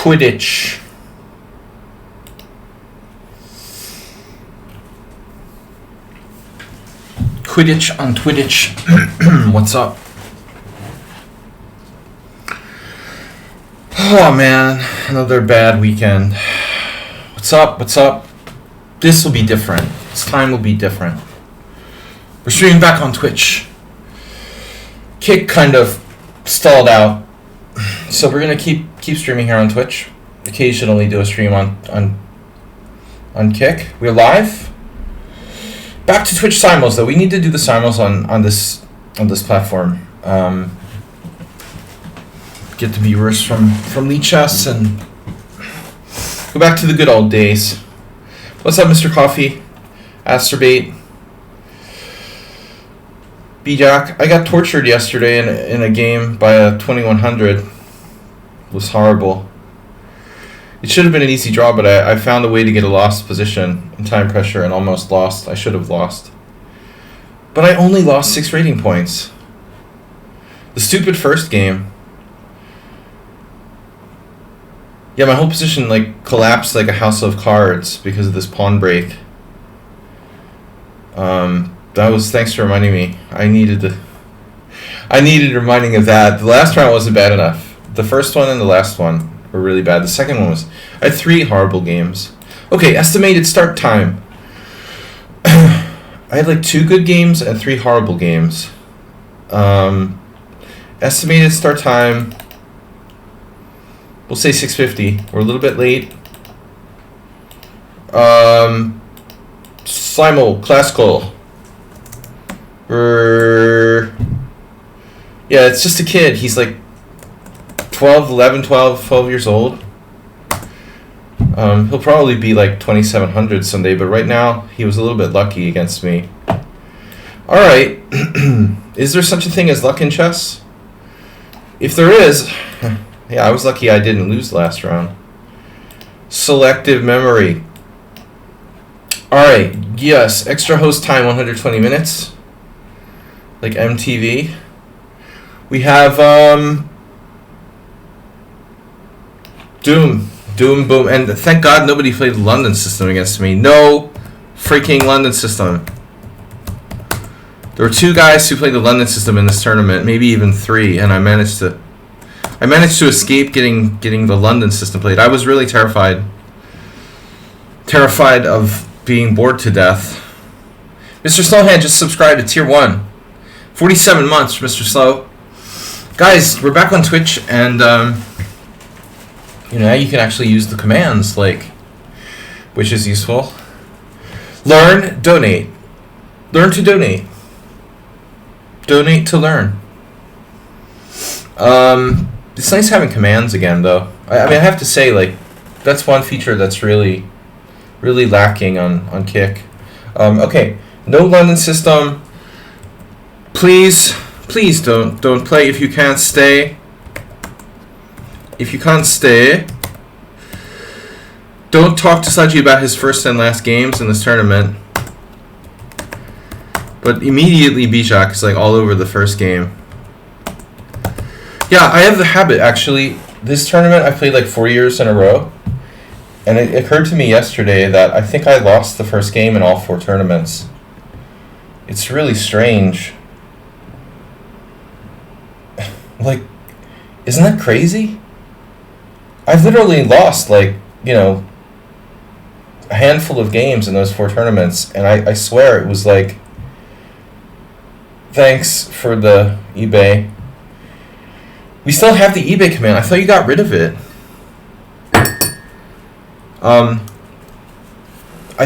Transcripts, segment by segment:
Quidditch. Quidditch on Twidditch. What's up? Oh man, another bad weekend. What's up? What's up? This will be different. This time will be different. We're streaming back on Twitch. Kick kind of stalled out, so we're gonna keep streaming here on Twitch. Occasionally do a stream on Kick. We're live. Back to Twitch Simuls though. We need to do the Simuls on this platform. Get the viewers from lichess and go back to the good old days. What's up, Mr. Coffee? Asterbait. B-Jack. I got tortured yesterday in a game by a 2100. It was horrible. It should have been an easy draw, but I found a way to get a lost position in time pressure and almost lost. I should have lost. But I only lost 6 rating points. The stupid first game. Yeah, my whole position collapsed like a house of cards because of this pawn break. That was thanks for reminding me. I needed reminding of that. The last round wasn't bad enough. The first one and the last one were really bad. The second one was... I had 3 horrible games. Okay, estimated start time. I had 2 good games and 3 horrible games. Estimated start time... We'll say 6:50. We're a little bit late. Simul, classical. Yeah, it's just a kid. He's 12 years old. He'll probably be 2700 someday, but right now he was a little bit lucky against me. Alright. Is there such a thing as luck in chess? If there is... Yeah, I was lucky I didn't lose last round. Selective memory. Alright, yes, extra host time 120 minutes. Like MTV. We have Doom, boom, and thank God nobody played the London system against me. No freaking London system. There were 2 guys who played the London system in this tournament, maybe even 3, and I managed to escape getting the London system played. I was really terrified of being bored to death. Mr. Slowhand just subscribed to Tier 1. 47 months for Mr. Slow. Guys, we're back on Twitch, and now you can actually use the commands, which is useful. Learn, donate. Learn to donate. Donate to learn. It's nice having commands again, though. I mean, I have to say, that's one feature that's really, really lacking on Kick. Okay, no London system. Please don't play if you can't stay. If you can't stay, don't talk to Sladgie about his first and last games in this tournament. But immediately Bijak is all over the first game. Yeah, I have the habit, actually. This tournament I played 4 years in a row. And it occurred to me yesterday that I think I lost the first game in all 4 tournaments. It's really strange. Isn't that crazy? I've literally lost, a handful of games in those 4 tournaments. And I swear it was thanks for the eBay. We still have the eBay command. I thought you got rid of it. I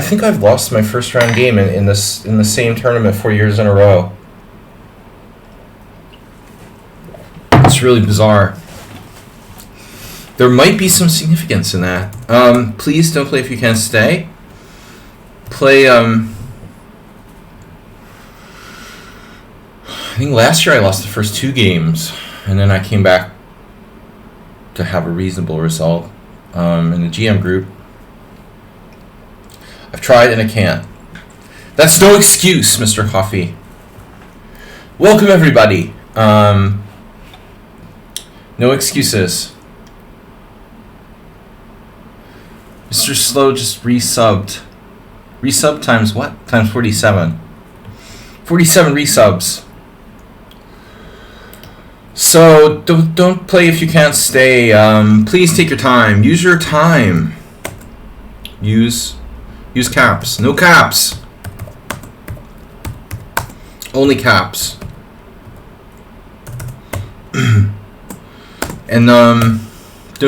think I've lost my first round game in the same tournament 4 years in a row. It's really bizarre. There might be some significance in that. Please don't play if you can't stay. Play I think last year I lost the first 2 games. And then I came back to have a reasonable result in the GM group. I've tried and I can't. That's no excuse, Mr. Coffee. Welcome, everybody. No excuses. Mr. Slow just resubbed. Resub times what? Times 47. 47 resubs. So don't play if you can't stay. Please take your time. Use your time. Use caps. No caps. Only caps. And no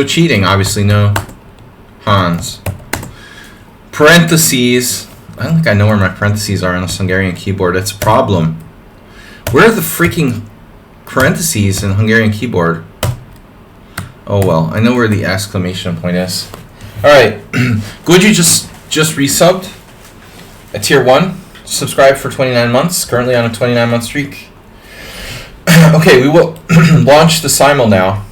cheating, obviously. No Hans. Parentheses. I don't think I know where my parentheses are on this Hungarian keyboard. That's a problem. Where are the freaking parentheses in Hungarian keyboard? Oh well, I know where the exclamation point is. Alright. Goju just resubbed at tier 1. Subscribed for 29 months. Currently on a 29-month streak. Okay, we will launch the Simul now.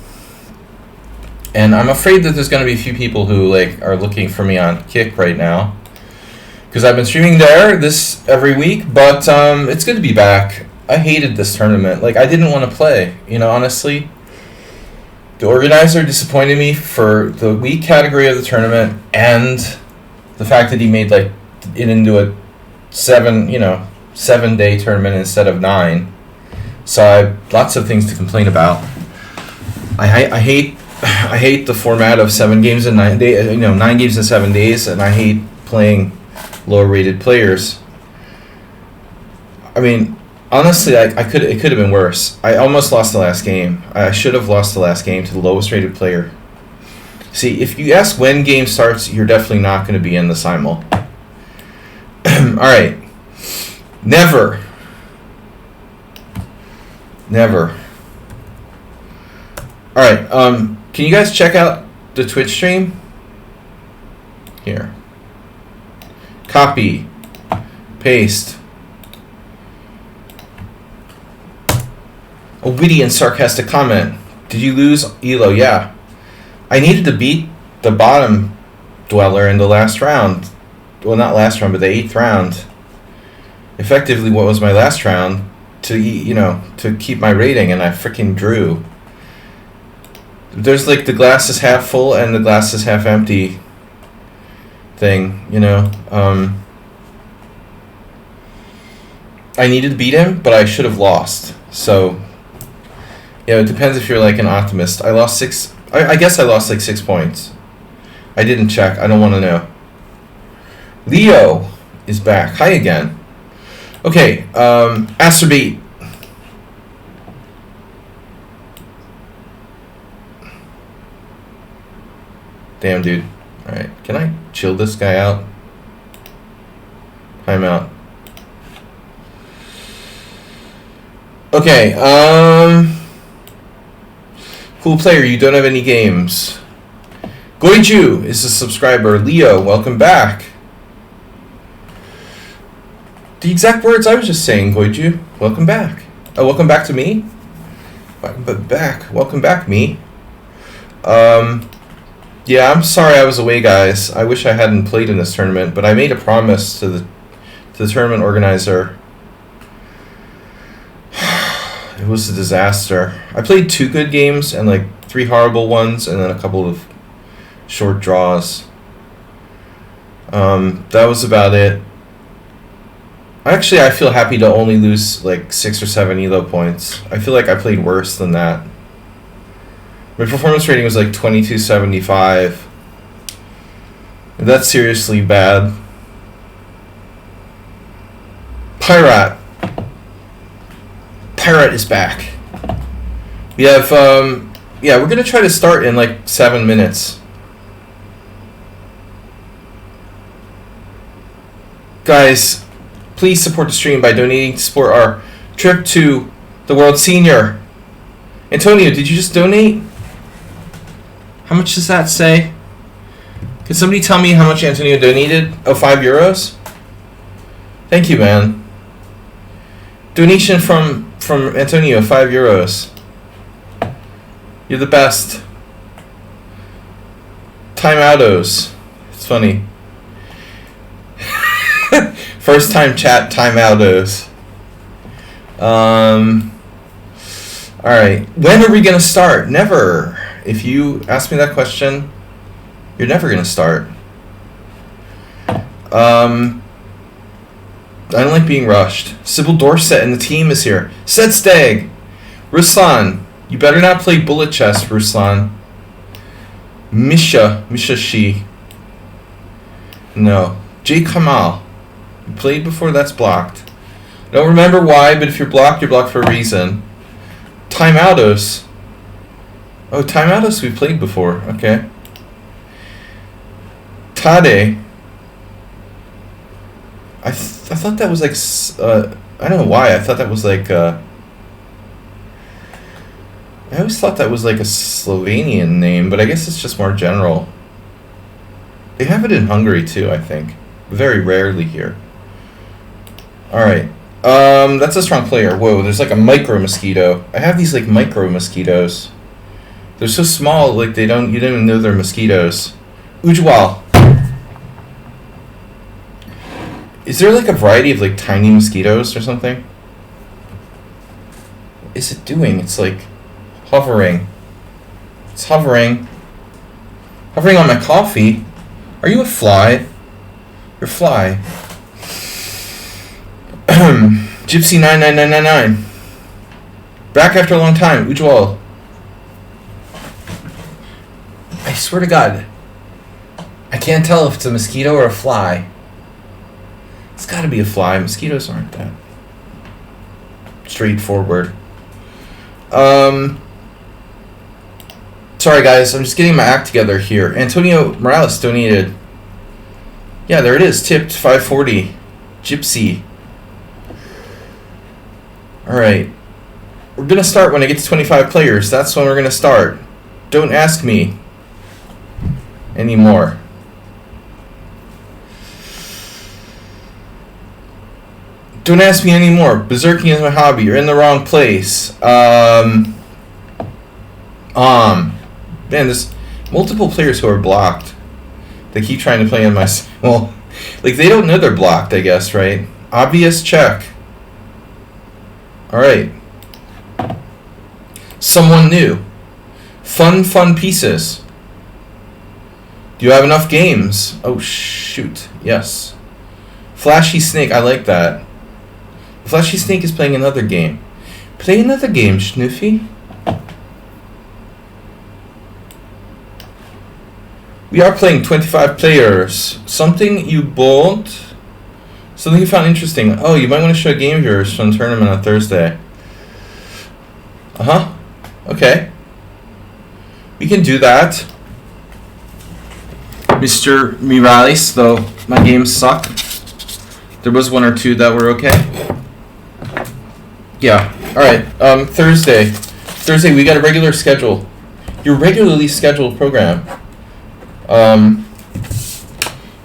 And I'm afraid that there's going to be a few people who are looking for me on Kick right now, because I've been streaming there every week. But it's good to be back. I hated this tournament. I didn't want to play. Honestly, the organizer disappointed me for the weak category of the tournament, and the fact that he made it into a 7-day tournament instead of 9. So I have lots of things to complain about. I hate the format of 7 games in 9 days. 9 games in 7 days, and I hate playing lower rated players. I mean, honestly, it could have been worse. I almost lost the last game. I should have lost the last game to the lowest rated player. See, if you ask when game starts, you're definitely not going to be in the Simul. All right. Never. All right. Can you guys check out the Twitch stream? Here. Copy. Paste. A witty and sarcastic comment. Did you lose Elo? Yeah. I needed to beat the bottom dweller in the last round. Well, not last round, but the 8th round. Effectively, what was my last round to keep my rating, and I freaking drew. There's the glass is half full and the glass is half empty thing, I needed to beat him, but I should have lost. So, it depends if you're an optimist. I lost 6. I guess I lost 6 points. I didn't check. I don't want to know. Leo is back. Hi again. Okay, Astrobate. Damn, dude. Alright, can I chill this guy out? Time out. Okay, cool player, you don't have any games. Goiju is a subscriber. Leo, welcome back. The exact words I was just saying, Goiju. Welcome back. Oh, welcome back to me? Welcome back, me. Yeah, I'm sorry I was away, guys. I wish I hadn't played in this tournament, but I made a promise to the tournament organizer. It was a disaster. I played 2 good games and 3 horrible ones, and then a couple of short draws. That was about it. Actually, I feel happy to only lose 6 or 7 Elo points. I feel like I played worse than that. My performance rating was 2275. That's seriously bad. Pirate is back. We have, yeah, we're going to try to start in 7 minutes. Guys, please support the stream by donating to support our trip to the World Senior. Antonio, did you just donate? How much does that say? Can somebody tell me how much Antonio donated? Oh, €5? Thank you, man. Donation from Antonio, €5. You're the best. Timeoutos. It's funny. First time chat timeoutos. Alright. When are we gonna start? Never. If you ask me that question, you're never gonna start. I don't like being rushed. Sybil Dorset and the team is here. Set Stag. Ruslan. You better not play bullet chess, Ruslan. Misha Shi. No. J. Kamal. You played before, that's blocked. I don't remember why, but if you're blocked for a reason. Timeoutos. Oh, Timeoutos we played before. Okay. Tade. I thought that was like... I don't know why. I thought that was like... I always thought that was like a Slovenian name, but I guess it's just more general. They have it in Hungary too, I think. Very rarely here. Alright. That's a strong player. Whoa, there's like a micro mosquito. I have these like micro mosquitoes. They're so small, like you don't even know they're mosquitoes. Ujwal. Is there like a variety of like tiny mosquitoes or something? What is it doing? It's like hovering. It's hovering. Hovering on my coffee. Are you a fly? You're a fly. Gypsy 99999. Back after a long time. Ujwal. I swear to God. I can't tell if it's a mosquito or a fly. It's gotta be a fly. Mosquitoes aren't that straightforward. Sorry guys, I'm just getting my act together here. Antonio Morales donated. Yeah, there it is. Tipped 540. Gypsy. Alright. We're gonna start when I get to 25 players. That's when we're gonna start. Don't ask me anymore. Don't ask me anymore. Berserking is my hobby. You're in the wrong place. Man, there's multiple players who are blocked. They keep trying to play in my... Well, like, they don't know they're blocked, I guess, right? Obvious check. Alright. Someone new. Fun pieces. Do you have enough games? Oh, shoot. Yes. Flashy Snake, I like that. Flashy Snake is playing another game. Play another game, Schnuffy. We are playing 25 players. Something you bought? Something you found interesting. Oh, you might want to show a game of yours from the tournament on Thursday. Uh-huh. Okay. We can do that. Mr. Morales, though my games suck. There was one or two that were okay. Yeah. Alright. Thursday. Thursday, we got a regular schedule. Your regularly scheduled program.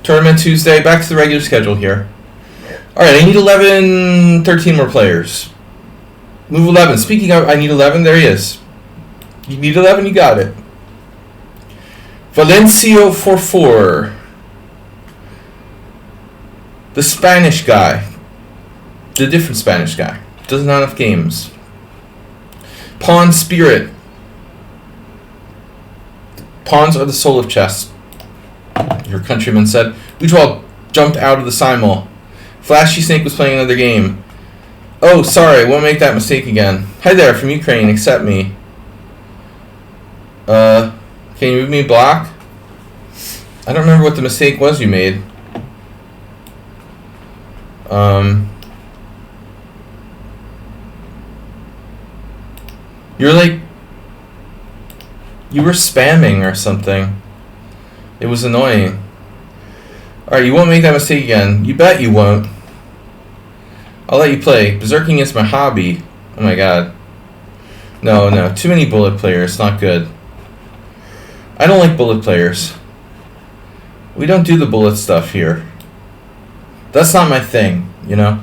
Tournament Tuesday. Back to the regular schedule here. Alright, I need 13 more players. Move 11. Speaking of, I need 11. There he is. You need 11, you got it. Valencio 44. The Spanish guy. The different Spanish guy. Doesn't have enough games. Pawn Spirit. Pawns are the soul of chess. Your countryman said. Ujwal jumped out of the Simul. Flashy Snake was playing another game. Oh, sorry, won't make that mistake again. Hi there, from Ukraine, accept me. Can you move me block? I don't remember what the mistake was you made. You're like... You were spamming or something. It was annoying. Alright, you won't make that mistake again. You bet you won't. I'll let you play. Berserking is my hobby. Oh my god. No. Too many bullet players. Not good. I don't like bullet players. We don't do the bullet stuff here. That's not my thing, you know?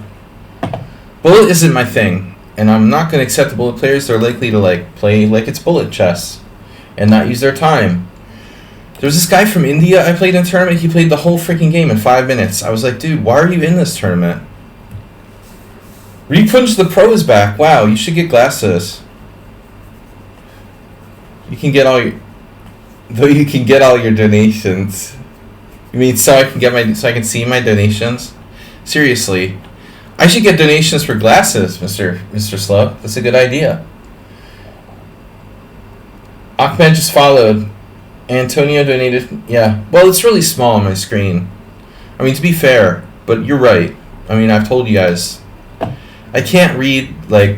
Bullet isn't my thing. And I'm not going to accept the bullet players. They're likely to like play like it's bullet chess. And not use their time. There was this guy from India I played in a tournament. He played the whole freaking game in 5 minutes. I was like, dude, why are you in this tournament? Repunch the Pro is back. Wow, you should get glasses. You can get all your... Though you can get all your donations. You mean so I can see my donations? Seriously, I should get donations for glasses, Mr. Slow. That's a good idea. Ahmed just followed. Antonio donated. Yeah. Well, it's really small on my screen. I mean, to be fair, but you're right. I mean, I've told you guys. I cannot read the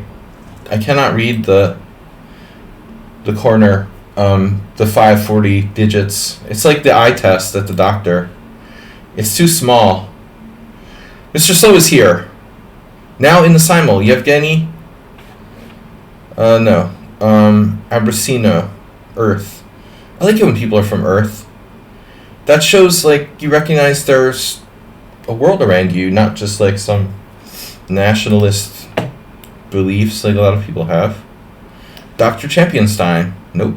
corner, the 540 digits. It's like the eye test at the doctor. It's too small. Mr. Slow is here. Now in the Simul. Yevgeny? No. Abracino. Earth. I like it when people are from Earth. That shows, like, you recognize there's a world around you, not just, like, some nationalist beliefs like a lot of people have. Dr. Championstein. Nope.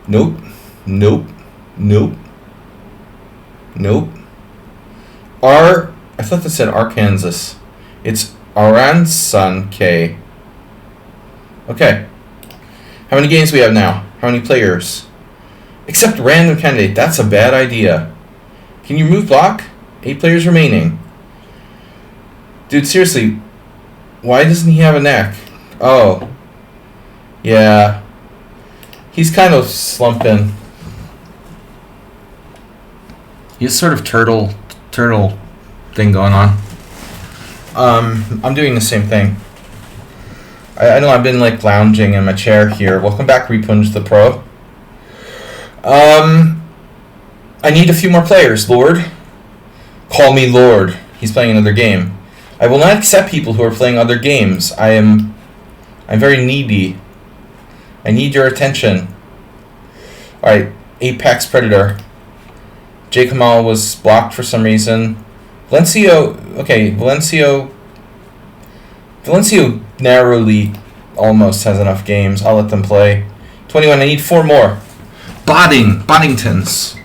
Nope. Nope. Nope. Nope. I thought that said Arkansas. It's Aransan K. Okay. How many games we have now? How many players? Except random candidate. That's a bad idea. Can you remove block? 8 players remaining. Dude, seriously. Why doesn't he have a neck? Oh. Yeah. He's kind of slumping. He's sort of turtle thing going on. I'm doing the same thing. I know I've been like lounging in my chair here. Welcome back, Repunge the Pro. I need a few more players, Lord. Call me Lord. He's playing another game. I will not accept people who are playing other games. I'm very needy. I need your attention. Alright, Apex Predator. J. Kamal was blocked for some reason. Valencio narrowly almost has enough games. I'll let them play. 21, I need 4 more. Boddington's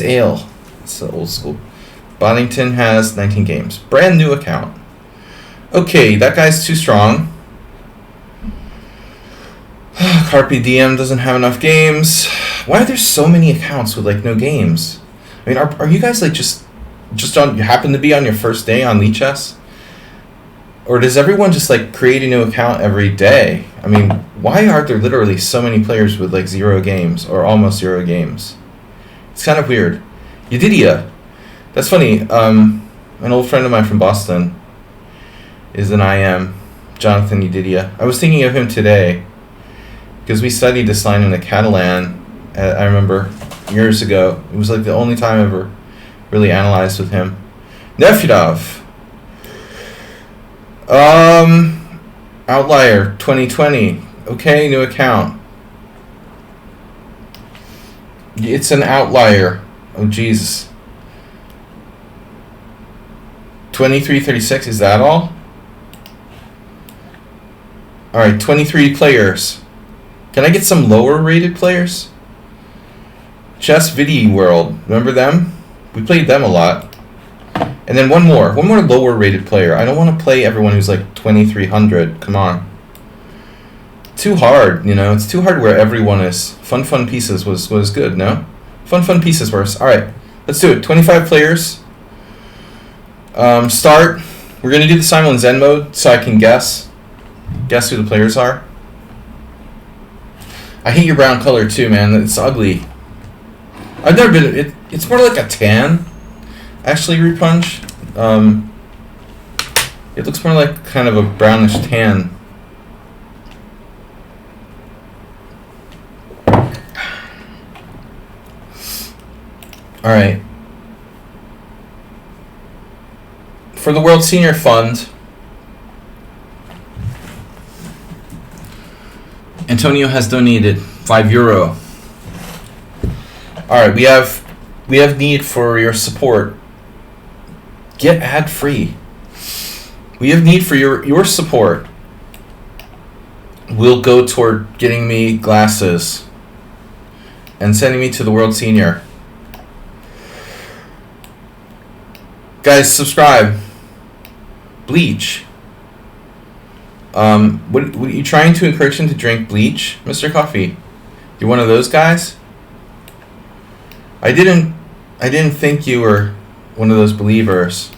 Ale. It's the old school. Boddington has 19 games. Brand new account. Okay, that guy's too strong. Carpe Diem doesn't have enough games. Why are there so many accounts with like no games? I mean, are you guys like just on? You happen to be on your first day on lichess, or does everyone just like create a new account every day? I mean, why aren't there literally so many players with like 0 games or almost 0 games? It's kind of weird. Yedidia. That's funny. An old friend of mine from Boston is an IM, Jonathan Yedidia. I was thinking of him today because we studied this line in the Catalan. I remember years ago. It was like the only time I ever really analyzed with him. Nefyadov. Outlier 2020. Okay, new account. It's an outlier. Oh Jesus. 2336, is that all? Alright, 23 players. Can I get some lower rated players? Chess Video World. Remember them? We played them a lot. And then one more lower rated player. I don't want to play everyone who's like 2300. Come on. Too hard, you know. It's too hard where everyone is. Fun Pieces was good, no? Fun Pieces worse. Alright, let's do it. 25 players. Start. We're going to do the Simul in Zen mode so I can guess who the players are. I hate your brown color too, man. It's ugly. I've never been... It's more like a tan, actually, Repunch. It looks more like kind of a brownish tan. Alright. For the World Senior Fund, Antonio has donated €5. Alright, we have need for your support. Get ad free. We have need for your support. Will go toward getting me glasses and sending me to the World Senior. Guys, subscribe. Bleach. What are you trying to encourage him to drink bleach, Mr. Coffee? You're one of those guys? I didn't I didn't think you were one of those believers.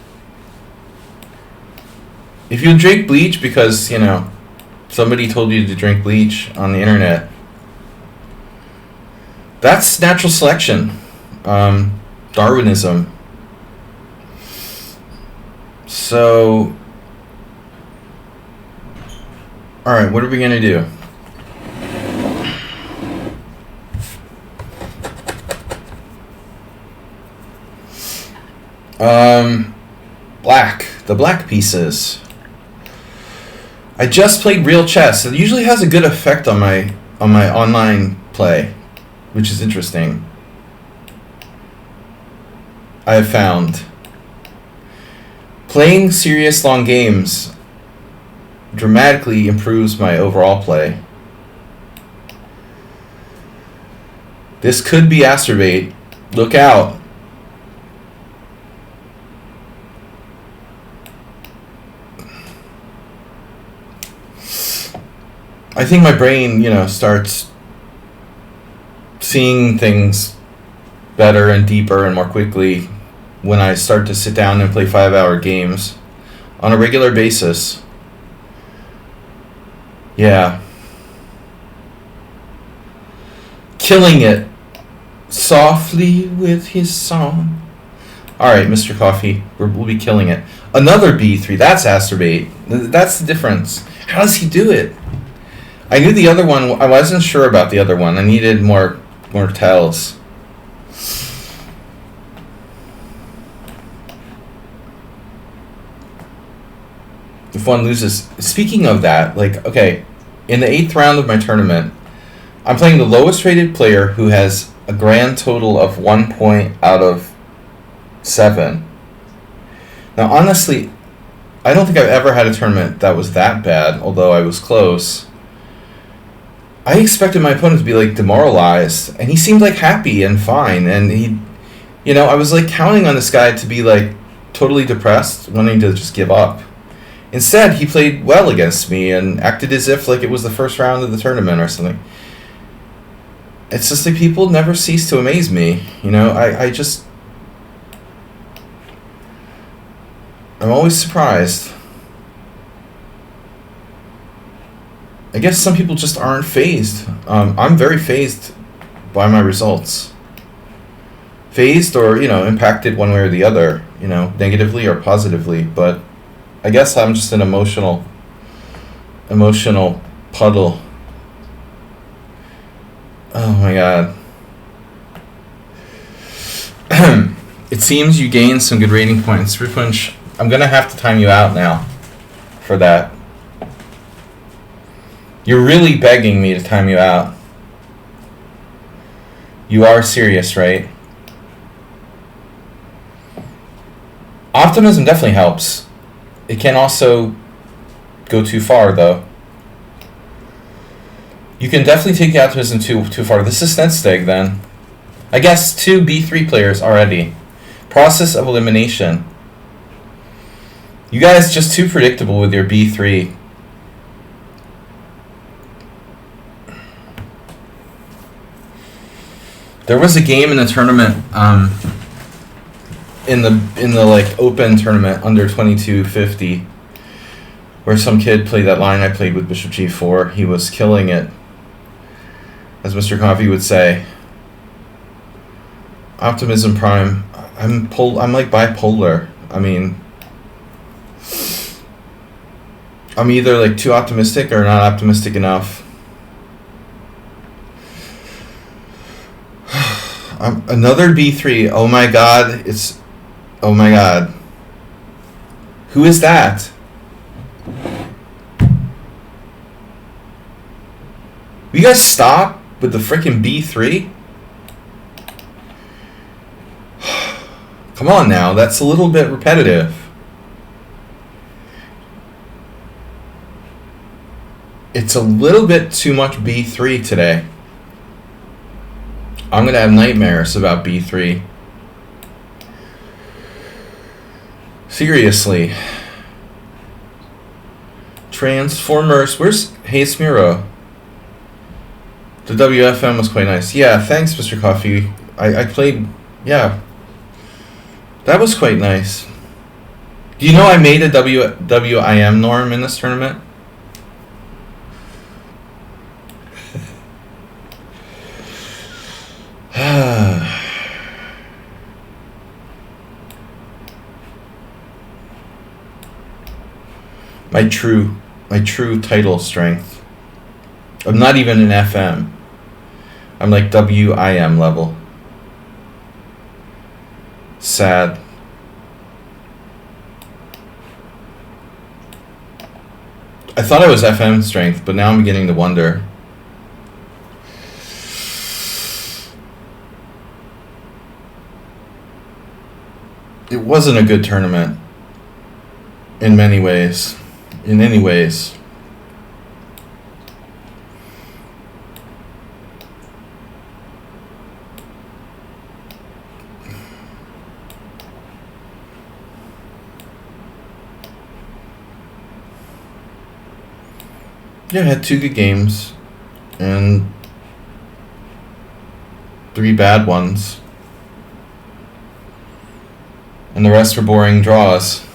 If you drink bleach because, you know, somebody told you to drink bleach on the internet, that's natural selection. Darwinism. So, alright, what are we going to do? Black. The black pieces. I just played real chess. It usually has a good effect on my online play, which is interesting. I have found playing serious long games dramatically improves my overall play. This could be acerbate. Look out. I think my brain, you know, starts seeing things better and deeper and more quickly when I start to sit down and play 5-hour games on a regular basis. Yeah. Killing it softly with his song. Alright, Mr. Coffee, we'll be killing it. Another B3, that's acerbate. That's the difference. How does he do it? I knew the other one, I wasn't sure about the other one. I needed more tells. If one loses, speaking of that, like, okay, in the 8th round of my tournament, I'm playing the lowest rated player who has a grand total of 1 point out of 7. Now, honestly, I don't think I've ever had a tournament that was that bad, although I was close. I expected my opponent to be, like, demoralized, and he seemed, like, happy and fine, and he, you know, I was, like, counting on this guy to be, like, totally depressed, wanting to just give up. Instead, he played well against me and acted as if, like, it was the first round of the tournament or something. It's just, like, people never cease to amaze me, you know, I'm always surprised. I guess some people just aren't fazed. I'm very fazed by my results. Fazed or, you know, impacted one way or the other, you know, negatively or positively. But I guess I'm just an emotional puddle. Oh my god. It seems you gained some good rating points. Ripunch, I'm going to have to time you out now for that. You're really begging me to time you out. You are serious, right? Optimism definitely helps. It can also go too far, though. You can definitely take the optimism too far. This is Snedsteg, then. I guess 2 B3 players already. Process of elimination. You guys just too predictable with your B3. There was a game in the tournament, in the like open tournament under 2250, where some kid played that line I played with Bishop G4. He was killing it, as Mr. Coffee would say. Optimism prime. I'm like bipolar. I mean, I'm either like too optimistic or not optimistic enough. Another B3. Oh my god. Oh my god. Who is that? Will you guys stop with the frickin' B3? Come on now. That's a little bit repetitive. It's a little bit too much B3 today. I'm going to have nightmares about B3. Seriously. Transformers. Where's Hayes Miro? The WFM was quite nice. Yeah, thanks, Mr. Coffee. I played... Yeah. That was quite nice. Do you know I made a WIM norm in this tournament? My true title strength. I'm not even an FM. I'm like WIM level. Sad. I thought I was FM strength, but now I'm beginning to wonder. It wasn't a good tournament. In many ways. In any ways. Yeah, I had 2 good games and 3 bad ones. And the rest were boring draws.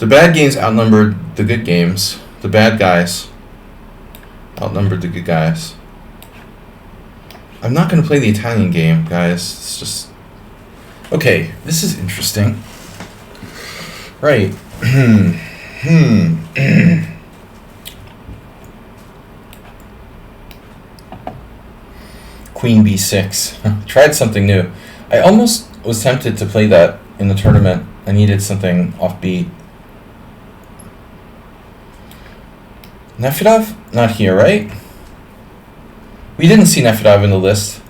The bad games outnumbered the good games. The bad guys outnumbered the good guys. I'm not going to play the Italian game, guys. It's just... Okay, this is interesting. Right. Queen b6. Tried something new. I almost was tempted to play that in the tournament. I needed something offbeat. Nefedov? Not here, right? We didn't see Nefedov in the list.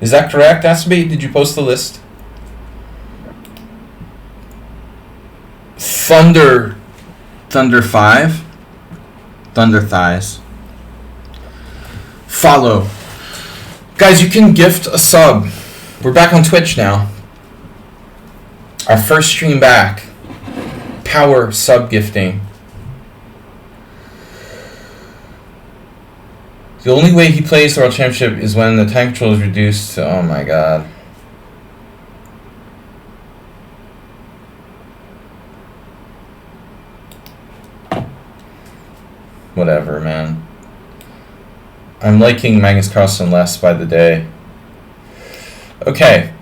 Is that correct, Asabe? Did you post the list? Thunder 5. Thunder thighs. Follow. Guys, you can gift a sub. We're back on Twitch now. Our first stream back. Power sub gifting. The only way he plays the World Championship is when the time control is reduced to... Oh my god. Whatever, man. I'm liking Magnus Carlsen less by the day. Okay.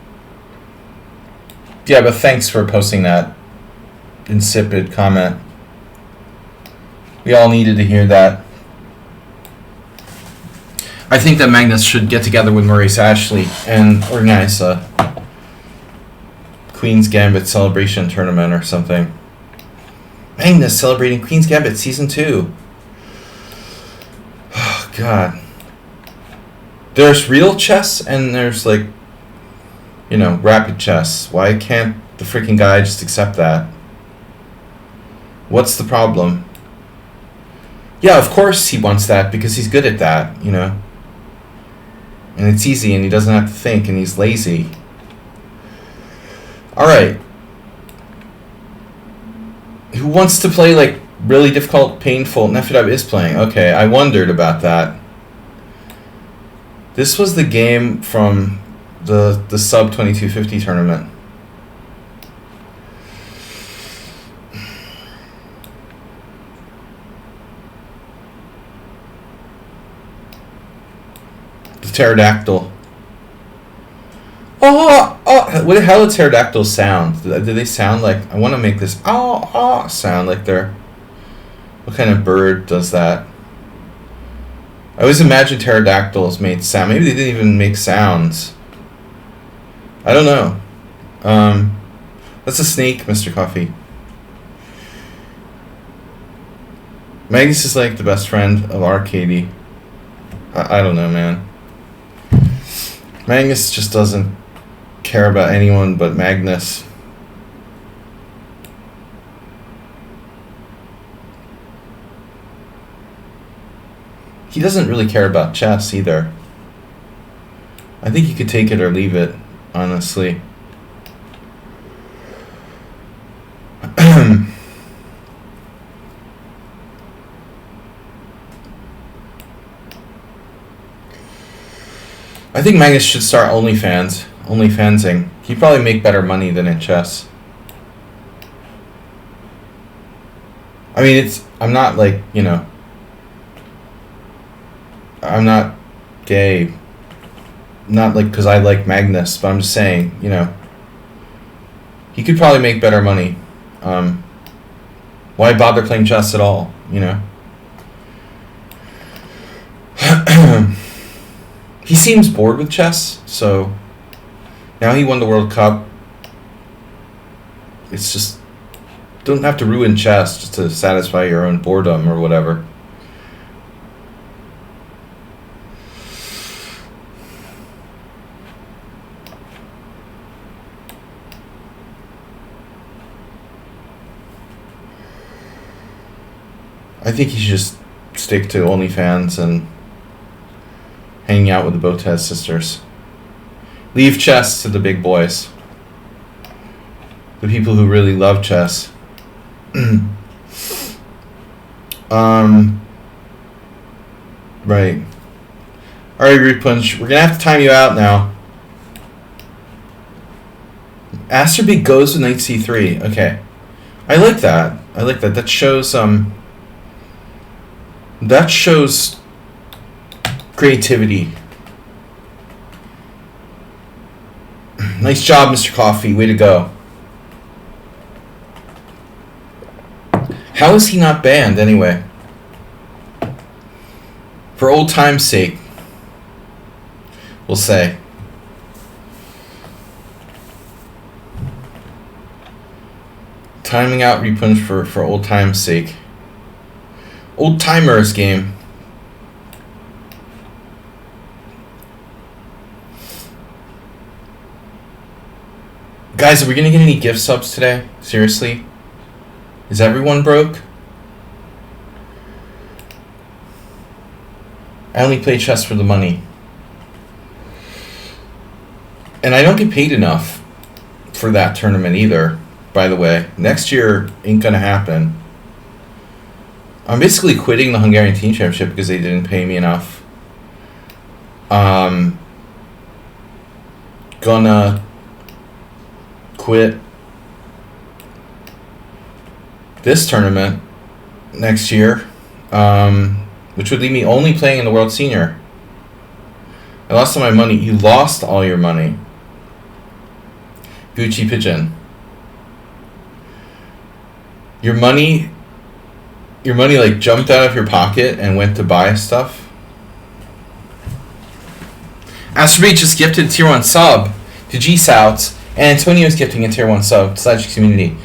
Yeah, but thanks for posting that insipid comment. We all needed to hear that. I think that Magnus should get together with Maurice Ashley and organize a Queen's Gambit celebration tournament or something. Magnus celebrating Queen's Gambit Season 2. Oh, God. There's real chess and there's, like, you know, rapid chess. Why can't the freaking guy just accept that? What's the problem? Yeah, of course he wants that because he's good at that, you know. And it's easy and he doesn't have to think and he's lazy. Alright. Who wants to play, like, really difficult, painful... Nefedov is playing. Okay, I wondered about that. This was the game from the sub 2250 tournament. The pterodactyl. Oh, what the hell do pterodactyls sound? Do they sound like... I want to make this sound like they're... What kind of bird does that? I always imagine pterodactyls made sound. Maybe they didn't even make sounds. I don't know. That's a snake, Mr. Coffee. Magnus is like the best friend of our Katie. I don't know, man. Magnus just doesn't care about anyone but Magnus. He doesn't really care about chess either. I think you could take it or leave it, honestly. I think Magnus should start OnlyFans, OnlyFansing. He'd probably make better money than in chess. I mean, I'm not like, you know, I'm not gay. Not like because I like Magnus, but I'm just saying, you know, he could probably make better money. Why bother playing chess at all, you know? He seems bored with chess, so now he won the World Cup. It's just, don't have to ruin chess just to satisfy your own boredom or whatever. I think he should just stick to OnlyFans and hanging out with the Botez sisters. Leave chess to the big boys. The people who really love chess. Right. Alright, Root Punch. We're going to have to time you out now. Asterbee goes with knight c3. Okay. I like that. I like that. That shows creativity. Nice job, Mr. Coffee. Way to go. How is he not banned anyway? For old time's sake, we'll say. Timing out repunch for old time's sake. Old timers game. Guys, are we gonna get any gift subs today? Seriously? Is everyone broke? I only play chess for the money. And I don't get paid enough for that tournament either, by the way. Next year ain't gonna happen. I'm basically quitting the Hungarian Team Championship because they didn't pay me enough. Gonna quit this tournament next year, which would leave me only playing in the World Senior. I lost all my money. You lost all your money. Gucci Pigeon. Your money like jumped out of your pocket and went to buy stuff. Asterbee just gifted tier 1 sub to G-Souts, and Antonio's gifting a tier 1 sub to Sladgie Community.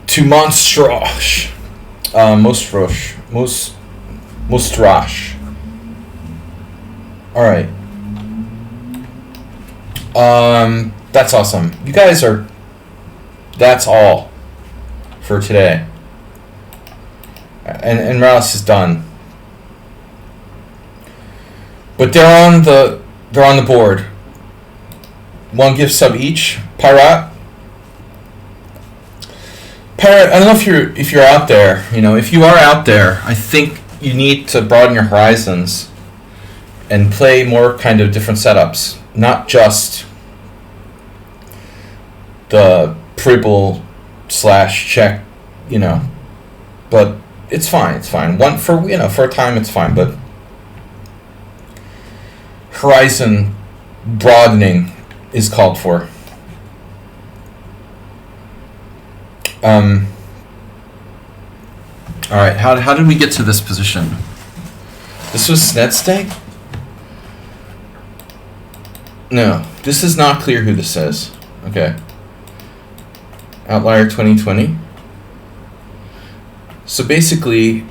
To Monstrosh. Mostrosh. Alright. That's awesome. You guys are... That's all for today. And Morales is done. But they're on the board. One gift sub each. Pirate, I don't know if you're out there. You know, if you are out there, I think you need to broaden your horizons and play more kind of different setups, not just the Pribble /check. You know, but it's fine. It's fine. For a time, it's fine. But horizon broadening is called for. All right. How did we get to this position? This was Snedsteg? No, this is not clear who this is. Okay. Outlier 2020. So basically,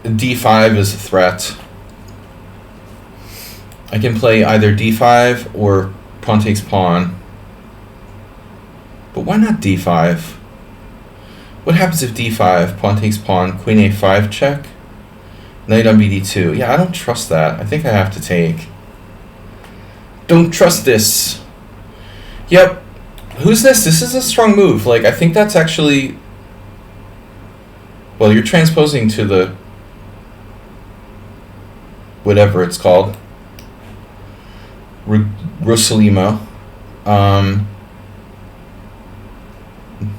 d5 is a threat. I can play either d5 or pawn takes pawn. But why not d5? What happens if d5, pawn takes pawn, queen a5 check, knight on bd2? Yeah, I don't trust that. I think I have to take. Don't trust this. Yep. Who's this? This is a strong move. Like, I think that's actually... Well, you're transposing to the... whatever it's called. Rosalimo.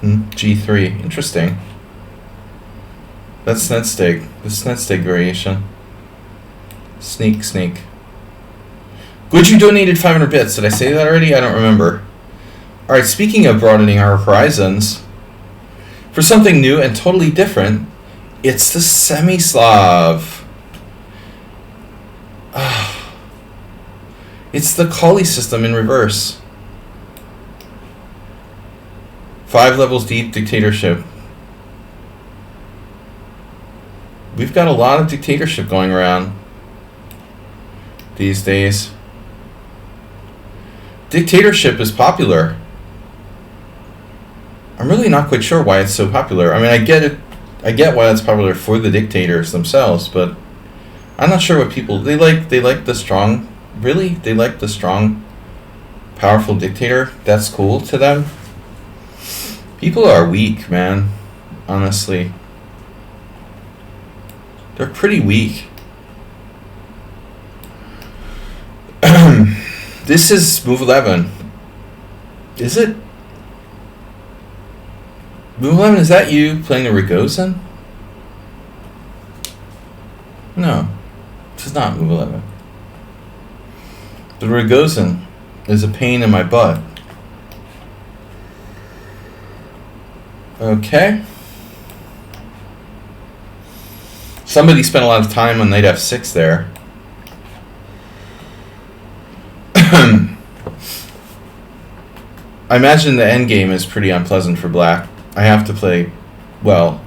G3. Interesting. That's Snetstig. The Snetstig variation. Sneak. Good, you donated 500 bits. Did I say that already? I don't remember. Alright, speaking of broadening our horizons, for something new and totally different, it's the Semi-Slav. It's the Kali system in reverse. 5 levels deep dictatorship. We've got a lot of dictatorship going around these days. Dictatorship is popular. I'm really not quite sure why it's so popular. I mean, I get it. I get why it's popular for the dictators themselves, but I'm not sure what people they like the strong. Really? They like the strong, powerful dictator? That's cool to them? People are weak, man. Honestly. They're pretty weak. This is move 11. Is it? Move 11, is that you playing a Rogozin? No. This is not move 11. The Rogozin is a pain in my butt. Okay. Somebody spent a lot of time on knight f6 there. I imagine the endgame is pretty unpleasant for black. I have to play, well,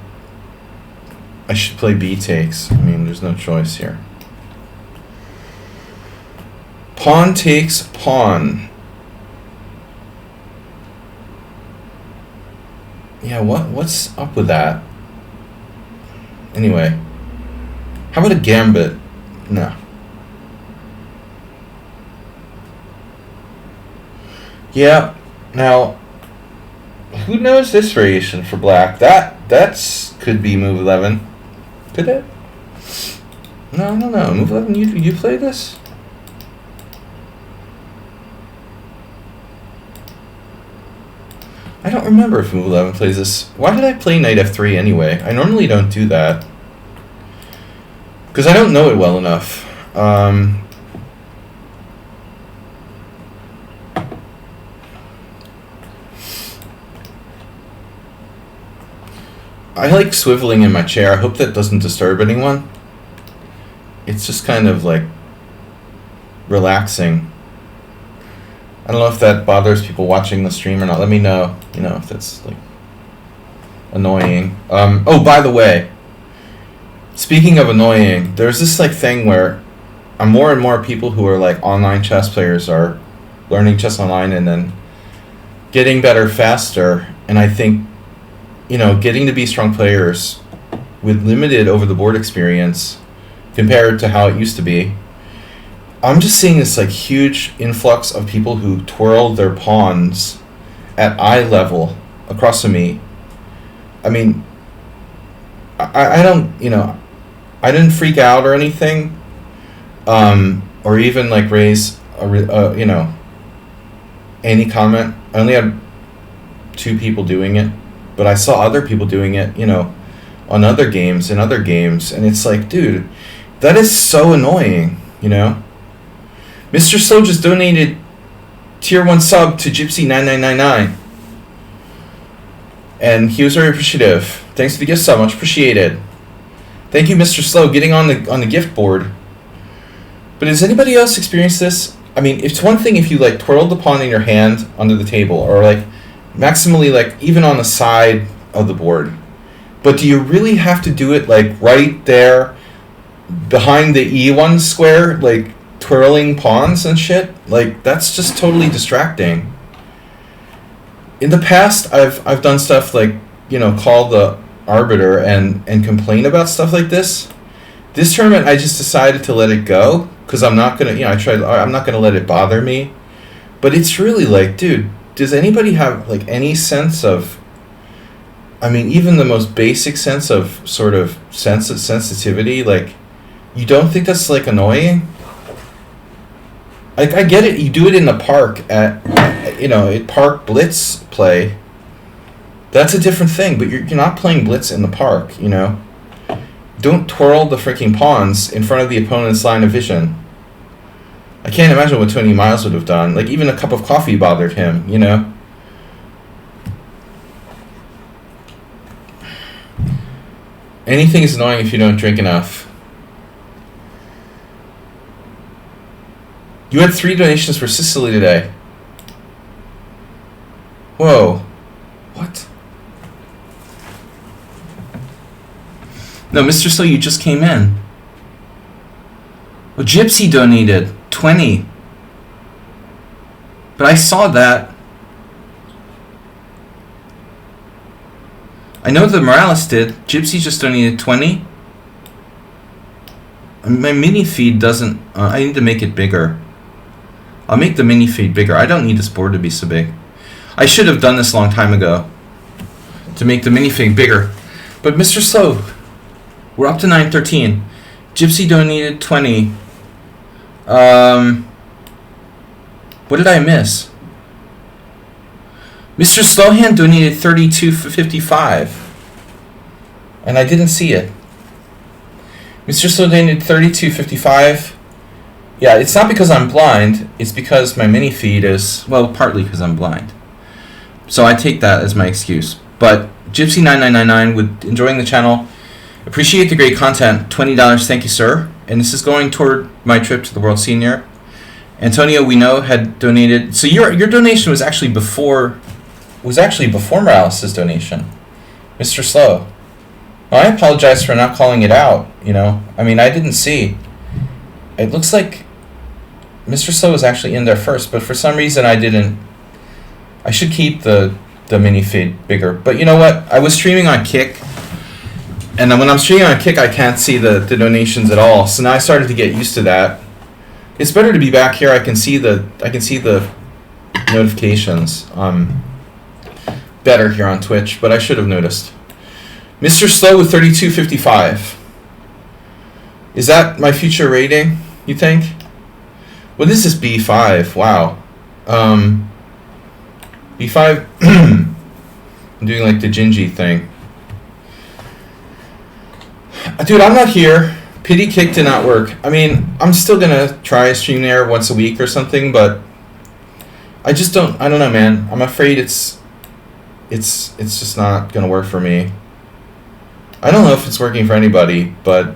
I should play b takes. I mean, there's no choice here. Pawn takes pawn. Yeah, what's up with that? Anyway, how about a gambit? No. Yeah. Now, who knows this variation for black? That's could be move 11. Could it? No, move 11. You play this? I don't remember if move 11 plays this. Why did I play knight f3 anyway? I normally don't do that because I don't know it well enough. I like swiveling in my chair. I hope that doesn't disturb anyone. It's just kind of like relaxing. I don't know if that bothers people watching the stream or not. Let me know, if that's like annoying. Oh, by the way, speaking of annoying, there's this like thing where more and more people who are like online chess players are learning chess online and then getting better faster. And I think, getting to be strong players with limited over-the-board experience compared to how it used to be. I'm just seeing this like huge influx of people who twirl their pawns at eye level across from me. I mean, I don't, I didn't freak out or anything, or even like raise any comment. I only had 2 people doing it, but I saw other people doing it, on other games, and it's like, dude, that is so annoying, Mr. Slow just donated tier 1 sub to Gypsy9999. And he was very appreciative. Thanks for the gift sub, much appreciated. Thank you, Mr. Slow, getting on the gift board. But has anybody else experienced this? I mean, it's one thing if you like twirl the pawn in your hand under the table, or like maximally like even on the side of the board. But do you really have to do it like right there behind the E1 square, like twirling pawns and shit? Like, that's just totally distracting. In the past, I've done stuff like, call the arbiter and complain about stuff like this. This tournament, I just decided to let it go because I'm not gonna, I'm not gonna let it bother me. But it's really like, dude, does anybody have like any sense of, I mean, even the most basic sense of sort of sensitivity? Like, you don't think that's like annoying? Like, I get it. You do it in the park at park blitz play. That's a different thing, but you're not playing blitz in the park, you know? Don't twirl the freaking pawns in front of the opponent's line of vision. I can't imagine what Tony Miles would have done. Like, even a cup of coffee bothered him, you know? Anything is annoying if you don't drink enough. You had 3 donations for Sicily today. Whoa. What? No, Mr. Slow, you just came in. Well, Gypsy donated 20. But I saw that. I know that Morales did. Gypsy just donated 20. My mini feed doesn't... I need to make it bigger. I'll make the mini feed bigger. I don't need this board to be so big. I should have done this a long time ago to make the mini feed bigger. But Mr. Slow, we're up to 913. Gypsy donated 20. What did I miss? Mr. Slowhand donated 32.55, and I didn't see it. Mr. Slow donated 32.55. Yeah, it's not because I'm blind. It's because my mini feed is, well, partly because I'm blind. So I take that as my excuse. But Gypsy9999 with enjoying the channel. Appreciate the great content. $20, thank you, sir. And this is going toward my trip to the World Senior. Antonio, we know, had donated. So your donation was actually before Morales' donation, Mr. Slow. Well, I apologize for not calling it out. You know, I mean, I didn't see. It looks like Mr. Slow was actually in there first, but for some reason I didn't. I should keep the mini feed bigger. But you know what? I was streaming on Kick, and when I'm streaming on Kick, I can't see the donations at all. So now I started to get used to that. It's better to be back here. I can see the notifications better here on Twitch, but I should have noticed. Mr. Slow with 32.55. Is that my future rating, you think? What is this B5? Wow. B5, I'm doing like the Gingy thing. Dude, I'm not here. Pity Kick did not work. I mean, I'm still gonna try a stream there once a week or something, but I don't know, man. I'm afraid it's just not gonna work for me. I don't know if it's working for anybody, but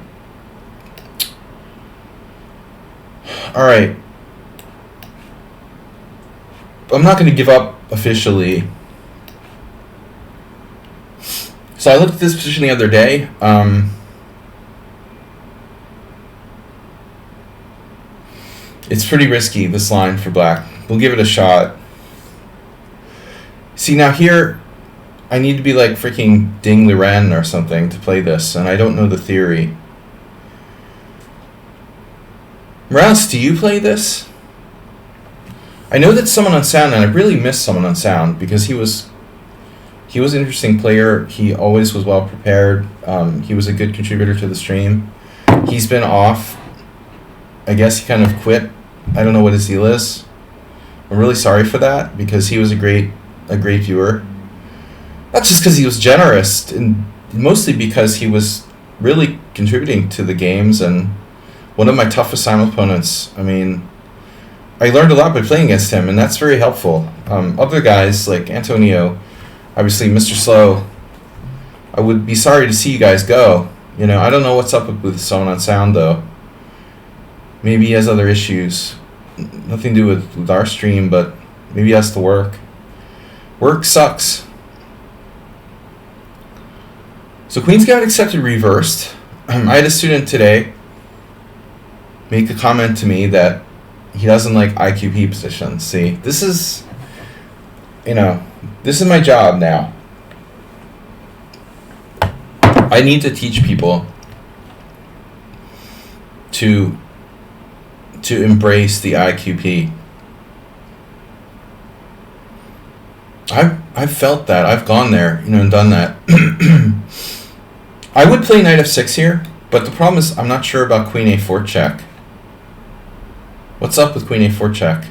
alright. I'm not going to give up officially. So I looked at this position the other day. It's pretty risky, this line for black. We'll give it a shot. See, now here, I need to be like freaking Ding Liren or something to play this, and I don't know the theory. Morales, do you play this? I know that Someone on Sound, and I really miss Someone on Sound because he was an interesting player. He always was well prepared. He was a good contributor to the stream. He's been off. I guess he kind of quit. I don't know what his deal is. I'm really sorry for that because he was a great viewer. Not just because he was generous, and mostly because he was really contributing to the games and one of my toughest Simul opponents. I mean, I learned a lot by playing against him, and that's very helpful. Other guys like Antonio, obviously Mr. Slow, I would be sorry to see you guys go. You know, I don't know what's up with Someone on Sound though. Maybe he has other issues. Nothing to do with our stream, but maybe he has to work. Work sucks. So Queens got accepted reversed. I had a student today make a comment to me that he doesn't like IQP positions. See, this is my job now. I need to teach people to embrace the IQP. I've felt that. I've gone there, and done that. I would play knight f6 here, but the problem is I'm not sure about queen a4 check. What's up with queen a4 check?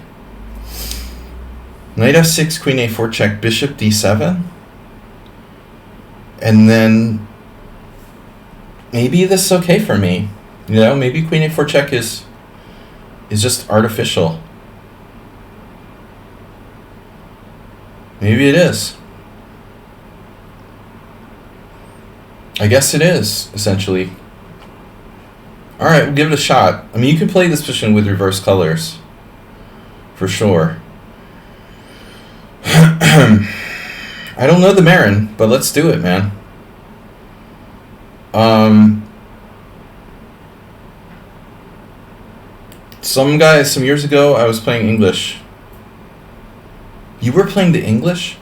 Knight f6, queen a4 check, bishop d7. And then maybe this is okay for me. You know, maybe queen a4 check is just artificial. Maybe it is. I guess it is, essentially. Alright, we'll give it a shot. I mean, you can play this position with reverse colors. For sure. I don't know the Marin, but let's do it, man. Some years ago, I was playing English. You were playing the English?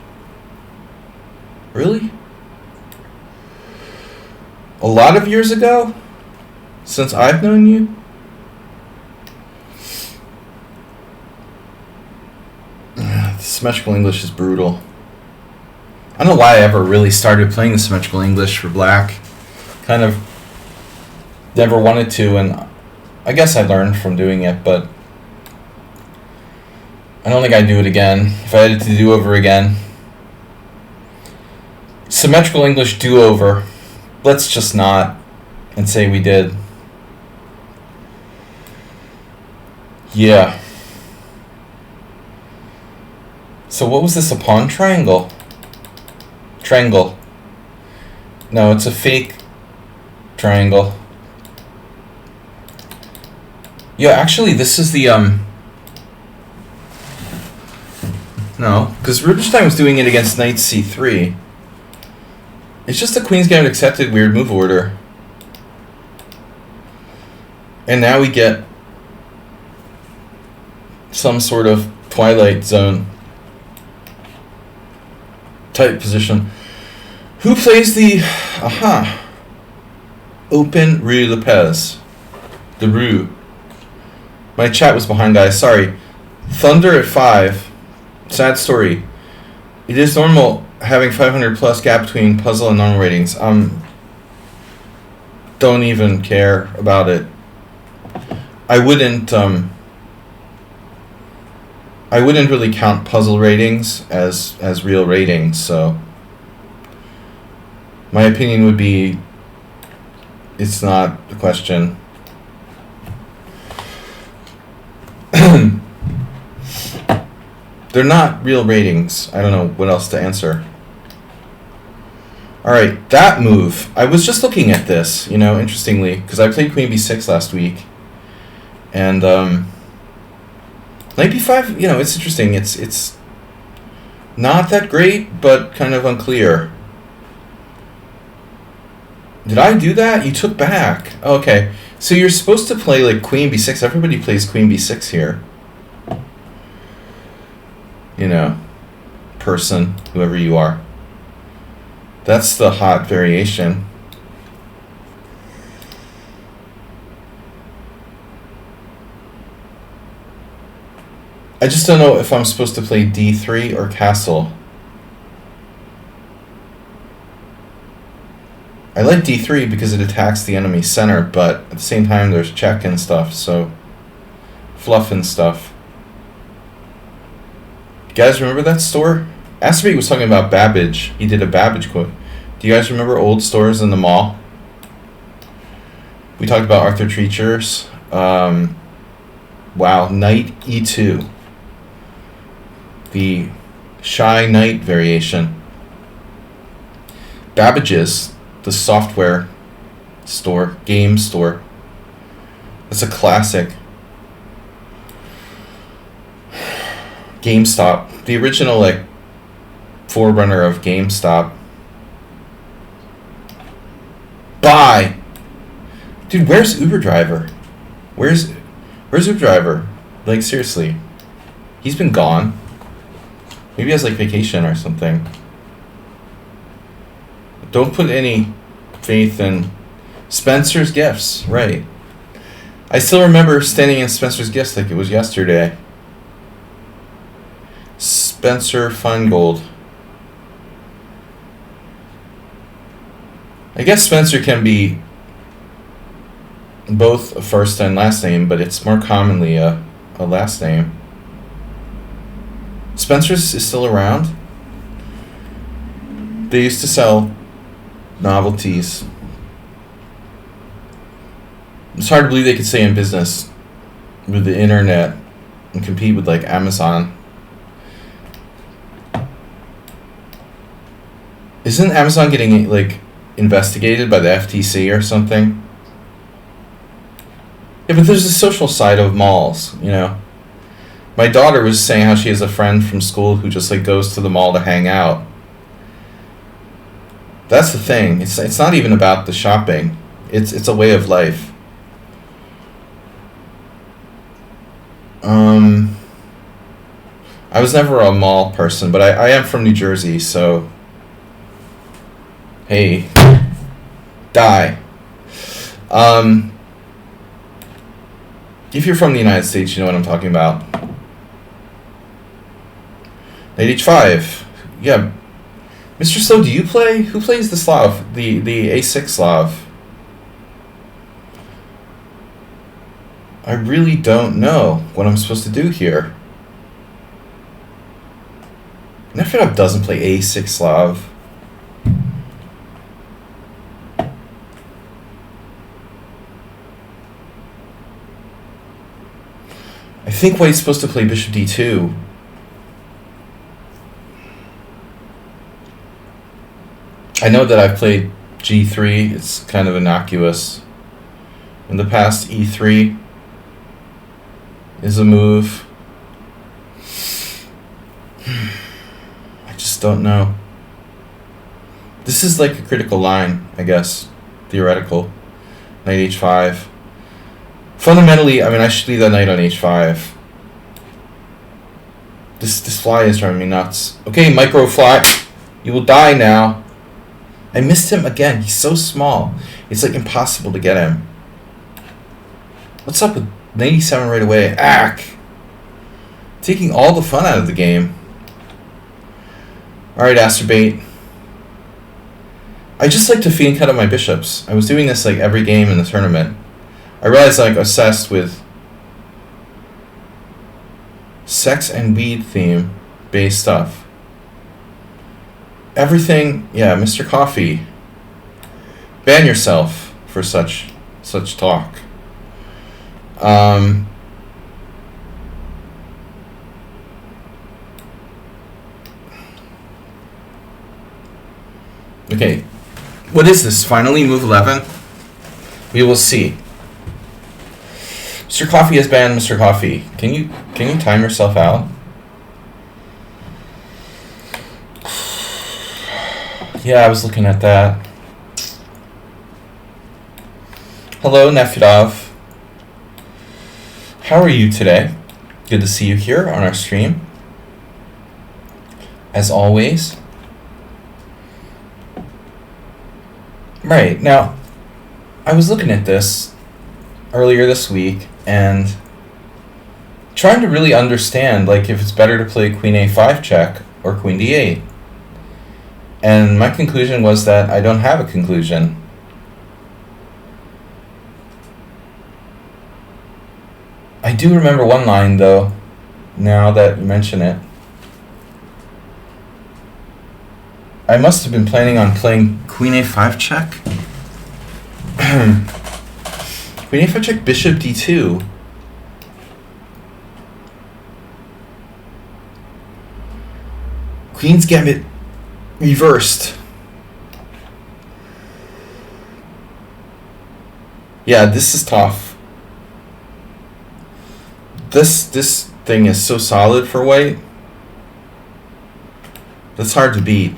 Really? A lot of years ago? Since I've known you? Symmetrical English is brutal. I don't know why I ever really started playing the symmetrical English for black. Kind of never wanted to, and I guess I learned from doing it, but I don't think I'd do it again if I had it to do over again. Symmetrical English do-over. Let's just not and say we did. Yeah. So what was this, a pawn triangle? Triangle. No, it's a fake triangle. Yeah, actually this is the no, because Rubinstein was doing it against knight c3. It's just the queen's getting accepted weird move order. And now we get some sort of Twilight Zone type position. Who plays the open Rue Lopez? The Rue. My chat was behind, guys. Sorry. Thunder at 5. Sad story. It is normal having 500 plus gap between puzzle and normal ratings. Don't even care about it. I wouldn't really count puzzle ratings as real ratings, so my opinion would be it's not a question. They're not real ratings. I don't know what else to answer. Alright, that move. I was just looking at this, you know, interestingly, because I played queen b6 last week. And knight b5, you know, it's interesting. It's not that great, but kind of unclear. Did I do that? You took back. Okay. So you're supposed to play like queen b6. Everybody plays queen b6 here. You know, person, whoever you are. That's the hot variation. I just don't know if I'm supposed to play d3 or castle. I like d3 because it attacks the enemy center, but at the same time there's check and stuff, so fluff and stuff. You guys remember that store? Asterbeek was talking about Babbage. He did a Babbage quote. Do you guys remember old stores in the mall? We talked about Arthur Treacher's. Wow, knight e2. The shy knight variation. Babbage's, the software store, game store. It's a classic. GameStop, the original like forerunner of GameStop. Buy, dude. Where's Uber driver? Where's Uber driver? Like seriously, he's been gone. Maybe he has like vacation or something. Don't put any faith in Spencer's Gifts, right? I still remember standing in Spencer's Gifts like it was yesterday. Spencer Feingold. I guess Spencer can be both a first and last name, but it's more commonly a a last name. Spencer's is still around. They used to sell novelties. It's hard to believe they could stay in business with the internet and compete with like Amazon. Isn't Amazon getting like investigated by the FTC or something? Yeah, but there's a social side of malls, you know. My daughter was saying how she has a friend from school who just like goes to the mall to hang out. That's the thing. It's not even about the shopping. It's a way of life. I was never a mall person, but I am from New Jersey, so hey, die. If you're from the United States, you know what I'm talking about. Knight h5. Yeah. Mr. Slow, do you play? Who plays the Slav? The a6 Slav? I really don't know what I'm supposed to do here. Nefedov doesn't play a6 Slav. I think White's supposed to play bishop d2. I know that I've played g3. It's kind of innocuous. In the past, e3 is a move. I just don't know. This is like a critical line, I guess. Theoretical. Knight h5. Fundamentally, I mean, I should leave that knight on h5. This fly is driving me nuts. Okay, micro fly. You will die now. I missed him again. He's so small. It's like impossible to get him. What's up with 97 right away? Ack! Taking all the fun out of the game. Alright, Asterbait. I just like to fiend cut up my bishops. I was doing this like every game in the tournament. I realized I'm like obsessed with sex and weed theme based stuff. Everything, yeah, Mr. Coffee. Ban yourself for such talk. Okay, what is this? Finally, move 11? We will see. Mr. Coffee has banned Mr. Coffee. Can you time yourself out? Yeah, I was looking at that. Hello, Nefedov. How are you today? Good to see you here on our stream. As always. Right, now, I was looking at this earlier this week and trying to really understand, like, if it's better to play queen a5 check or queen d8. And my conclusion was that I don't have a conclusion. I do remember one line, though, now that you mention it. I must have been planning on playing queen a5 check. Queen a5 check, bishop d2. Queen's Gambit reversed. Yeah, this is tough. This thing is so solid for white. That's hard to beat.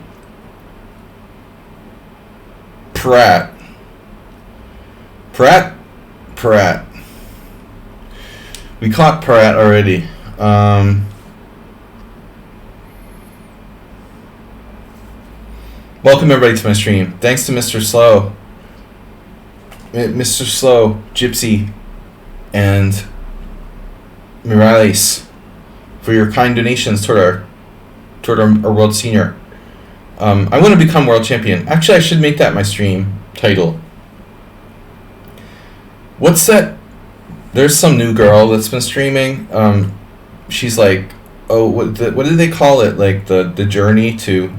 Pratt. We caught Pratt already. Welcome everybody to my stream. Thanks to Mr. Slow, Gypsy, and Mirales for your kind donations toward our world senior. I want to become world champion. Actually, I should make that my stream title. What's that There's some new girl that's been streaming. She's like, oh, what did they call it? Like the journey to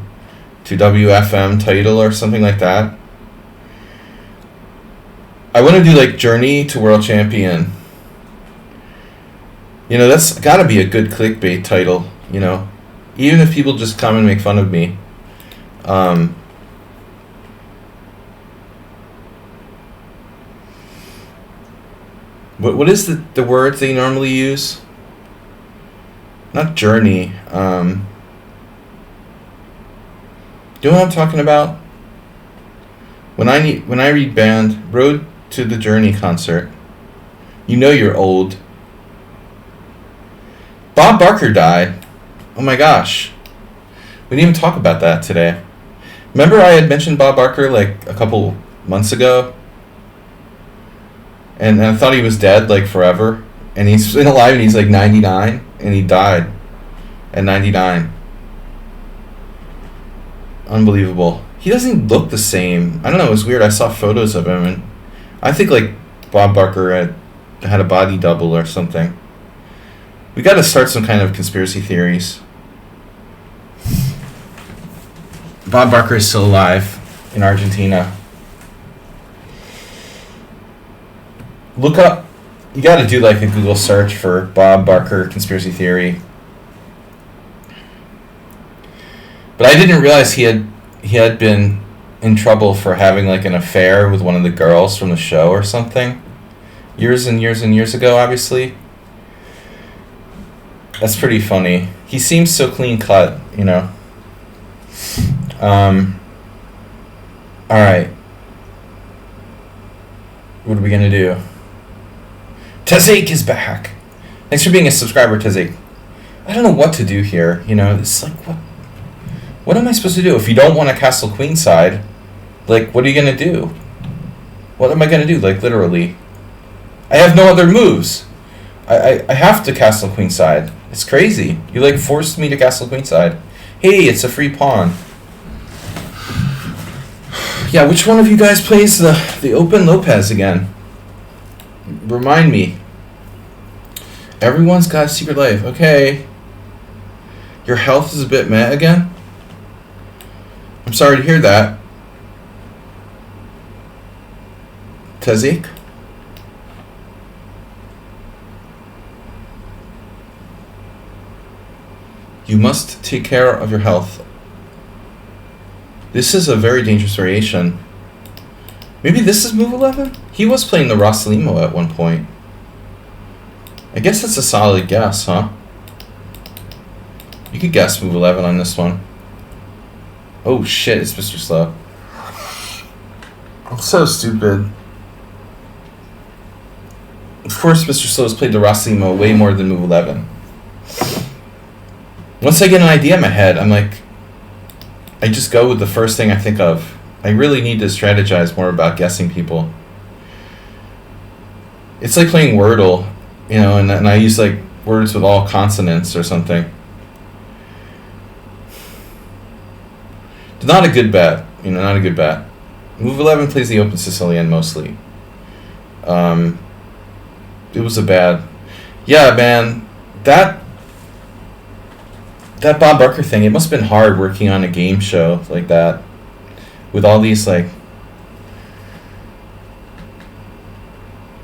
WFM title or something like that. I want to do like journey to world champion. You know, that's got to be a good clickbait title. You know, even if people just come and make fun of me. What is the words they normally use? Not journey. You know what I'm talking about? When I read band, Road to the Journey concert. You know you're old. Bob Barker died. Oh my gosh. We didn't even talk about that today. Remember I had mentioned Bob Barker like a couple months ago? And I thought he was dead like forever. And he's been alive and he's like 99. And he died at 99. Unbelievable. He doesn't look the same. I don't know, it was weird. I saw photos of him and I think like Bob Barker had a body double or something. We got to start some kind of conspiracy theories. Bob Barker is still alive in Argentina. Look up. You got to do like a Google search for Bob Barker conspiracy theory. But I didn't realize he had been in trouble for having like an affair with one of the girls from the show or something. Years and years and years ago, obviously. That's pretty funny. He seems so clean cut, you know. Alright. What are we gonna do? Tezik is back. Thanks for being a subscriber, Tezik. I don't know what to do here, you know. It's like, what am I supposed to do? If you don't want to castle queenside, like, what are you gonna do? What am I gonna do? Like, literally. I have no other moves. I have to castle queenside. It's crazy. You like forced me to castle queenside. Hey, it's a free pawn. Yeah, which one of you guys plays the Open Lopez again? Remind me. Everyone's got a secret life. Okay. Your health is a bit meh again? I'm sorry to hear that. Tezik? You must take care of your health. This is a very dangerous variation. Maybe this is move 11? He was playing the Rosslimo at one point. I guess that's a solid guess, huh? You could guess move 11 on this one. Oh shit, it's Mr. Slow. I'm so stupid. Of course Mr. Slow's played the Rosslimo way more than move 11. Once I get an idea in my head, I'm like, I just go with the first thing I think of. I really need to strategize more about guessing people. It's like playing Wordle, you know, and I use like words with all consonants or something. Not a good bet, you know, not a good bet. Move 11 plays the Open Sicilian mostly. It was a bad... Yeah, man, that Bob Barker thing, it must have been hard working on a game show like that. With all these, like...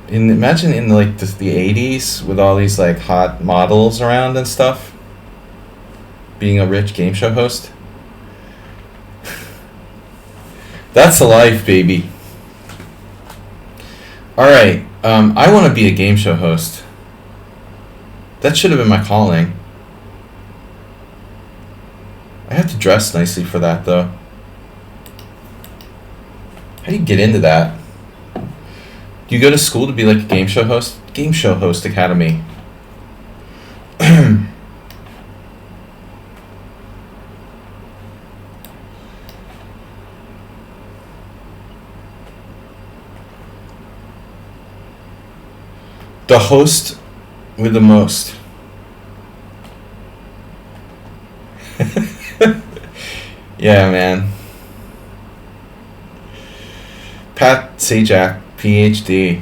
Imagine in, like, the 80s, with all these, like, hot models around and stuff. Being a rich game show host. That's the life, baby. Alright, I want to be a game show host. That should have been my calling. I have to dress nicely for that, though. How do you get into that? Do you go to school to be like a game show host? Game Show Host Academy. The host with the most. Yeah, man. Pat Sajak, PhD.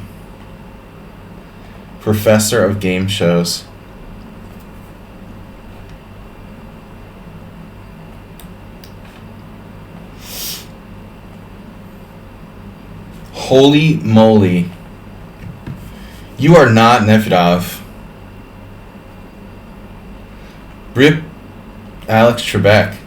Professor of game shows. Holy moly. You are not Nefedov. Rip Alex Trebek.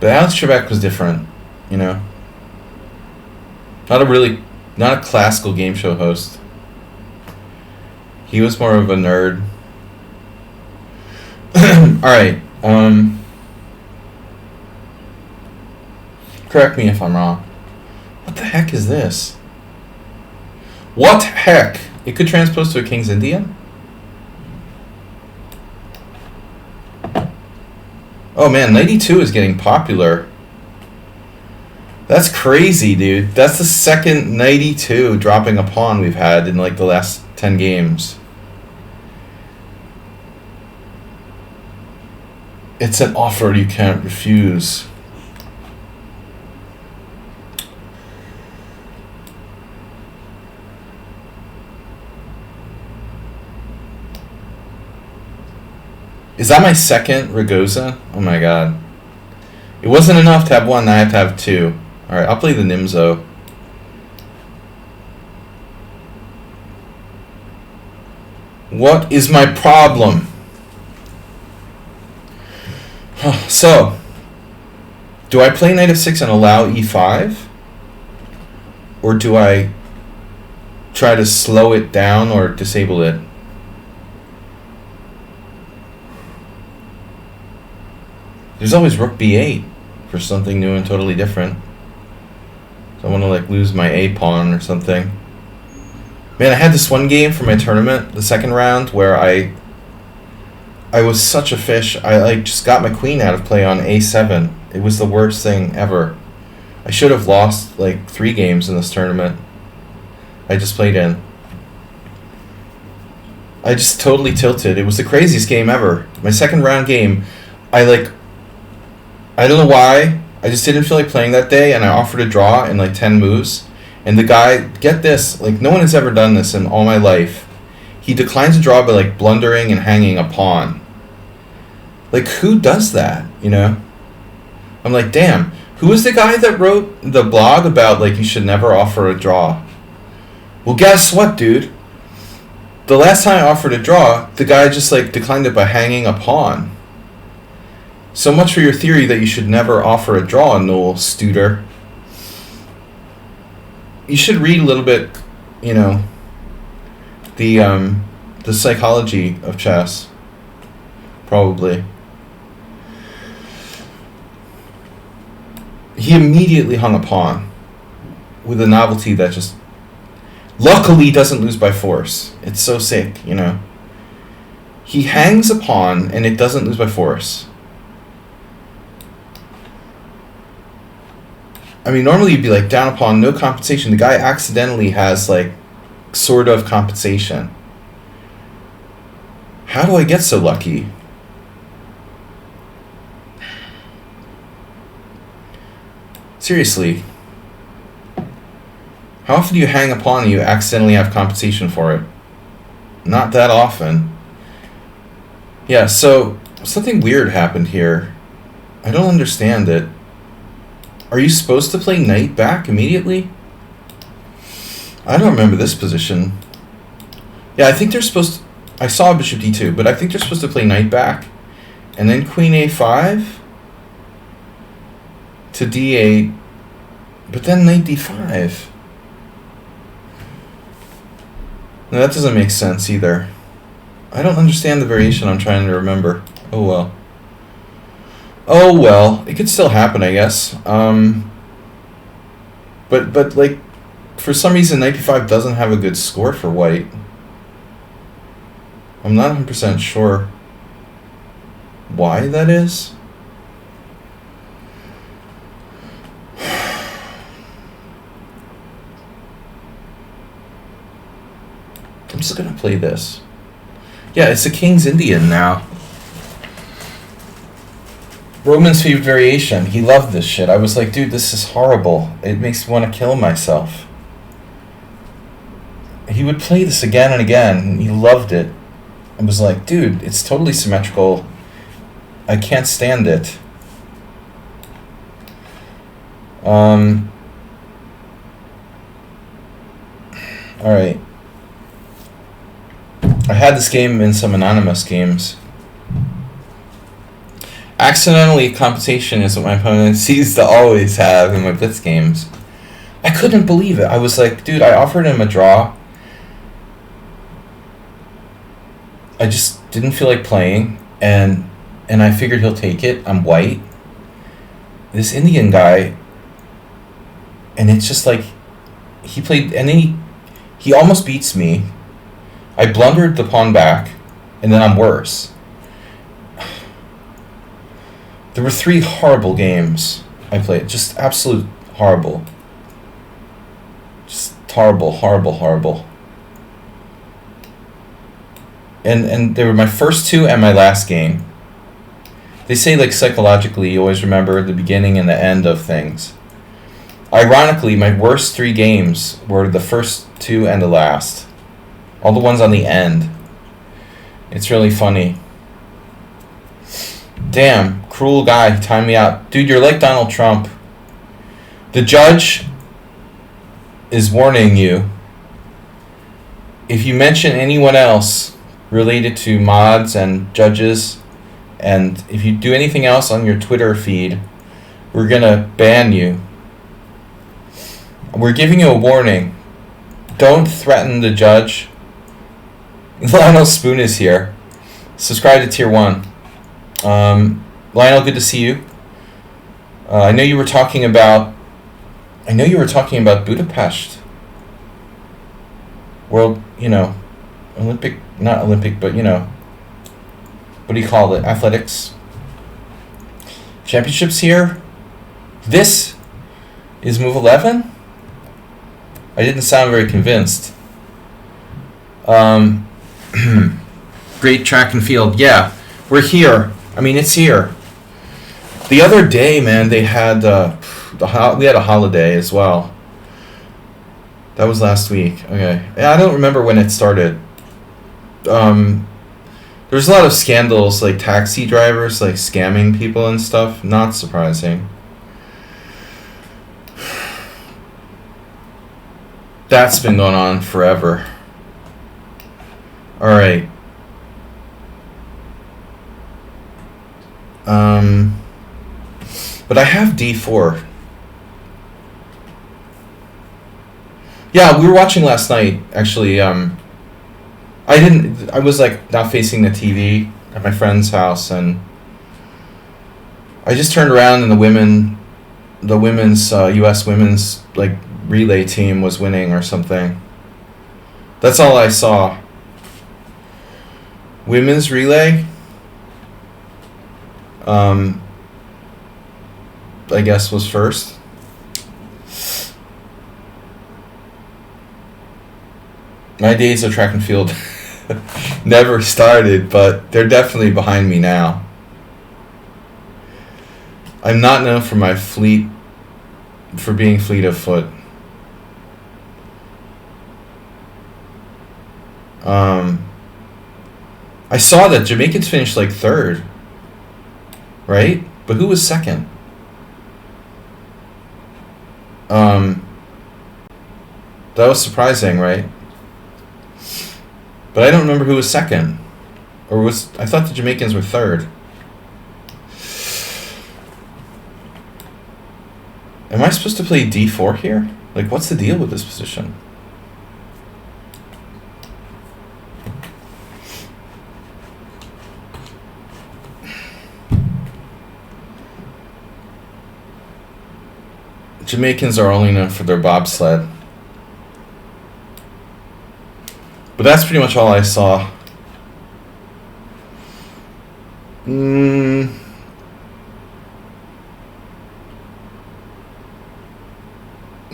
But Alex Trebek was different, you know? Not a classical game show host. He was more of a nerd. Alright, correct me if I'm wrong. What the heck is this? What heck? It could transpose to a King's Indian? Oh man, 92 is getting popular. That's crazy, dude. That's the second 92 dropping a pawn we've had in like the last 10 games. It's an offer you can't refuse. Is that my second Ragosa? Oh my god. It wasn't enough to have one, now I have to have two. Alright, I'll play the Nimzo. What is my problem? So, do I play knight f6 and allow e5? Or do I try to slow it down or disable it? There's always rook b8 for something new and totally different. So I want to like lose my a pawn or something. Man, I had this one game for my tournament, the second round, where I was such a fish. I like just got my queen out of play on a7. It was the worst thing ever. I should have lost like 3 games in this tournament I just played in. I just totally tilted. It was the craziest game ever. My second round game, I don't know why, I just didn't feel like playing that day, and I offered a draw in like 10 moves, and the guy, get this, like no one has ever done this in all my life, he declines a draw by like blundering and hanging a pawn. Like who does that, you know? I'm like, damn, who was the guy that wrote the blog about like you should never offer a draw? Well, guess what, dude? The last time I offered a draw, the guy just like declined it by hanging a pawn. So much for your theory that you should never offer a draw, Noel Studer. You should read a little bit, you know, the psychology of chess. Probably. He immediately hung a pawn with a novelty that just luckily doesn't lose by force. It's so sick, you know. He hangs a pawn and it doesn't lose by force. I mean, normally you'd be like, down a pawn, no compensation. The guy accidentally has, like, sort of compensation. How do I get so lucky? Seriously. How often do you hang a pawn and you accidentally have compensation for it? Not that often. Yeah, so something weird happened here. I don't understand it. Are you supposed to play knight back immediately? I don't remember this position. Yeah, I think they're supposed to... I saw bishop d2, but I think they're supposed to play knight back. And then queen a5 to d8. But then knight d5. No, that doesn't make sense either. I don't understand the variation I'm trying to remember. Oh well. Oh well, it could still happen, I guess. But like, for some reason, knight d5 doesn't have a good score for white. I'm not 100% sure why that is. I'm just gonna play this. Yeah, it's a King's Indian now. Roman's favorite variation. He loved this shit. I was like, dude, this is horrible. It makes me want to kill myself. He would play this again and again, and he loved it. I was like, dude, it's totally symmetrical. I can't stand it. Alright. I had this game in some anonymous games. Accidentally, compensation is what my opponent seems to always have in my blitz games. I couldn't believe it. I was like, dude, I offered him a draw. I just didn't feel like playing, and I figured he'll take it. I'm white. This Indian guy, and it's just like, he played, and then he almost beats me. I blundered the pawn back, and then I'm worse. There were 3 horrible games I played. Just absolute horrible. Just horrible, horrible, horrible. And they were my first 2 and my last game. They say, like, psychologically, you always remember the beginning and the end of things. Ironically, my worst 3 games were the first 2 and the last. All the ones on the end. It's really funny. Damn, cruel guy, time me out. Dude, you're like Donald Trump. The judge is warning you. If you mention anyone else related to mods and judges, and if you do anything else on your Twitter feed, we're gonna ban you. We're giving you a warning. Don't threaten the judge. Lionel Spoon is here. Subscribe to Tier 1. Lionel, good to see you. I know you were talking about Budapest. World, Olympic, not Olympic, but what do you call it? Athletics. Championships here. This is move 11? I didn't sound very convinced. Great track and field. Yeah, we're here. I mean, it's here. The other day, man, they had we had a holiday as well. That was last week. Okay, yeah, I don't remember when it started. There's a lot of scandals, like taxi drivers, like scamming people and stuff. Not surprising. That's been going on forever. All right. But I have D4. Yeah, we were watching last night, actually. I was like not facing the TV at my friend's house, and I just turned around and the women's U.S. women's like relay team was winning or something. That's all I saw. Women's relay. I guess was first. My days of track and field never started, but they're definitely behind me now. I'm not known for being fleet of foot. I saw that Jamaicans finished like 3rd, right? But who was 2nd? That was surprising, right? But I don't remember who was 2nd. I thought the Jamaicans were 3rd. Am I supposed to play D4 here? Like, what's the deal with this position? Jamaicans are only known for their bobsled. But that's pretty much all I saw.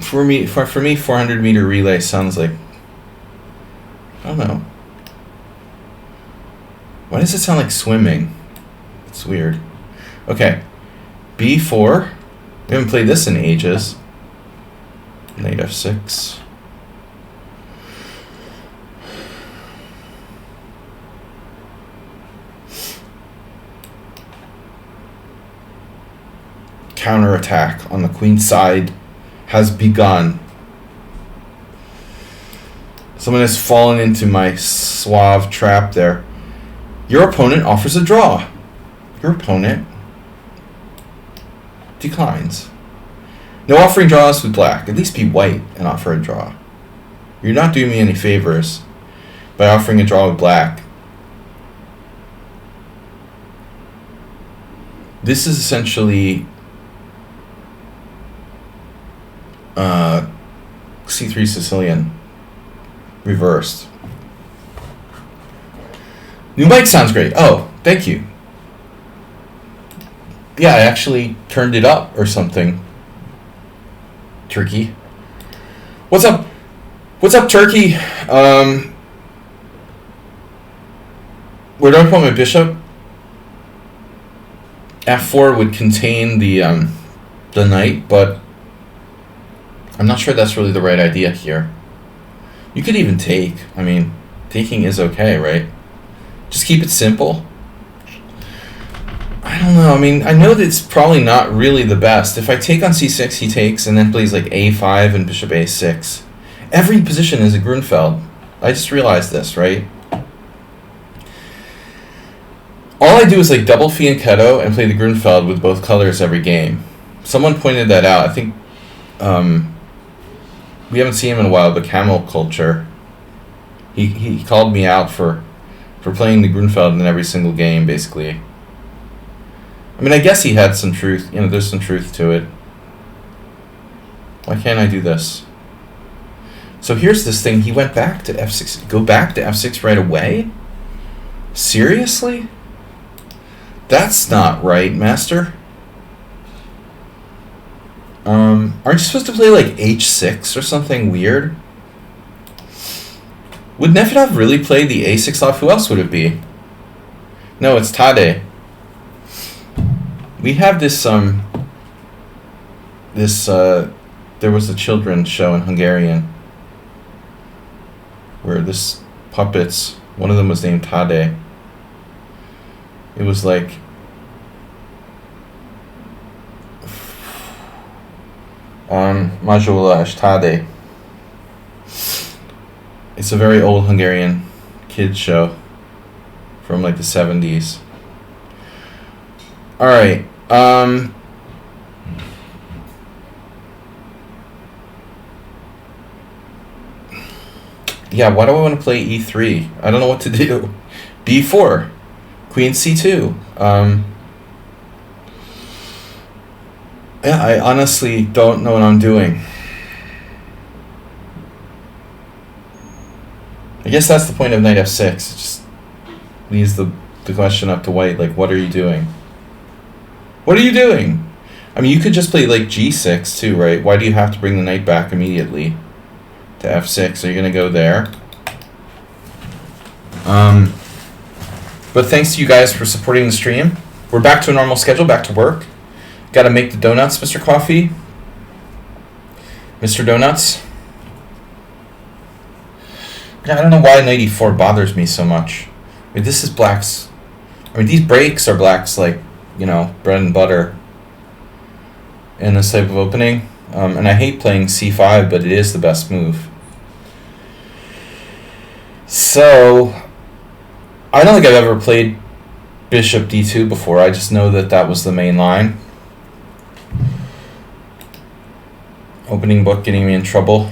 For me, 400-meter relay sounds like, I don't know. Why does it sound like swimming? It's weird. Okay, b4. We haven't played this in ages. Knight f6. Counterattack on the queen side has begun. Someone has fallen into my suave trap there. Your opponent offers a draw. Your opponent declines. No offering draws with black. At least be white and offer a draw. You're not doing me any favors by offering a draw with black. This is essentially C3 Sicilian reversed. New mic sounds great. Oh, thank you. Yeah, I actually turned it up or something. Turkey. What's up? What's up, Turkey? Where do I put my bishop? F4 would contain the knight, but I'm not sure that's really the right idea here. You could even take. I mean, taking is okay, right? Just keep it simple. I don't know. I mean, I know that it's probably not really the best. If I take on c6, he takes, and then plays like a5 and bishop a6. Every position is a Grunfeld. I just realized this, right? All I do is like double fianchetto and play the Grunfeld with both colors every game. Someone pointed that out. I think we haven't seen him in a while, but Camel Culture. He called me out for playing the Grunfeld in every single game, basically. I mean, I guess he had some truth. You know, there's some truth to it. Why can't I do this? So here's this thing. He went back to f6. Go back to f6 right away? Seriously? That's not right, master. Aren't you supposed to play like h6 or something weird? Would Nefedov really play the a6 off? Who else would it be? No, it's Tade. We have this there was a children's show in Hungarian where this puppets, one of them was named Tade. It was like Majolás Tade. It's a very old Hungarian kids show from like the 70s. All right. Yeah, why do I want to play e3? I don't know what to do. b4. Queen c2. Yeah, I honestly don't know what I'm doing. I guess that's the point of knight f6. It just leaves the question up to white, like, what are you doing? What are you doing? I mean, you could just play, like, g6, too, right? Why do you have to bring the knight back immediately to f6? Are you going to go there? But thanks to you guys for supporting the stream. We're back to a normal schedule, back to work. Got to make the donuts, Mr. Coffee. Mr. Donuts. I don't know why knight e4 bothers me so much. I mean, this is black's... I mean, these breaks are black's, like, you know, bread and butter in this type of opening. And I hate playing c5, but it is the best move. So, I don't think I've ever played bishop d2 before. I just know that that was the main line. Opening book getting me in trouble.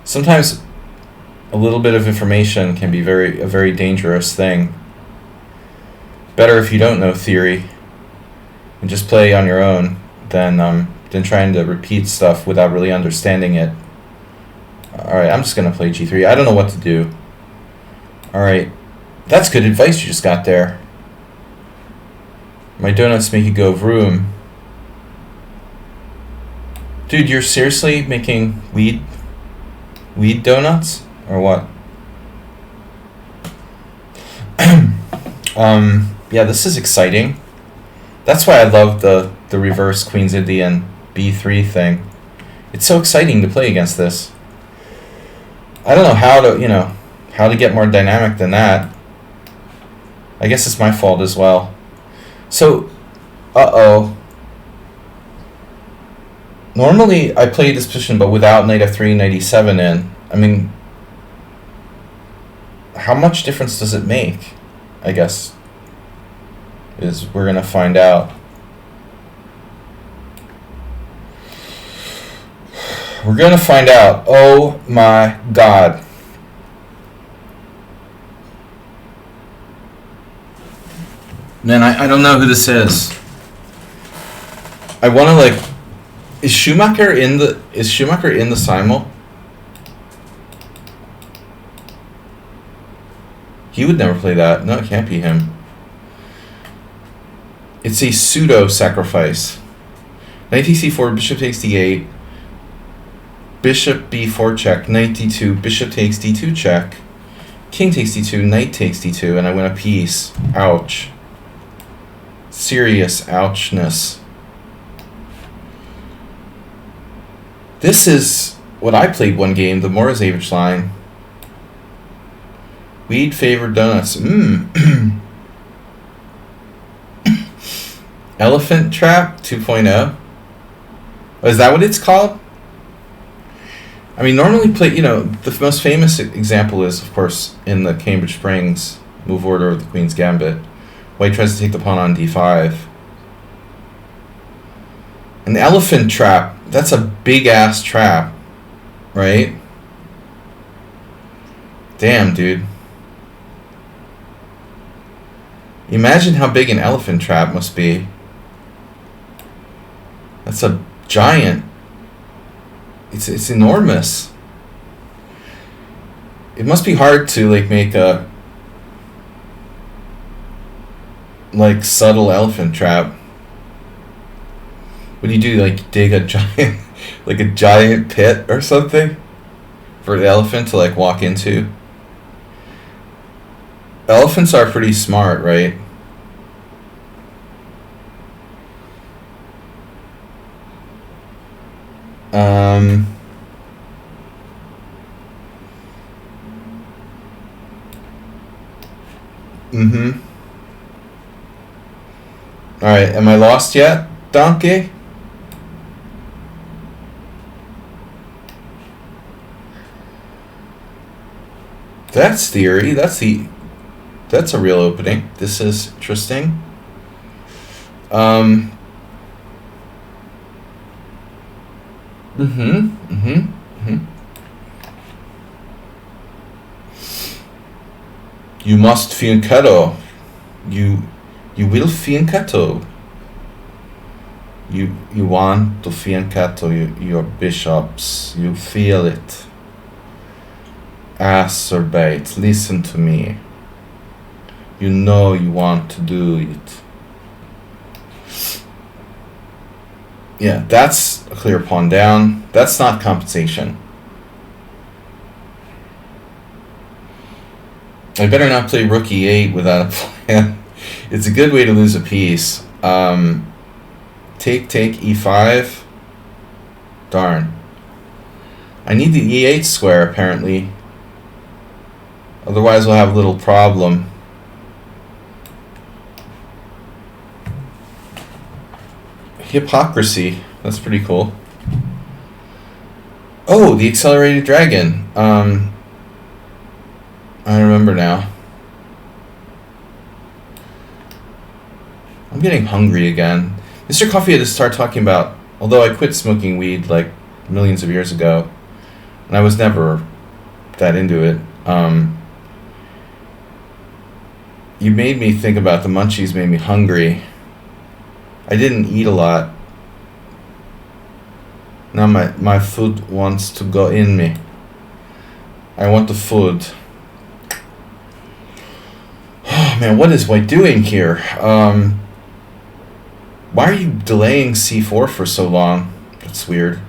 Sometimes a little bit of information can be a very dangerous thing. Better if you don't know theory and just play on your own than trying to repeat stuff without really understanding it. Alright, I'm just going to play g3. I don't know what to do. Alright, that's good advice you just got there. My donuts make you go vroom. Dude, you're seriously making weed donuts? Or what? Yeah, this is exciting. That's why I love the reverse Queen's Indian b3 thing. It's so exciting to play against this. I don't know how to get more dynamic than that. I guess it's my fault as well. So, normally I play this position, but without knight f3, knight e7 in. I mean, how much difference does it make? I guess we're gonna find out. We're gonna find out. Oh my God. Man, I don't know who this is. I wanna is Schumacher in the Simul? He would never play that. No, it can't be him. It's a pseudo sacrifice. Knight c4, bishop takes d8. Bishop b4 check, knight d2, bishop takes d2 check, king takes d2, knight takes d2, and I win a piece. Ouch. Serious ouchness. This is what I played one game, the Morozevich line. Weed favored donuts. Elephant Trap 2.0. Oh, is that what it's called? I mean, normally the most famous example is, of course, in the Cambridge Springs move order of the Queen's Gambit. White tries to take the pawn on d5. An elephant trap, that's a big-ass trap, right? Damn, dude. Imagine how big an elephant trap must be. That's a giant. It's enormous. It must be hard to make a subtle elephant trap. What do you do? Dig a giant a giant pit or something for the elephant to walk into? Elephants are pretty smart, right? Alright, am I lost yet, donkey? That's theory. That's a real opening. This is interesting. You must fianchetto. You will fianchetto. You want to fianchetto your bishops. You feel it. Acerbate. Listen to me. You know you want to do it. Yeah, that's a clear pawn down. That's not compensation. I better not play rook e8 without a plan. It's a good way to lose a piece. Take e5. Darn. I need the e8 square, apparently. Otherwise we'll have a little problem. Hypocrisy. That's pretty cool. Oh, the accelerated dragon. I remember now. I'm getting hungry again. Mr. Coffee had to start talking about, although I quit smoking weed millions of years ago, and I was never that into it. You made me think about the munchies, made me hungry. I didn't eat a lot. Now my food wants to go in me. I want the food. Oh man, what is White doing here? Why are you delaying c4 for so long? That's weird.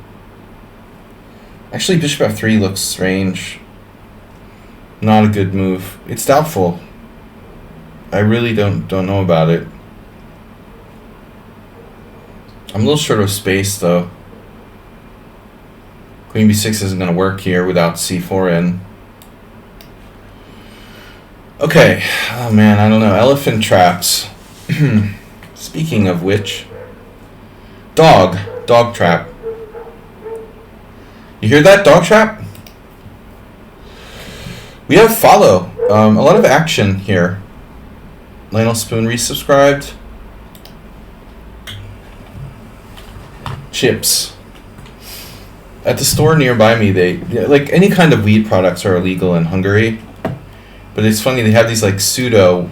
Actually, bishop f3 looks strange. Not a good move. It's doubtful. I really don't know about it. I'm a little short of space though. Queen b6 isn't going to work here without c4 in. Okay. Oh man, I don't know. Elephant traps. Speaking of which, dog trap. You hear that, dog trap? We have follow. A lot of action here. Lionel Spoon resubscribed. Chips. At the store nearby me, they like any kind of weed products are illegal in Hungary. But it's funny, they have these like pseudo,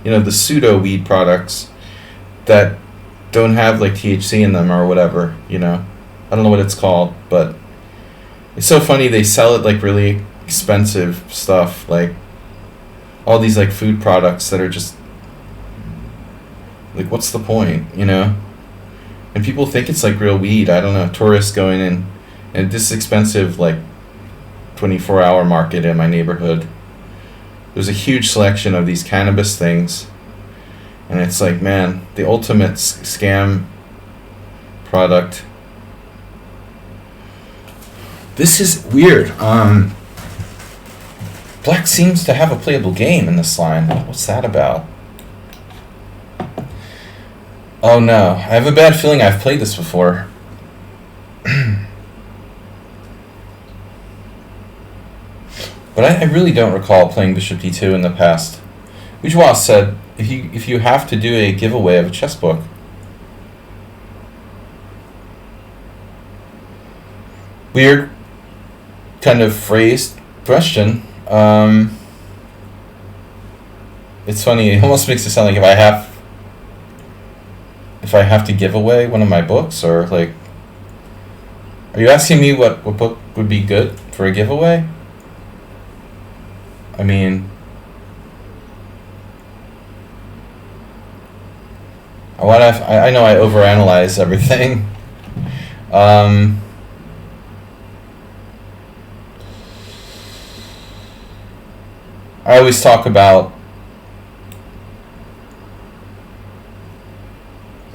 the pseudo weed products that don't have like THC in them or whatever, I don't know what it's called, but it's so funny. They sell it like really expensive stuff, like all these like food products that are just like, what's the point, And people think it's like real weed. I don't know, tourists going in, and this expensive like 24-hour market in my neighborhood. There's a huge selection of these cannabis things, and it's like, man, the ultimate scam product. This is weird. Black seems to have a playable game in this line. What's that about? Oh no, I have a bad feeling I've played this before. But I really don't recall playing Bishop d2 in the past. Ujwa said, if you have to do a giveaway of a chess book. Weird kind of phrased question. It's funny, it almost makes it sound like if I have to give away one of my books, or like, are you asking me what book would be good for a giveaway? I mean, I know I overanalyze everything. I always talk about,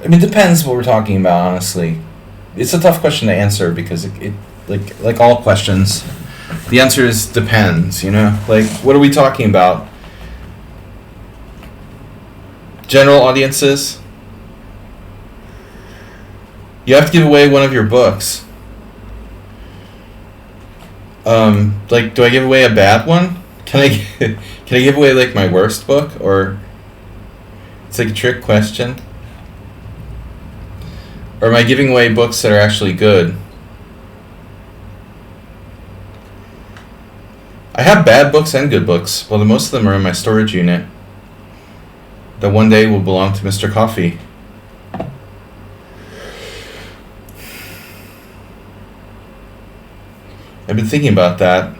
I mean, it depends what we're talking about, honestly. It's a tough question to answer because it like all questions, the answer is depends, Like, what are we talking about? General audiences? You have to give away one of your books. Like, do I give away a bad one? Can I give away like my worst book, or it's like a trick question? Or am I giving away books that are actually good? I have bad books and good books. Well, most of them are in my storage unit that one day will belong to Mr. Coffee. I've been thinking about that.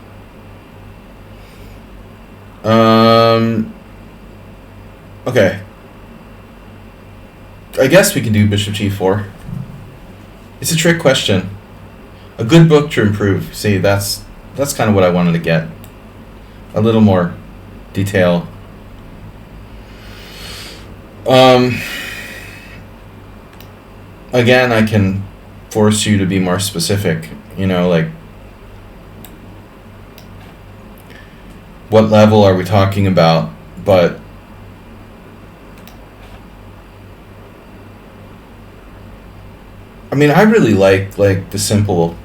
Okay. I guess we can do Bishop g4. It's a trick question. A good book to improve. See, that's kind of what I wanted to get. A little more detail. Again, I can force you to be more specific, like, what level are we talking about? But I mean, I really like the simple,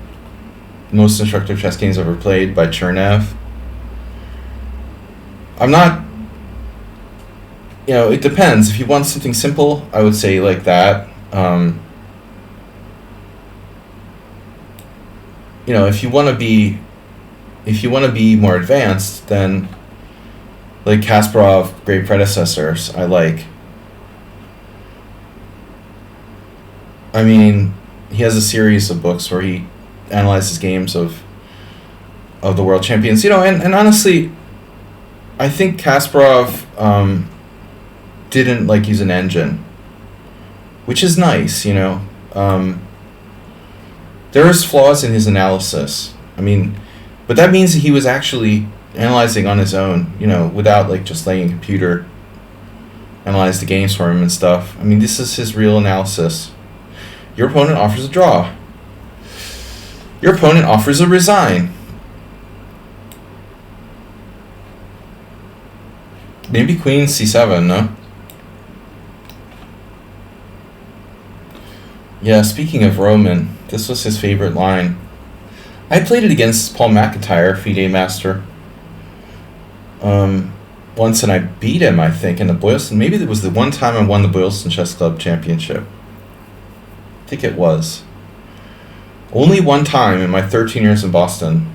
most instructive chess games ever played by Chernev. I'm not, it depends. If you want something simple, I would say like that. If you want to be more advanced, then like Kasparov, great predecessors, I like. I mean, he has a series of books where he analyzes games of the world champions. And honestly, I think Kasparov didn't like use an engine, which is nice, There is flaws in his analysis. I mean, but that means that he was actually analyzing on his own, without like just letting a computer analyze the games for him and stuff. I mean, this is his real analysis. Your opponent offers a draw. Your opponent offers a resign. Maybe queen c7, no? Yeah, speaking of Roman, this was his favorite line. I played it against Paul McIntyre, FIDE Master. Once, and I beat him, I think, in the Boylston. Maybe it was the one time I won the Boylston Chess Club Championship. I think it was. Only one time in my 13 years in Boston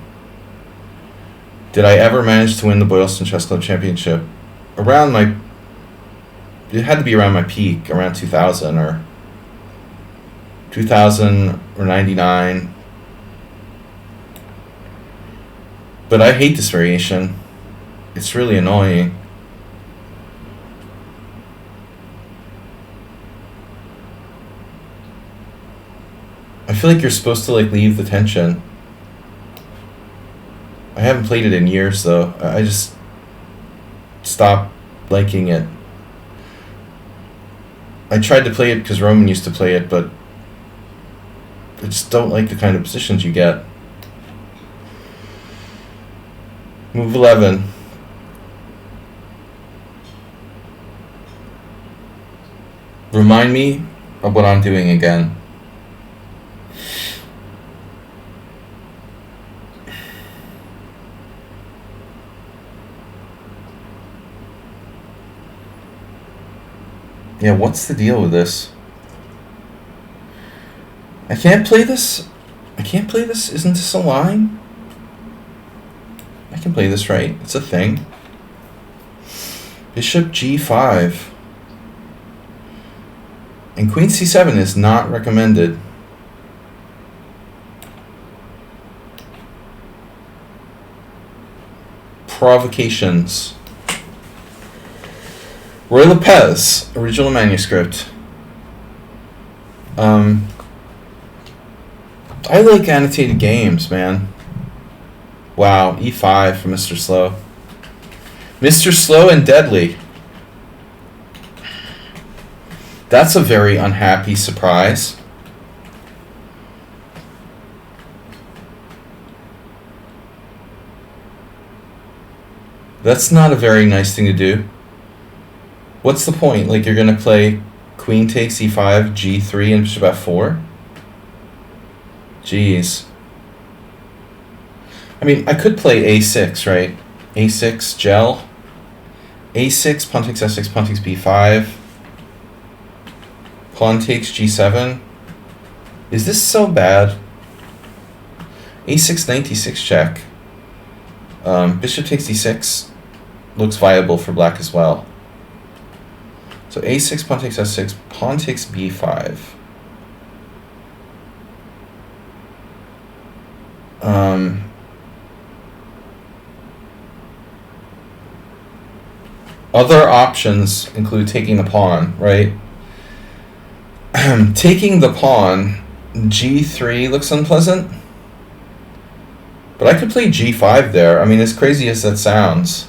did I ever manage to win the Boylston Chess Club Championship. Around my... It had to be around my peak, around 2000 or 2000 or 99. But I hate this variation. It's really annoying. I feel like you're supposed to like leave the tension. I haven't played it in years though. I just stopped liking it. I tried to play it because Roman used to play it, but I just don't like the kind of positions you get. Move 11. Remind me of what I'm doing again. Yeah, what's the deal with this? I can't play this? I can't play this? Isn't this a line? I can play this, right? It's a thing. Bishop g5. And queen c7 is not recommended. Provocations. Roy Lopez, original manuscript. I like annotated games, man. Wow, e5 for Mr. Slow. Mr. Slow and Deadly. That's a very unhappy surprise. That's not a very nice thing to do. What's the point? Like, you're going to play queen takes e5, g3, and bishop f4? Jeez. I mean, I could play a6, right? a6, gel. a6, pawn takes f6, pawn takes b5. Pawn takes g7. Is this so bad? a6, knight d6 check. Bishop takes d6 looks viable for black as well. So a6, pawn takes f6, pawn takes b5. Other options include taking the pawn, right? Taking the pawn, g3 looks unpleasant. But I could play g5 there. I mean, as crazy as that sounds.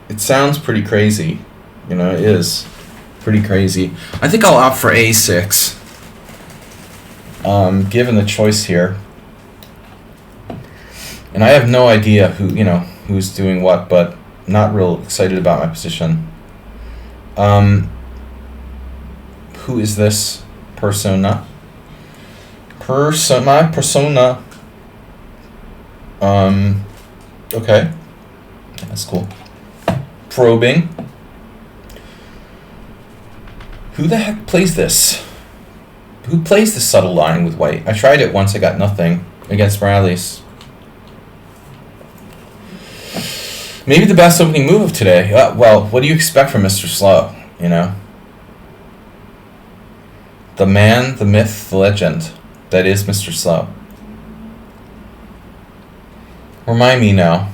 It sounds pretty crazy. You know, it is pretty crazy. I think I'll opt for a6. Given the choice here. And I have no idea who, you know, who's doing what, but not real excited about my position. Who is this persona? My persona. Okay. That's cool. Probing. Who the heck plays this? Who plays this subtle line with white? I tried it once, I got nothing against Morales. Maybe the best opening move of today. Well, what do you expect from Mr. Slow, you know? The man, the myth, the legend. That is Mr. Slow. Remind me now.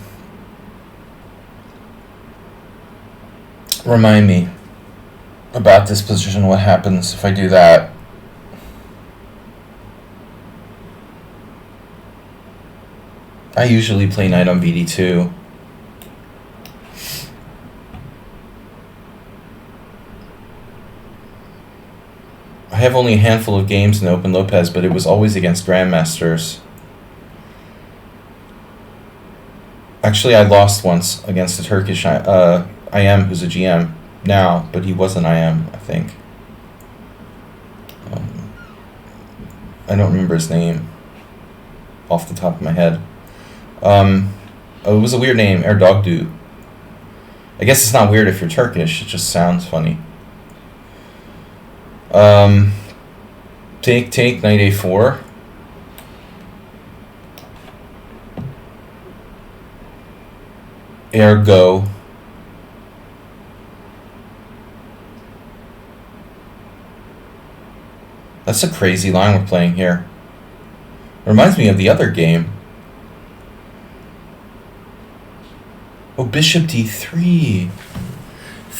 Remind me about this position. What happens if I do that? I usually play knight on bd2. have only a handful of games in Open Lopez, but it was always against Grandmasters. Actually, I lost once against a Turkish IM who's a GM now, but he was an IM, I think. I don't remember his name off the top of my head. It was a weird name, Erdogdu. I guess it's not weird if you're Turkish, it just sounds funny. Take, knight a4. Ergo. That's a crazy line we're playing here. Reminds me of the other game. Oh, bishop d3.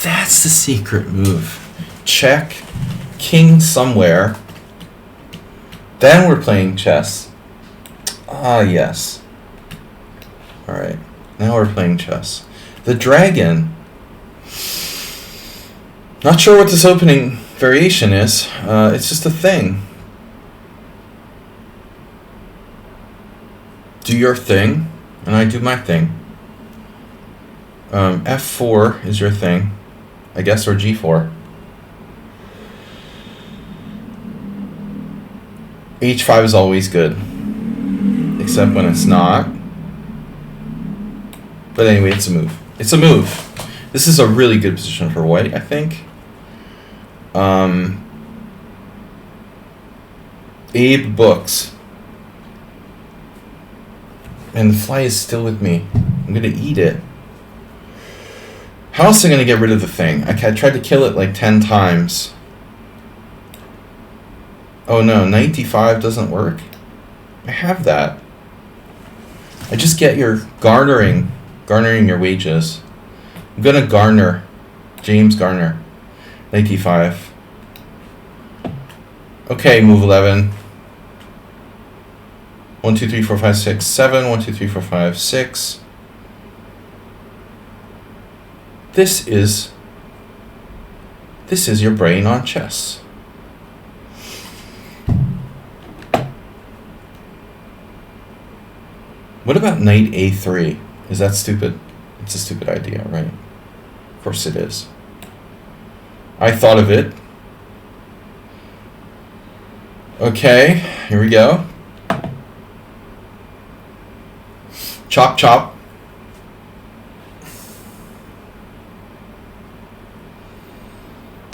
That's the secret move. Check, king somewhere. Then we're playing chess. Ah, yes. Alright, now we're playing chess. The dragon. Not sure what this opening variation is. It's just a thing. Do your thing, and I do my thing. F4 is your thing, I guess, or G4. H5 is always good, except when it's not. But anyway, it's a move. It's a move. This is a really good position for white, I think. Abe Books. And the fly is still with me. I'm going to eat it. How else am I going to get rid of the thing? I tried to kill it like 10 times. Oh no, knight d5 doesn't work. I have that. I just get your garnering your wages. I'm going to garner. James Garner. Knight d5. Okay, move 11. 1, 2, 3, 4, 5, 6, 7. 1, 2, 3, 4, 5, 6. This is your brain on chess. What about knight a3? Is that stupid? It's a stupid idea, right? Of course it is. I thought of it. Okay, here we go. Chop, chop.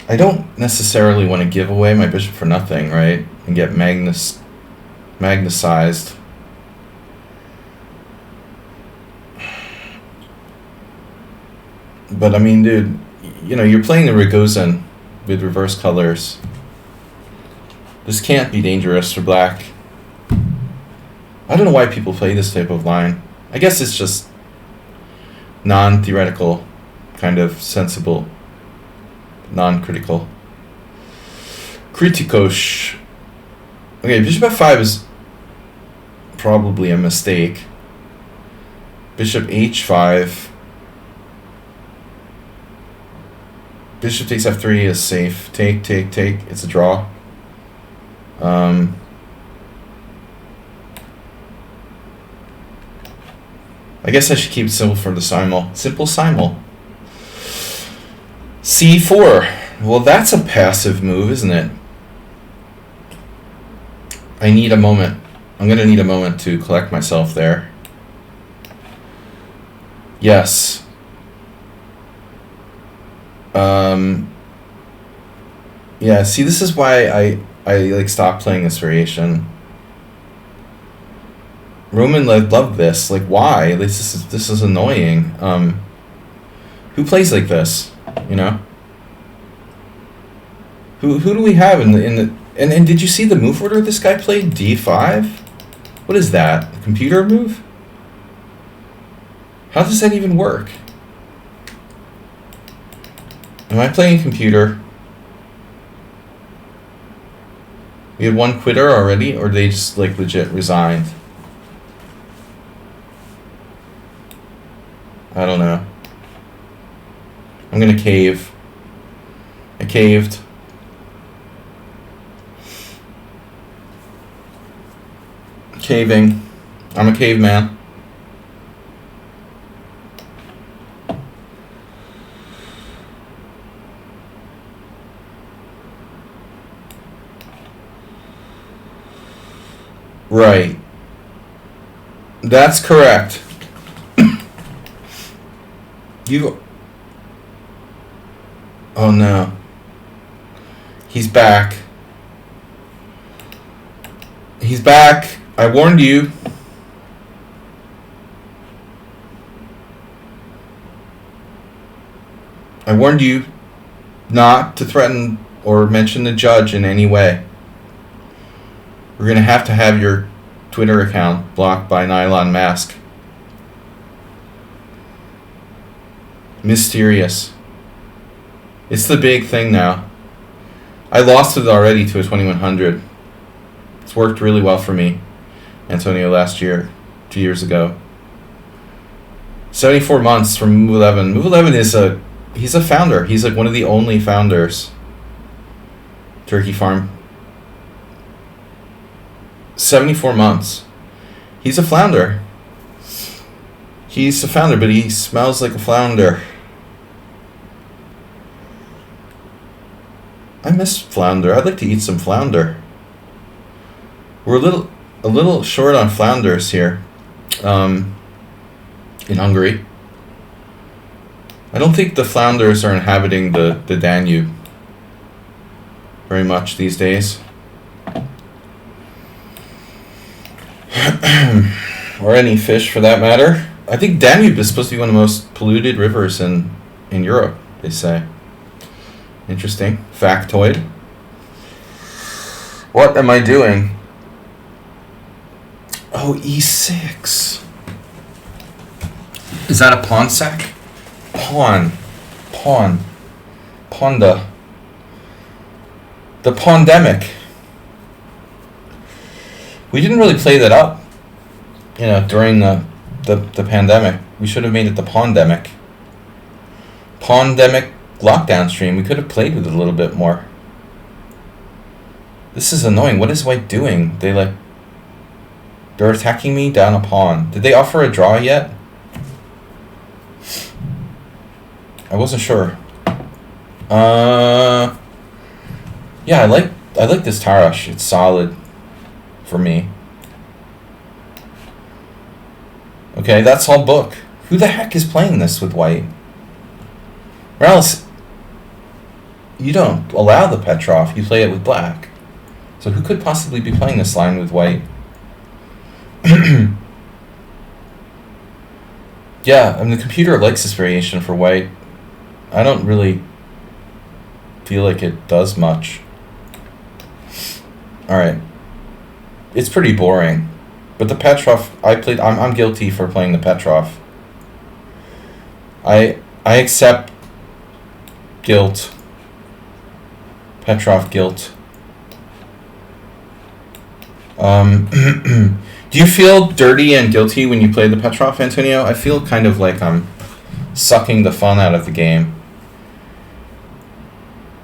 I don't necessarily want to give away my bishop for nothing, right? And get magnicized. But I mean, dude, you know, you're playing the Ragozin with reverse colors. This can't be dangerous for black. I don't know why people play this type of line. I guess it's just non-theoretical, kind of sensible, non-critical. Kritikos. Okay, bishop f5 is probably a mistake. Bishop h5. Bishop takes f3 is safe. Take, take, take. It's a draw. I guess I should keep it simple for the simul. Simple simul. c4. Well, that's a passive move, isn't it? I need a moment. I'm going to need a moment to collect myself there. Yes. Yeah, see, this is why I like stopped playing this variation. Roman loved this. Like, why? This is annoying. Who plays like this? You know. Who do we have in the and did you see the move order this guy played? D5. What is that? A computer move? How does that even work? Am I playing computer? We had one quitter already, or they just like legit resigned? I don't know. I'm gonna cave. I caved. Caving. I'm a caveman. Right. That's correct. You... Oh no. He's back. He's back. I warned you. I warned you not to threaten or mention the judge in any way. We're going to have your Twitter account blocked by Nylon Mask. Mysterious. It's the big thing now. I lost it already to a 2100. It's worked really well for me, Antonio, last year, 2 years ago. 74 months from Move 11. Move 11 is he's a founder. He's like one of the only founders. Turkey Farm. 74 months. He's a flounder. He's a founder, but he smells like a flounder. I miss flounder. I'd like to eat some flounder. We're a little short on flounders here, in Hungary. I don't think the flounders are inhabiting the Danube very much these days. Or any fish for that matter. I think Danube is supposed to be one of the most polluted rivers in Europe, they say. Interesting. Factoid. What am I doing? Oh, E6. Is that a pawn sack? Pawn. Ponda. The pandemic. We didn't really play that up, during the pandemic. We should have made it the pandemic. Pandemic lockdown stream. We could have played with it a little bit more. This is annoying. What is white doing? They're attacking me down a pawn. Did they offer a draw yet? I wasn't sure. Yeah, I like this Tarash. It's solid for me. Okay, that's all book. Who the heck is playing this with white? Or else, you don't allow the Petrov, you play it with black. So who could possibly be playing this line with white? Yeah, I mean, the computer likes this variation for white. I don't really feel like it does much. Alright. It's pretty boring. But the Petrov, I'm guilty for playing the Petrov. I accept guilt. Petrov guilt. Do you feel dirty and guilty when you play the Petrov, Antonio? I feel kind of like I'm sucking the fun out of the game.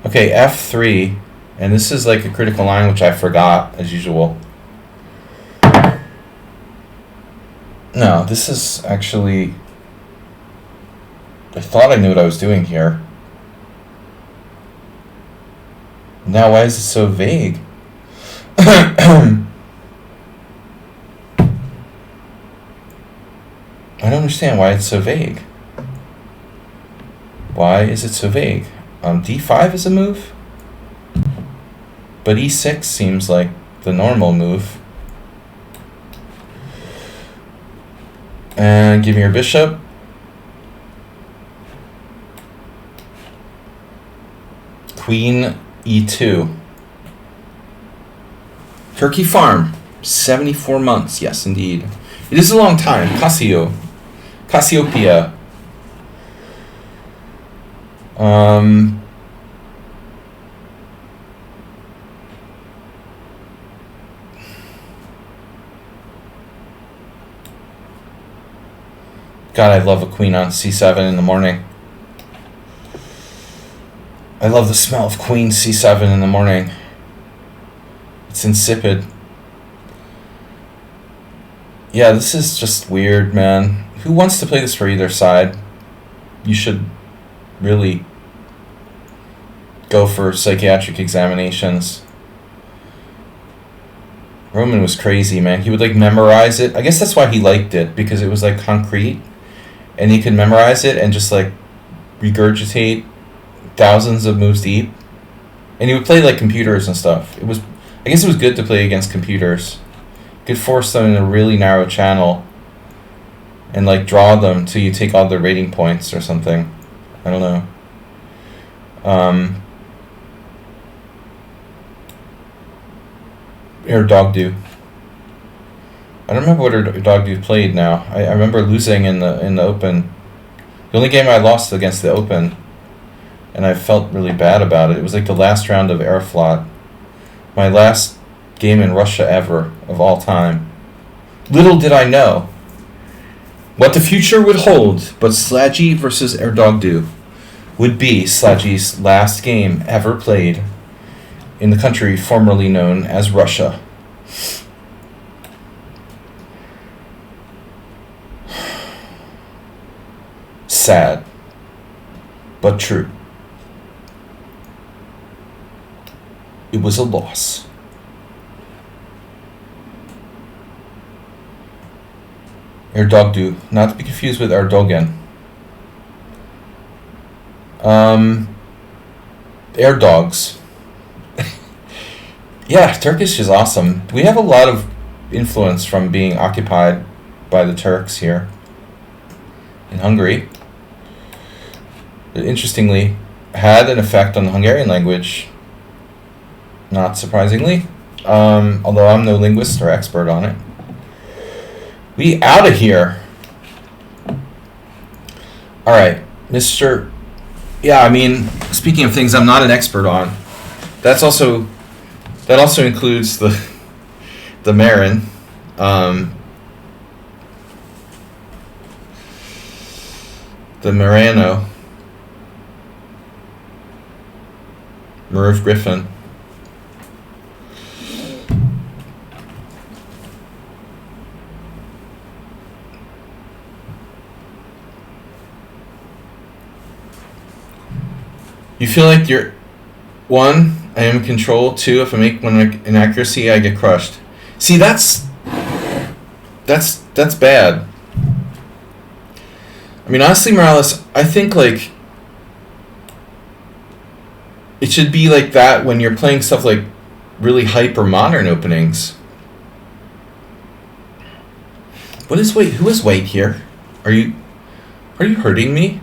Okay, F3. And this is like a critical line, which I forgot, as usual. No, this is actually... I thought I knew what I was doing here. Now, why is it so vague? I don't understand why it's so vague. Why is it so vague? D5 is a move? But E6 seems like the normal move. And give me your bishop. Queen E2. Turkey Farm. 74 months. Yes, indeed. It is a long time. Cassiopeia. God, I love a queen on C7 in the morning. I love the smell of queen C7 in the morning. It's insipid. Yeah, this is just weird, man. Who wants to play this for either side? You should really go for psychiatric examinations. Roman was crazy, man. He would like memorize it. I guess that's why he liked it, because it was like concrete and he could memorize it and just like regurgitate thousands of moves deep. And he would play like computers and stuff. I guess it was good to play against computers. You could force them in a really narrow channel and like draw them till you take all their rating points or something. I don't know. Dogdu. I don't remember what Dogdu played now. I remember losing in the Open. The only game I lost against the Open, and I felt really bad about it. It was like the last round of Aeroflot. My last game in Russia ever, of all time. Little did I know what the future would hold, but Sladgie versus Erdogdu would be Slaggie's last game ever played in the country formerly known as Russia. Sad, but true. It was a loss. Erdogdu, not to be confused with Erdogan. Air dogs. Yeah, Turkish is awesome. We have a lot of influence from being occupied by the Turks here in Hungary. It interestingly had an effect on the Hungarian language, not surprisingly, although I'm no linguist or expert on it. We out of here. All right, Mr. Yeah, I mean, speaking of things I'm not an expert on, that also includes the Marin. The Marano. Merv Griffin. You feel like you're 1, I am in control. 2, if I make one inaccuracy, I get crushed. See, that's bad. I mean, honestly, Morales, I think like it should be like that when you're playing stuff like really hyper modern openings. What is white? Who is white here? Are you hurting me?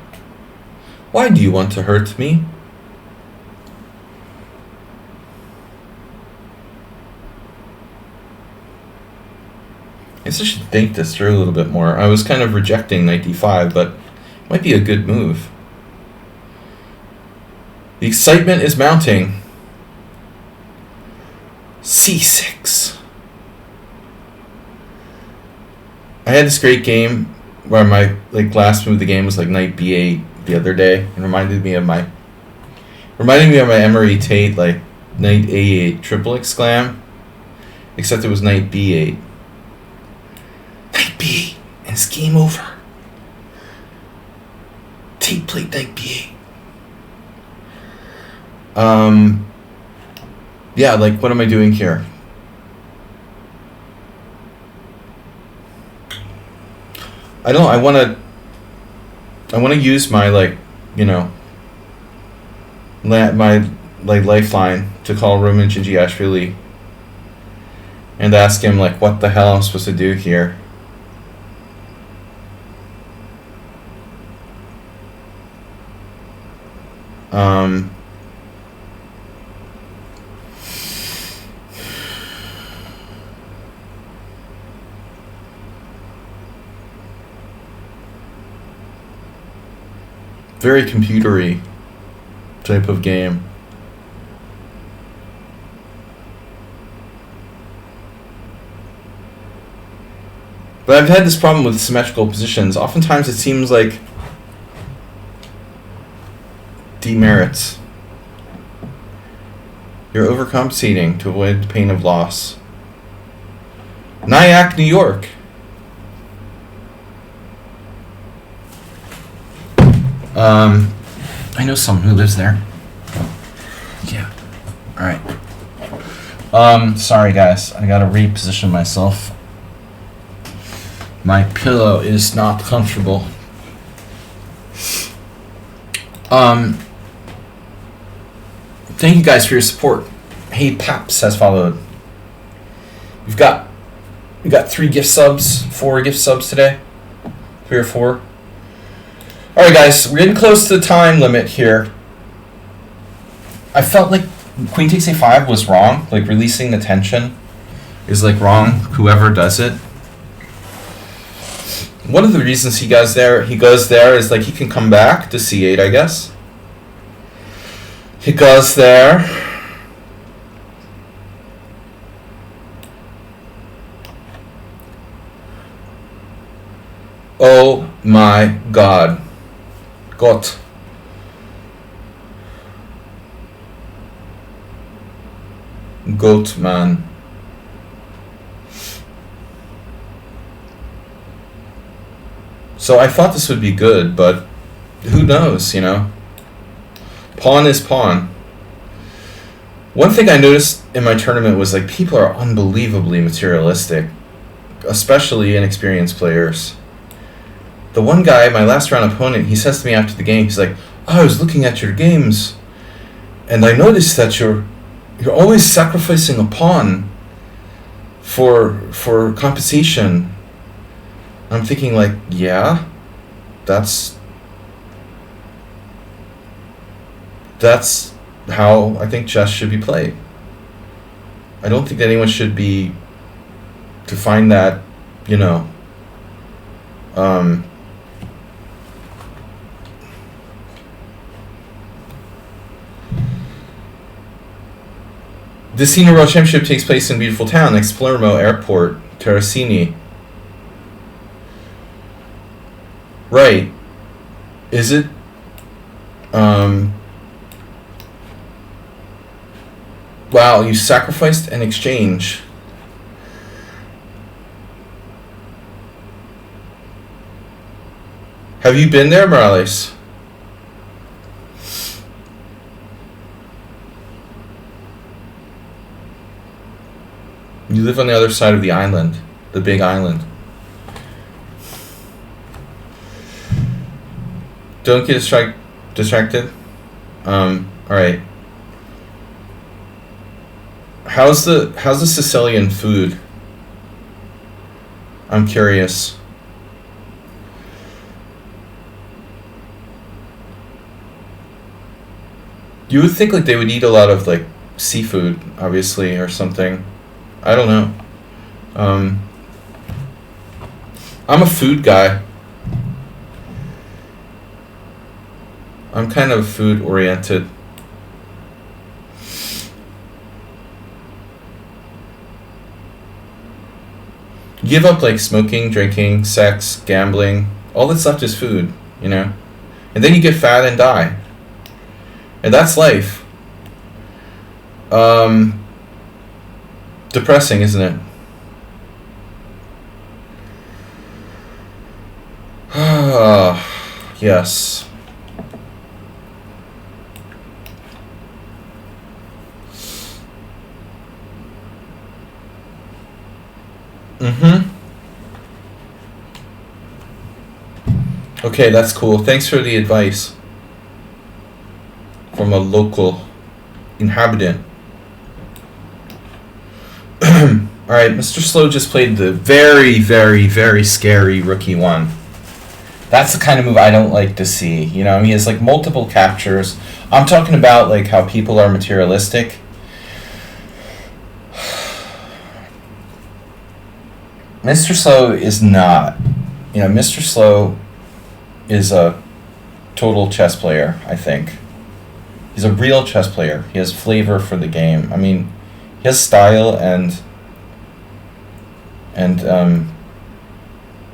Why do you want to hurt me? I guess I should think this through a little bit more. I was kind of rejecting knight d5, but it might be a good move. The excitement is mounting. c6. I had this great game where my last move of the game was like knight b8 the other day. It reminded me of my Emery Tate like knight a8 triple exclam, except it was knight b8. Knight b8 and it's game over. Tate played knight b8. Yeah, like what am I doing here? I don't know, I wanna use my lifeline to call Roman Gingiashvili and ask him what the hell I'm supposed to do here. Very computery type of game. But I've had this problem with symmetrical positions. Oftentimes it seems like demerits. You're overcompensating to avoid the pain of loss. Nyack, New York. I know someone who lives there. Yeah. All right. Sorry guys, I gotta reposition myself. My pillow is not comfortable. Thank you guys for your support. Hey Paps has followed. We got 4 gift subs today. 3 or 4. Alright guys, we're getting close to the time limit here. I felt like Queen takes A5 was wrong. Like releasing the tension is like wrong, whoever does it. One of the reasons he goes there is like he can come back to C8, I guess. He goes there. Oh my God. Gott. Goat man. So I thought this would be good, but who knows, you know? Pawn is pawn. One thing I noticed in my tournament was like people are unbelievably materialistic, especially inexperienced players. The one guy, my last round opponent, he says to me after the game, he's like, "Oh, I was looking at your games, and I noticed that you're always sacrificing a pawn for compensation." I'm thinking like, yeah, that's how I think chess should be played. I don't think anyone should be to find that, you know, the Senior World Championship takes place in a beautiful town next to Palermo Airport, Terracini. Right. Is it? Wow, you sacrificed an exchange. Have you been there, Morales? You live on the other side of the island, the big island. Don't get distracted. All right. How's the Sicilian food? I'm curious. You would think like they would eat a lot of like seafood, obviously, or something. I don't know. I'm a food guy. I'm kind of food oriented. Give up like smoking, drinking, sex, gambling. All that's left is food, you know? And then you get fat and die. And that's life. Depressing, isn't it? Yes. Okay, that's cool. Thanks for the advice from a local inhabitant. Alright, Mr. Slow just played the very, very, very scary rookie one. That's the kind of move I don't like to see. You know, he has like multiple captures. I'm talking about like how people are materialistic. Mr. Slow is not. You know, Mr. Slow is a total chess player, I think. He's a real chess player. He has flavor for the game. I mean, he has style and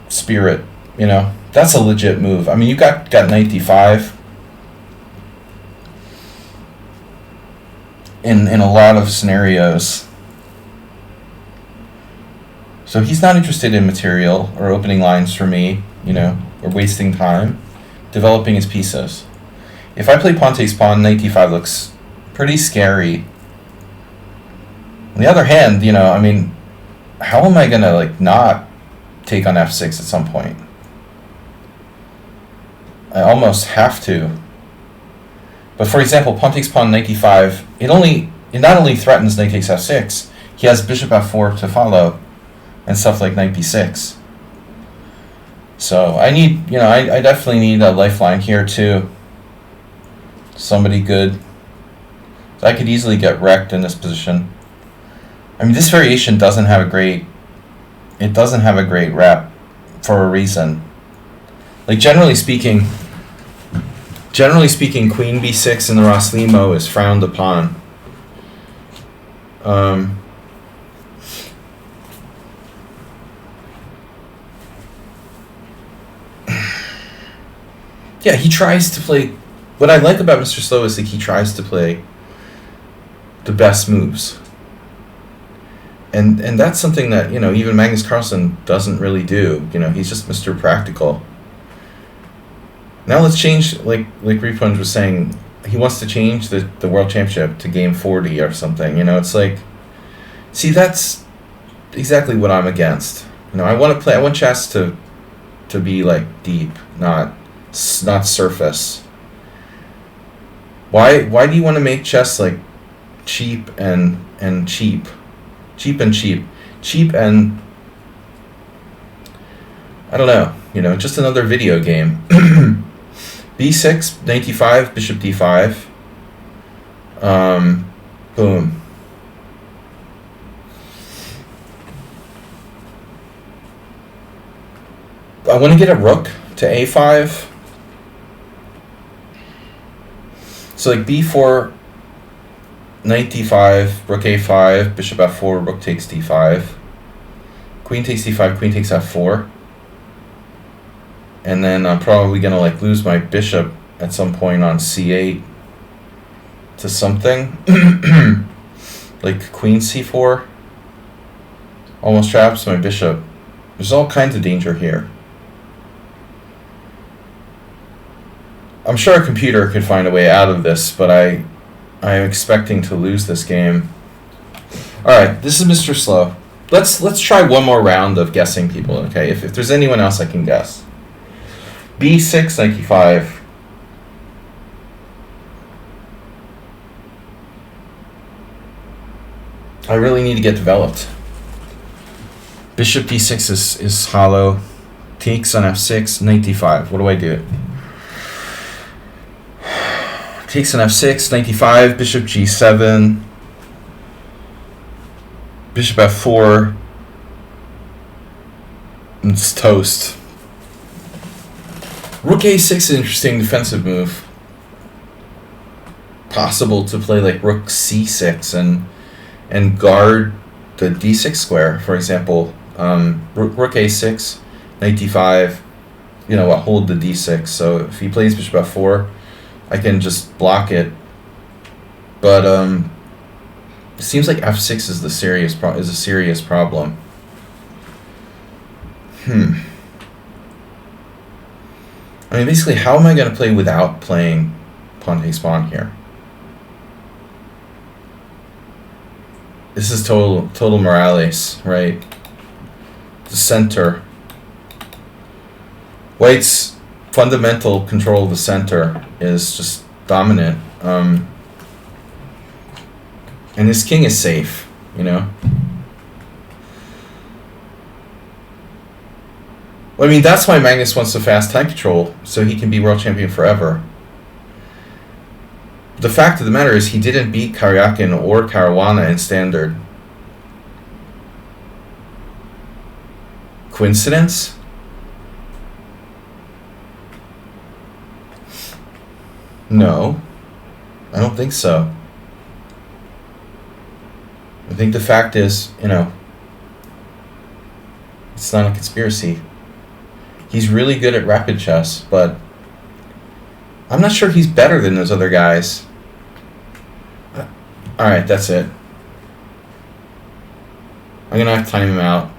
spirit, you know. That's a legit move. I mean, you got knight d5 in a lot of scenarios. So he's not interested in material or opening lines for me, you know, or wasting time. developing his pieces. If I play pawn takes pawn, knight d5 looks pretty scary. On the other hand, you know, I mean, how am I gonna like not take on f6 at some point? I almost have to. But for example, pawn takes pawn, knight d5, it not only threatens knight takes f6, he has bishop f4 to follow, and stuff like knight b6. So I need, you know, I definitely need a lifeline here too. Somebody good. I could easily get wrecked in this position. I mean, this variation doesn't have a great rep for a reason. Like generally speaking, queen b6 in the Ross Limo is frowned upon. Yeah, he tries to play. What I like about Mr. Slow is that he tries to play the best moves. And that's something that, you know, even Magnus Carlsen doesn't really do. You know, he's just Mr. Practical. Now let's change, like Repunj was saying, he wants to change the World Championship to game 40 or something. You know, it's like, see, that's exactly what I'm against. You know, I want chess to be like deep, not surface. Why do you want to make chess like cheap and cheap and I don't know, you know, just another video game. b6, knight d5, bishop d5. Boom. I want to get a rook to a5. So like b4, knight d5, rook a5, bishop f4, rook takes d5, queen takes d5, queen takes f4, and then I'm probably gonna like lose my bishop at some point on c8 to something like queen c4. Almost traps my bishop. There's all kinds of danger here. I'm sure a computer could find a way out of this, but I am expecting to lose this game. Alright, this is Mr. Slow. Let's try one more round of guessing people, okay? If there's anyone else I can guess. b6, knight d5. I really need to get developed. Bishop d6 is hollow. Takes on f6, knight d5. What do I do? Takes on f6, knight d5, bishop g7, bishop f4. It's toast. Rook a6 is an interesting defensive move. Possible to play like rook c6 and guard the d6 square, for example. Rook a6, knight d5, you know, hold the d6. So if he plays bishop f4, I can just block it. But it seems like f6 is a serious problem. I mean, basically, how am I going to play without playing pawn takes pawn here? This is total Morales, right? The center. White's fundamental control of the center is just dominant. And his king is safe, you know? Well, I mean, that's why Magnus wants the fast time control, so he can be world champion forever. The fact of the matter is he didn't beat Karyakin or Caruana in standard. Coincidence? No, I don't think so. I think the fact is, you know, it's not a conspiracy. He's really good at rapid chess, but I'm not sure he's better than those other guys. Alright, that's it. I'm gonna have to time him out.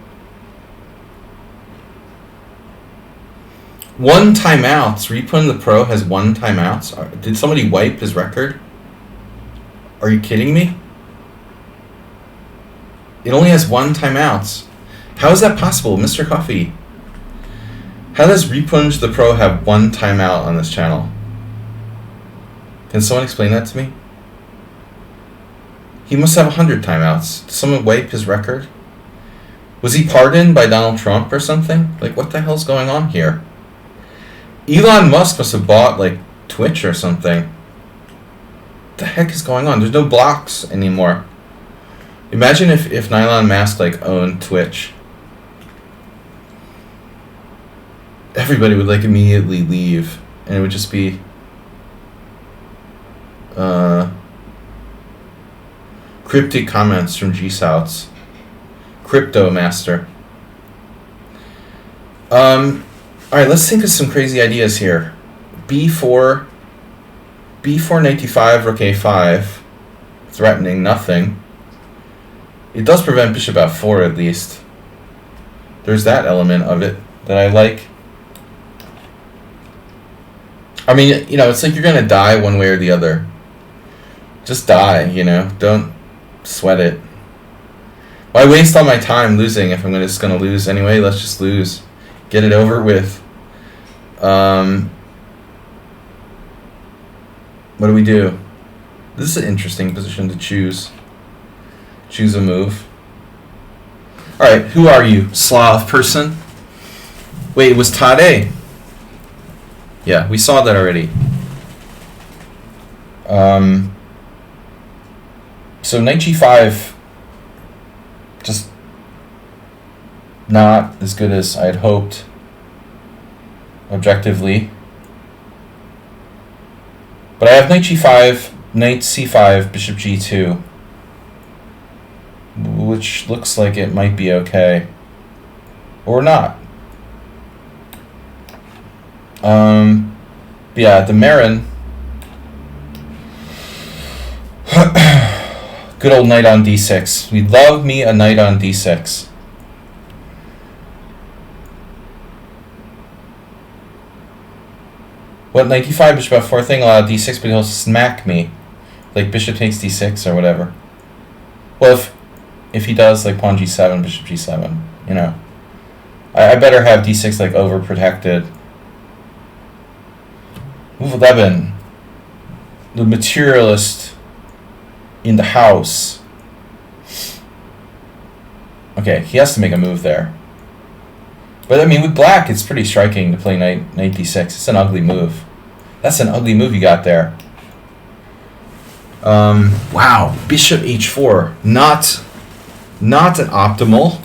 1 timeout. Repun the Pro has 1 timeout. Did somebody wipe his record? Are you kidding me? It only has 1 timeout. How is that possible, Mr. Coffee? How does Repunge the Pro have 1 timeout on this channel? Can someone explain that to me? He must have 100 timeouts. Did someone wipe his record? Was he pardoned by Donald Trump or something? Like, what the hell's going on here? Elon Musk must have bought, like, Twitch or something. What the heck is going on? There's no blocks anymore. Imagine if Nylon Mask, like, owned Twitch. Everybody would, like, immediately leave. And it would just be... cryptic comments from G-Souths. Crypto Master. Alright, let's think of some crazy ideas here. B4 knight d5, rook a5. Threatening nothing. It does prevent bishop f4 at least. There's that element of it that I like. I mean, you know, it's like you're gonna die one way or the other. Just die, you know? Don't sweat it. Why waste all my time losing if I'm just gonna lose anyway? Let's just lose. Get it over with. What do we do? This is an interesting position to choose. Choose a move. Alright, who are you? Slav person? Wait, it was Tade. Yeah, we saw that already. So knight g5, just not as good as I had hoped, objectively. But I have knight g5, knight c5, bishop g2, which looks like it might be okay, or not. Yeah, the Marin. Good old knight on d6. We love me a knight on d6. What, knight d5, bishop f4 thing? D6, but he'll smack me. Like bishop takes d6 or whatever. Well, if he does, like pawn g7, bishop g7, you know. I better have d6 like overprotected. Move 11. The materialist in the house. Okay, he has to make a move there. But I mean, with black, it's pretty striking to play knight d6. It's an ugly move. That's an ugly move you got there. Wow, bishop h4. Not an optimal.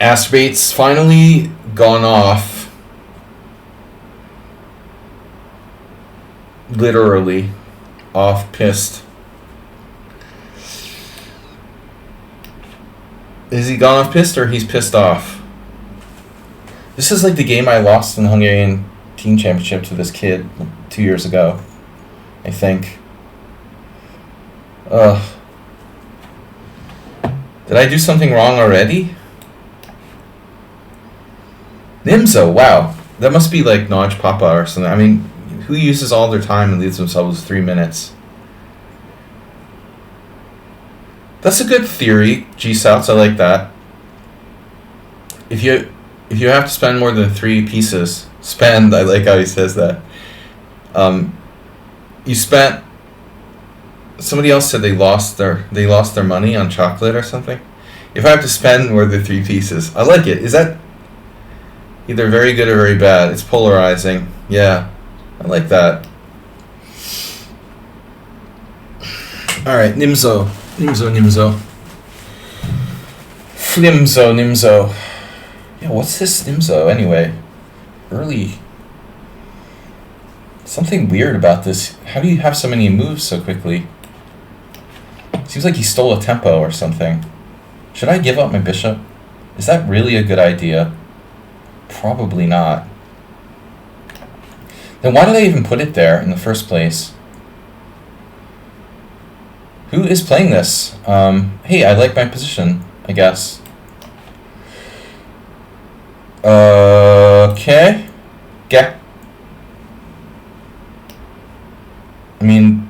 Aspirate's finally gone off. Literally off-pissed. Is he gone off-pissed or he's pissed off? This is like the game I lost in the Hungarian Team Championship to this kid 2 years ago, I think. Ugh. Did I do something wrong already? Nimzo, wow. That must be like Naj Papa or something. I mean, who uses all their time and leaves themselves 3 minutes? That's a good theory, G-Souths. I like that. If you have to spend more than 3 pieces, spend. I like how he says that. You spent. Somebody else said they lost their money on chocolate or something. If I have to spend more than 3 pieces, I like it. Is that either very good or very bad? It's polarizing. Yeah, I like that. All right, Nimzo. Flimzo. Yeah, what's this Nimzo anyway? Early. Something weird about this. How do you have so many moves so quickly? Seems like he stole a tempo or something. Should I give up my bishop? Is that really a good idea? Probably not. Then why did I even put it there in the first place? Who is playing this? Hey, I like my position, I guess. Okay. Yeah. I mean,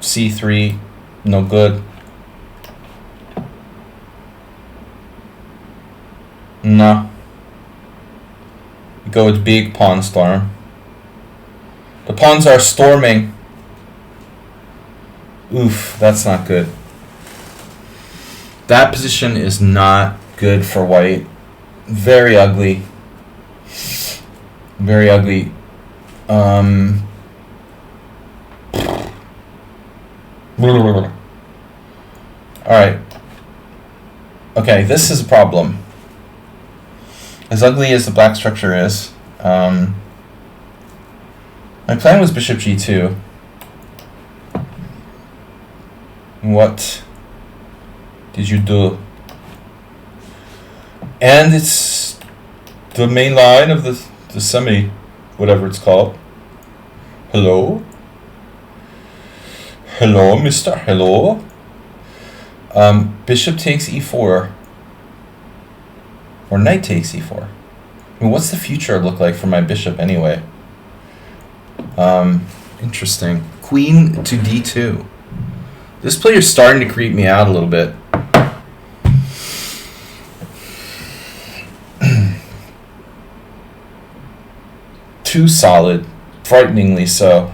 c3, no good. No. We go with big pawn storm. The pawns are storming. Oof, that's not good. That position is not good for white. Very ugly. Very ugly. Alright. Okay, this is a problem. As ugly as the black structure is, my plan was bishop g2. What did you do? And it's the main line of the semi, whatever it's called. Hello? Hello, mister? Hello? Bishop takes e4. Or knight takes e4. I mean, what's the future look like for my bishop anyway? Interesting. Queen to d2. This player's starting to creep me out a little bit. Too solid. Frighteningly so.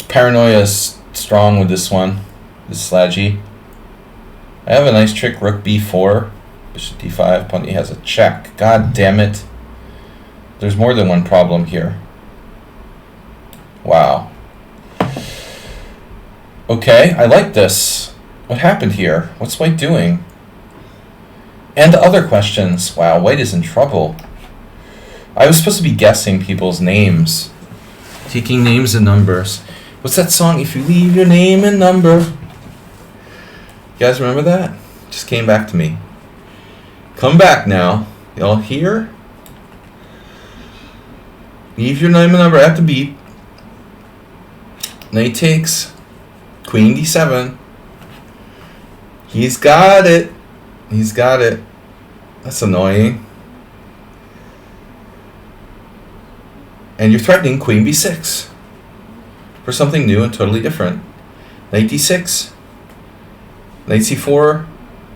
Paranoia is strong with this one. This Sladgie. I have a nice trick. Rook b4. Bishop d5. Pawn has a check. God damn it. There's more than one problem here. Wow. Okay, I like this. What happened here? What's white doing? And other questions. Wow, white is in trouble. I was supposed to be guessing people's names. Taking names and numbers. What's that song? If you leave your name and number. You guys remember that? Just came back to me. Come back now. Y'all here? Leave your name and number at the beep. Knight takes. Queen d7. He's got it. He's got it. That's annoying. And you're threatening queen b6 for something new and totally different. Knight d6. Knight c4.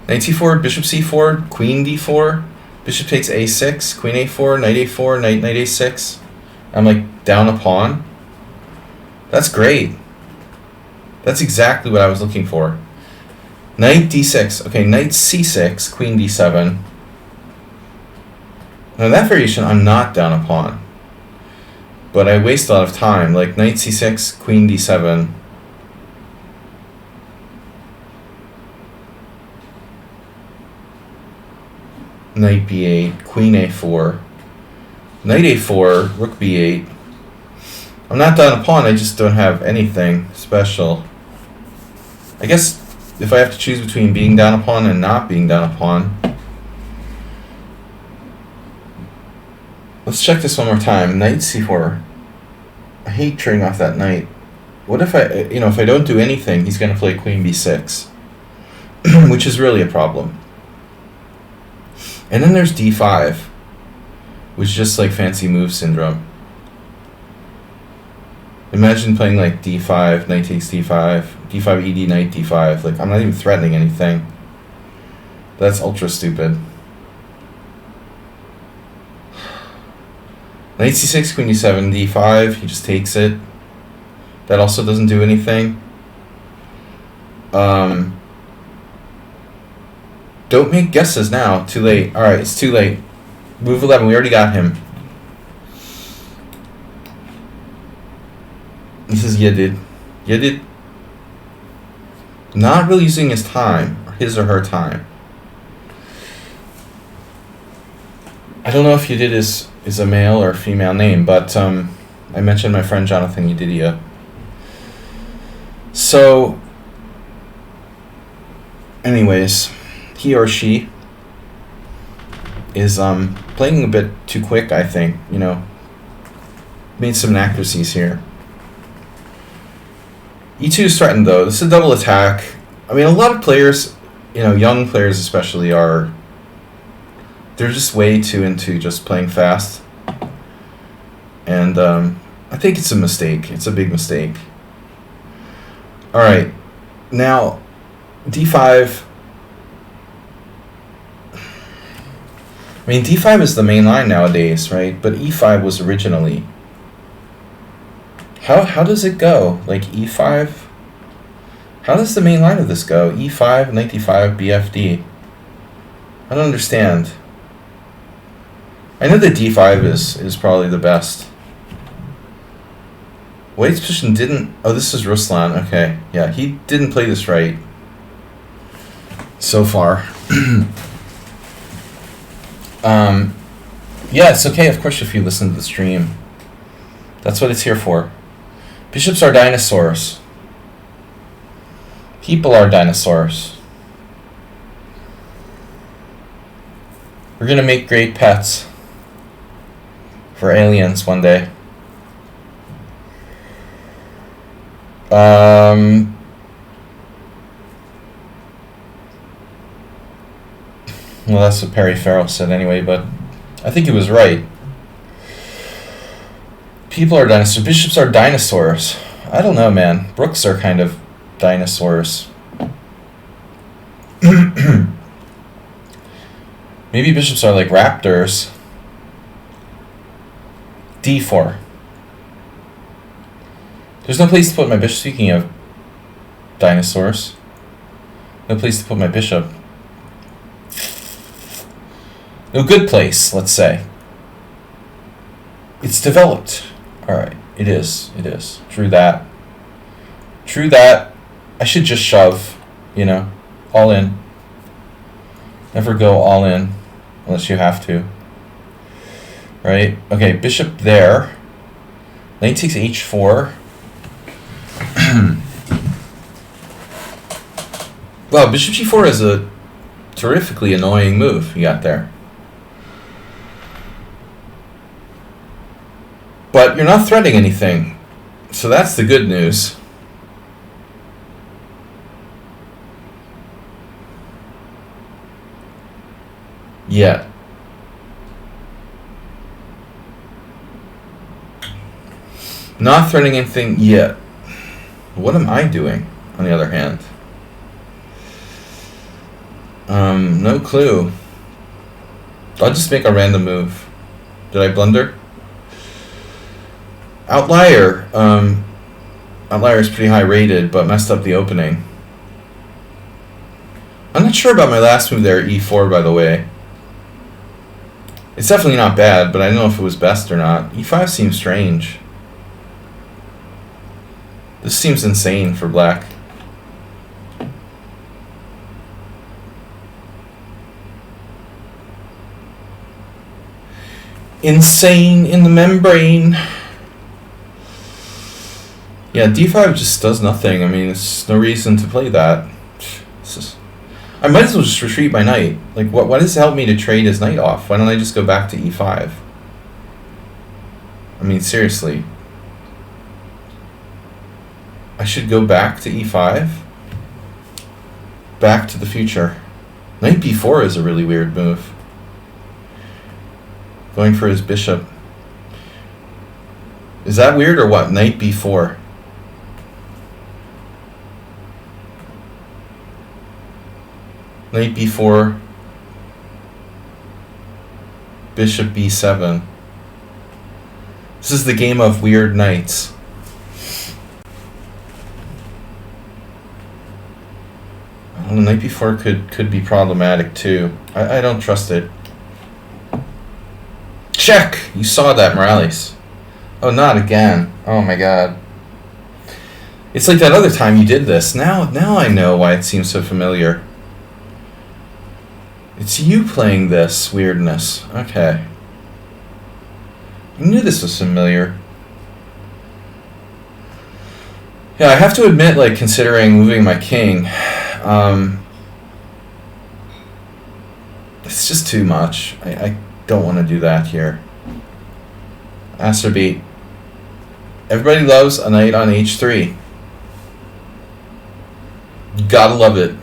Knight c4, bishop c4, queen d4. Bishop takes a6, queen a4, knight a4, knight a6. I'm like down a pawn. That's great. That's exactly what I was looking for. Knight d6. Okay, knight c6, queen d7. Now in that variation, I'm not down a pawn. But I waste a lot of time. Like knight c6, queen d7. Knight b8, queen a4. Knight a4, rook b8. I'm not down a pawn, I just don't have anything special. I guess if I have to choose between being down a pawn and not being down a pawn. Let's check this one more time. Knight c4. I hate turning off that knight. What if if I don't do anything, he's going to play queen b6. Which is really a problem. And then there's d5. Which is just like fancy move syndrome. Imagine playing like d5, knight takes d5, d5 ed, knight d5. Like, I'm not even threatening anything. That's ultra stupid. Knight c6, queen d7, d5. He just takes it. That also doesn't do anything. Don't make guesses now. Too late. Alright, it's too late. Move 11. We already got him. This is Yedid. Yedid. Not really using his time. Or his or her time. I don't know if Yedid is a male or female name, but I mentioned my friend Jonathan Yedidia. So, anyways, he or she is playing a bit too quick, I think. Made some inaccuracies here. E2 is threatened though. This is a double attack. I mean, a lot of players, you know, young players especially, they're just way too into just playing fast. And I think it's a mistake. It's a big mistake. All right, now d5. I mean, d5 is the main line nowadays, right? But e5 was originally. How does it go? Like e5? How does the main line of this go? e5, knight d5, bfd. I don't understand. I know that d5 is probably the best. White's position didn't... Oh, this is Ruslan. Okay. Yeah, he didn't play this right so far. Yeah, it's okay, of course, if you listen to the stream. That's what it's here for. Bishops are dinosaurs. People are dinosaurs. We're gonna make great pets for aliens one day. Well, that's what Perry Farrell said anyway, but I think he was right. People are dinosaurs. Bishops are dinosaurs. I don't know, man. Brooks are kind of dinosaurs. Maybe bishops are like raptors. d4. There's no place to put my bishop. Speaking of dinosaurs, no place to put my bishop. No good place, let's say. It's developed. Alright, it is. It is. True that. True that. I should just shove, you know, all in. Never go all in unless you have to. Right? Okay, bishop there. Knight takes h4. Well, bishop g4 is a terrifically annoying move you got there. But you're not threatening anything, so that's the good news. Yeah. Not threatening anything yet. What am I doing, on the other hand? No clue. I'll just make a random move. Did I blunder? Outlier. Outlier is pretty high rated, but messed up the opening. I'm not sure about my last move there, e4, by the way. It's definitely not bad, but I don't know if it was best or not. e5 seems strange. This seems insane for black. Insane in the membrane. Yeah, d5 just does nothing. I mean, there's no reason to play that. I might as well just retreat my knight. Like, why does it help me to trade his knight off? Why don't I just go back to e5? I mean, seriously. I should go back to e5? Back to the future. Knight b4 is a really weird move. Going for his bishop. Is that weird or what? Knight b4. Knight b4. Bishop b7. This is the game of weird knights. Well, knight b4 could be problematic too. I don't trust it. Check! You saw that, Morales. Oh, not again. Oh my god. It's like that other time you did this. Now I know why it seems so familiar. It's you playing this weirdness. Okay. I knew this was familiar. Yeah, I have to admit, like, considering moving my king, it's just too much. I don't want to do that here. Acerbeat. Everybody loves a knight on h3. You gotta love it.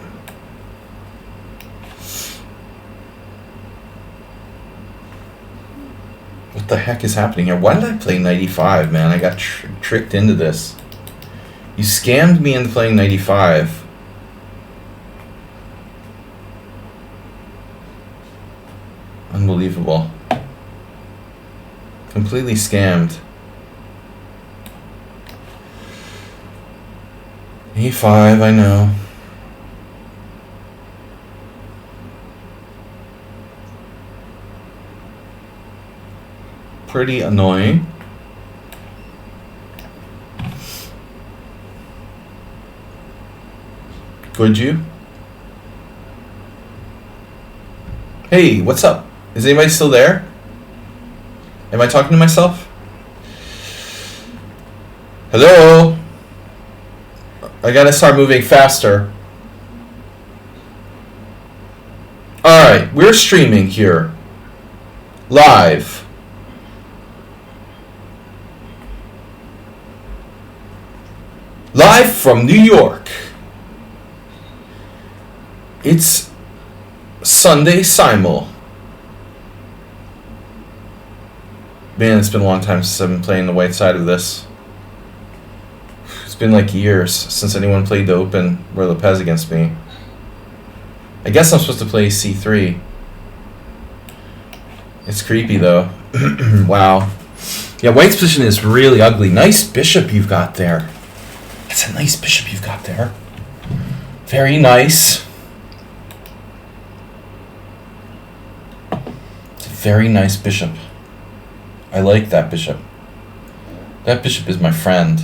What the heck is happening here? Why did I play 95, man? I got tricked into this. You scammed me into playing 95. Unbelievable. Completely scammed. E5, I know. Pretty annoying. Could you? Hey, what's up? Is anybody still there? Am I talking to myself? Hello? I gotta start moving faster. Alright, we're streaming here. Live. Live from New York. It's Sunday Simul. Man, it's been a long time since I've been playing the white side of this. It's been like years since anyone played the open Roy Lopez against me. I guess I'm supposed to play c3. It's creepy though. Wow. Yeah, white's position is really ugly. Nice bishop you've got there. That's a nice bishop you've got there. Very nice. It's a very nice bishop. I like that bishop. That bishop is my friend.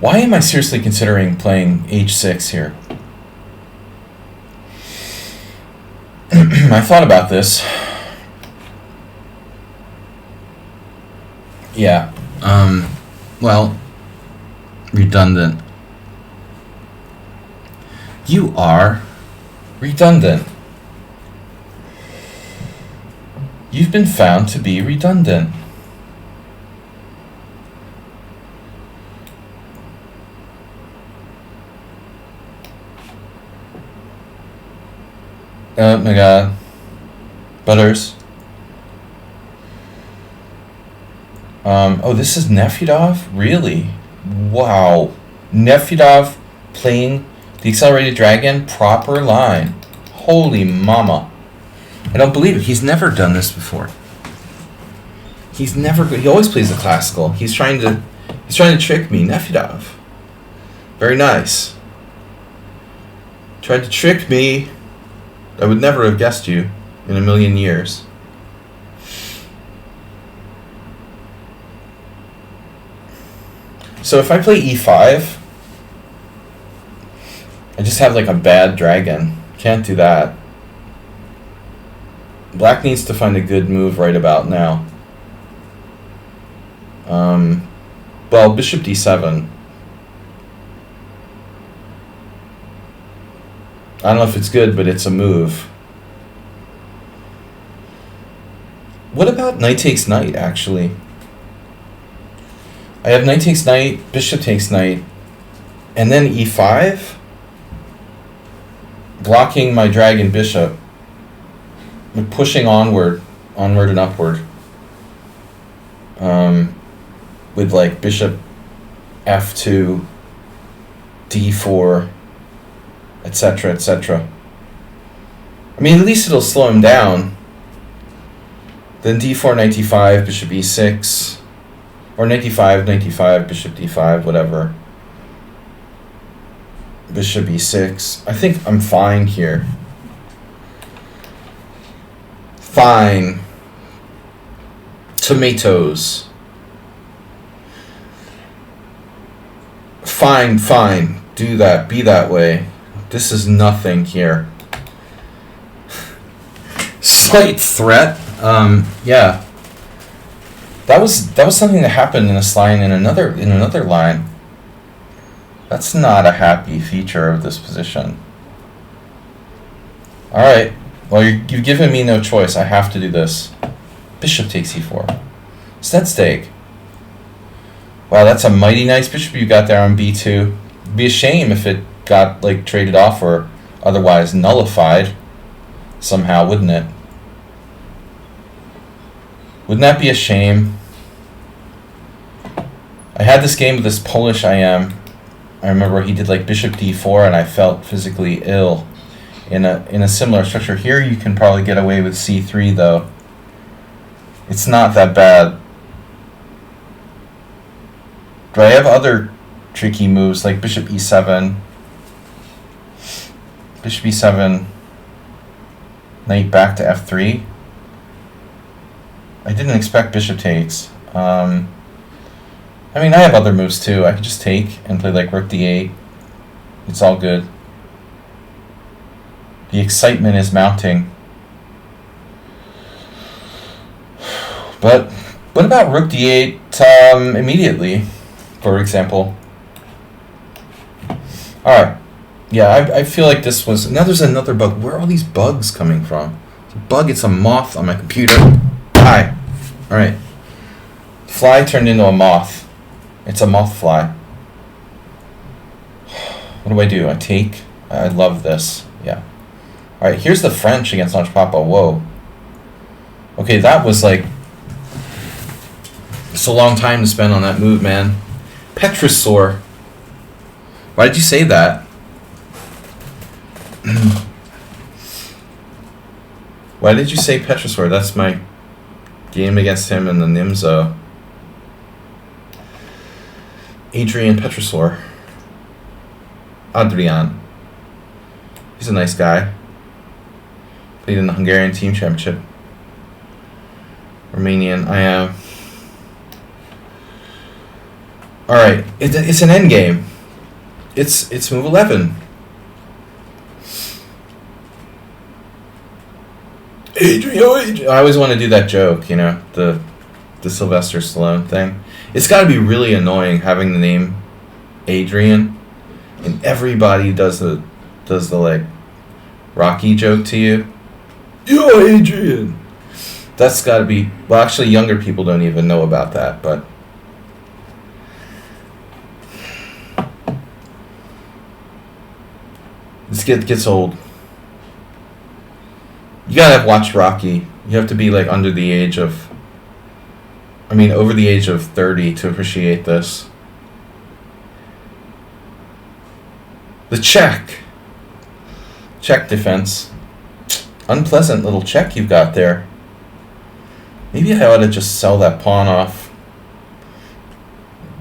Why am I seriously considering playing h6 here? I thought about this. Yeah. Well, redundant. You are redundant. You've been found to be redundant. Oh my god. Butters. Oh, this is Nefedov? Really? Wow. Nefedov playing the Accelerated Dragon proper line. Holy mama. I don't believe it. He's never done this before. He always plays the classical. He's trying to trick me. Nefedov. Very nice. Tried to trick me. I would never have guessed you in a million years. So if I play e5, I just have like a bad dragon. Can't do that. Black needs to find a good move right about now. Well, bishop d7. I don't know if it's good, but it's a move. What about knight takes knight, actually? I have knight takes knight, bishop takes knight, and then e5, blocking my dragon bishop, pushing onward and upward, with like bishop f2, d4, etc., etc. I mean, at least it'll slow him down. Then d4, knight d5, bishop e6. Or knight d5, bishop d5, whatever. Bishop e6. I think I'm fine here. Fine. Tomatoes. Fine. Do that. Be that way. This is nothing here. Slight threat. Yeah. That was something that happened in this line in another line. That's not a happy feature of this position. All right. Well, you've given me no choice. I have to do this. Bishop takes e4. Instead stake. Wow, that's a mighty nice bishop you got there on b2. It'd be a shame if it got like traded off or otherwise nullified somehow, wouldn't it? Wouldn't that be a shame? I had this game with this Polish IM. I remember he did like bishop d4 and I felt physically ill in a similar structure. Here you can probably get away with c3 though. It's not that bad. But I have other tricky moves like bishop e7. Bishop e7. Knight back to f3. I didn't expect bishop takes. I mean, I have other moves too. I could just take and play like rook d8. It's all good. The excitement is mounting. But what about rook d8 immediately, for example? Alright. Yeah, I feel like this was... Now there's another bug. Where are all these bugs coming from? It's a bug, it's a moth on my computer. Hi. Alright. Fly turned into a moth. It's a moth fly. What do? I take? I love this. Yeah. Alright, here's the French against Launch Papa. Whoa. Okay, that was like... It's a long time to spend on that move, man. Petrosaur. Why did you say that? Why did you say Petrosaur? That's my game against him in the Nimzo. Adrian Petrosaur. Adrian. He's a nice guy. Played in the Hungarian team championship. Romanian. I am. Alright. It's an endgame. It's move 11. Adrian. I always want to do that joke, you know, the Sylvester Stallone thing. It's got to be really annoying having the name Adrian, and everybody does the like Rocky joke to you. Yo, Adrian. That's got to be... Well, actually, younger people don't even know about that, but... This gets old. You gotta watch Rocky. You have to be like under the age of... I mean, over the age of 30 to appreciate this. The check. Check defense. Unpleasant little check you've got there. Maybe I ought to just sell that pawn off.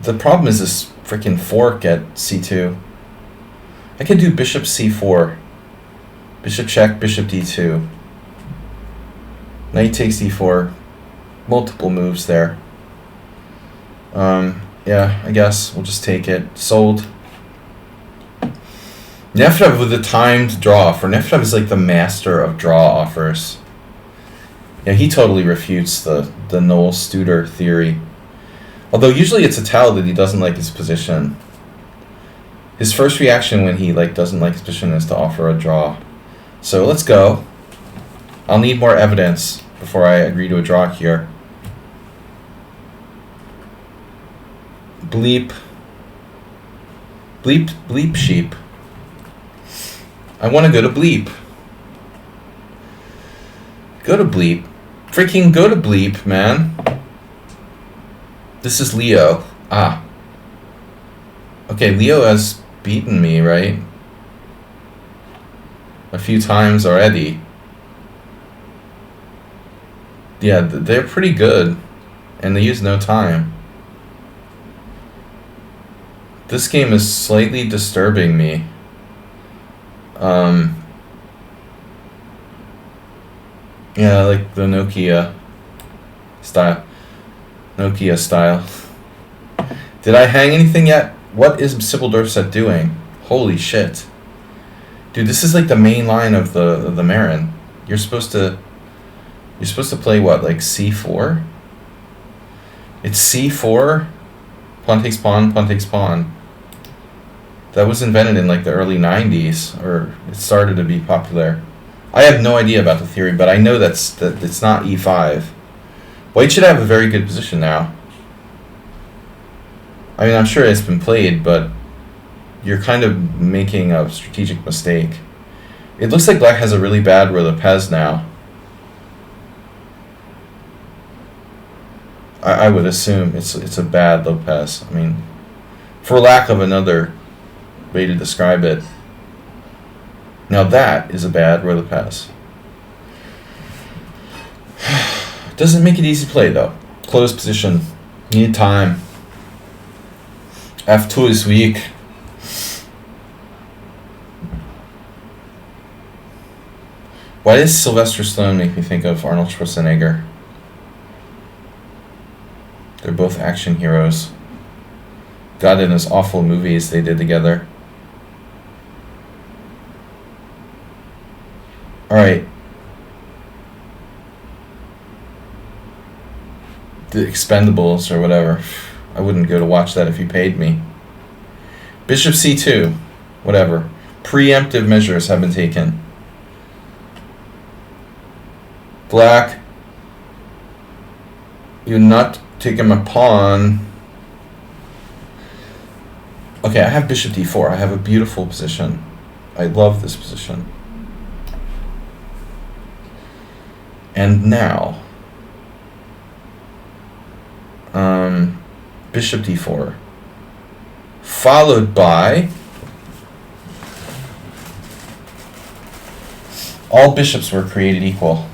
The problem is this freaking fork at c2. I could do bishop c4. Bishop check, bishop d2. Knight takes d4. Multiple moves there. Yeah, I guess we'll just take it. Sold. Neftev with the timed draw offer. Neftev is like the master of draw offers. Yeah, he totally refutes the Noel Studer theory. Although usually it's a tell that he doesn't like his position. His first reaction when he doesn't like his position is to offer a draw. So let's go. I'll need more evidence before I agree to a draw here. Bleep. Bleep, bleep sheep. I want to go to bleep. Go to bleep. Freaking go to bleep, man. This is Leo. Ah. Okay, Leo has beaten me, right? A few times already. Yeah, they're pretty good. And they use no time. This game is slightly disturbing me. Yeah, like the Nokia style. Nokia style. Did I hang anything yet? What is Sybil Dorset doing? Holy shit. Dude, this is like the main line of the Marin. You're supposed to play what, like c4? It's c4, pawn takes pawn, pawn takes pawn. That was invented in like the early 90s, or it started to be popular. I have no idea about the theory, but I know that it's not e5. White should have a very good position now. I mean, I'm sure it's been played, but you're kind of making a strategic mistake. It looks like black has a really bad rook Lopez now. I would assume it's a bad Lopez. I mean, for lack of another way to describe it. Now that is a bad rook Lopez. Doesn't make it easy to play though. Closed position. Need time. F2 is weak. Why does Sylvester Stallone make me think of Arnold Schwarzenegger? They're both action heroes. God, in those awful movies they did together. Alright. The Expendables or whatever. I wouldn't go to watch that if you paid me. Bishop c2. Whatever. Preemptive measures have been taken. Black. You're not taking my pawn. Okay, I have bishop d4. I have a beautiful position. I love this position. And now, bishop d4, followed by all bishops were created equal.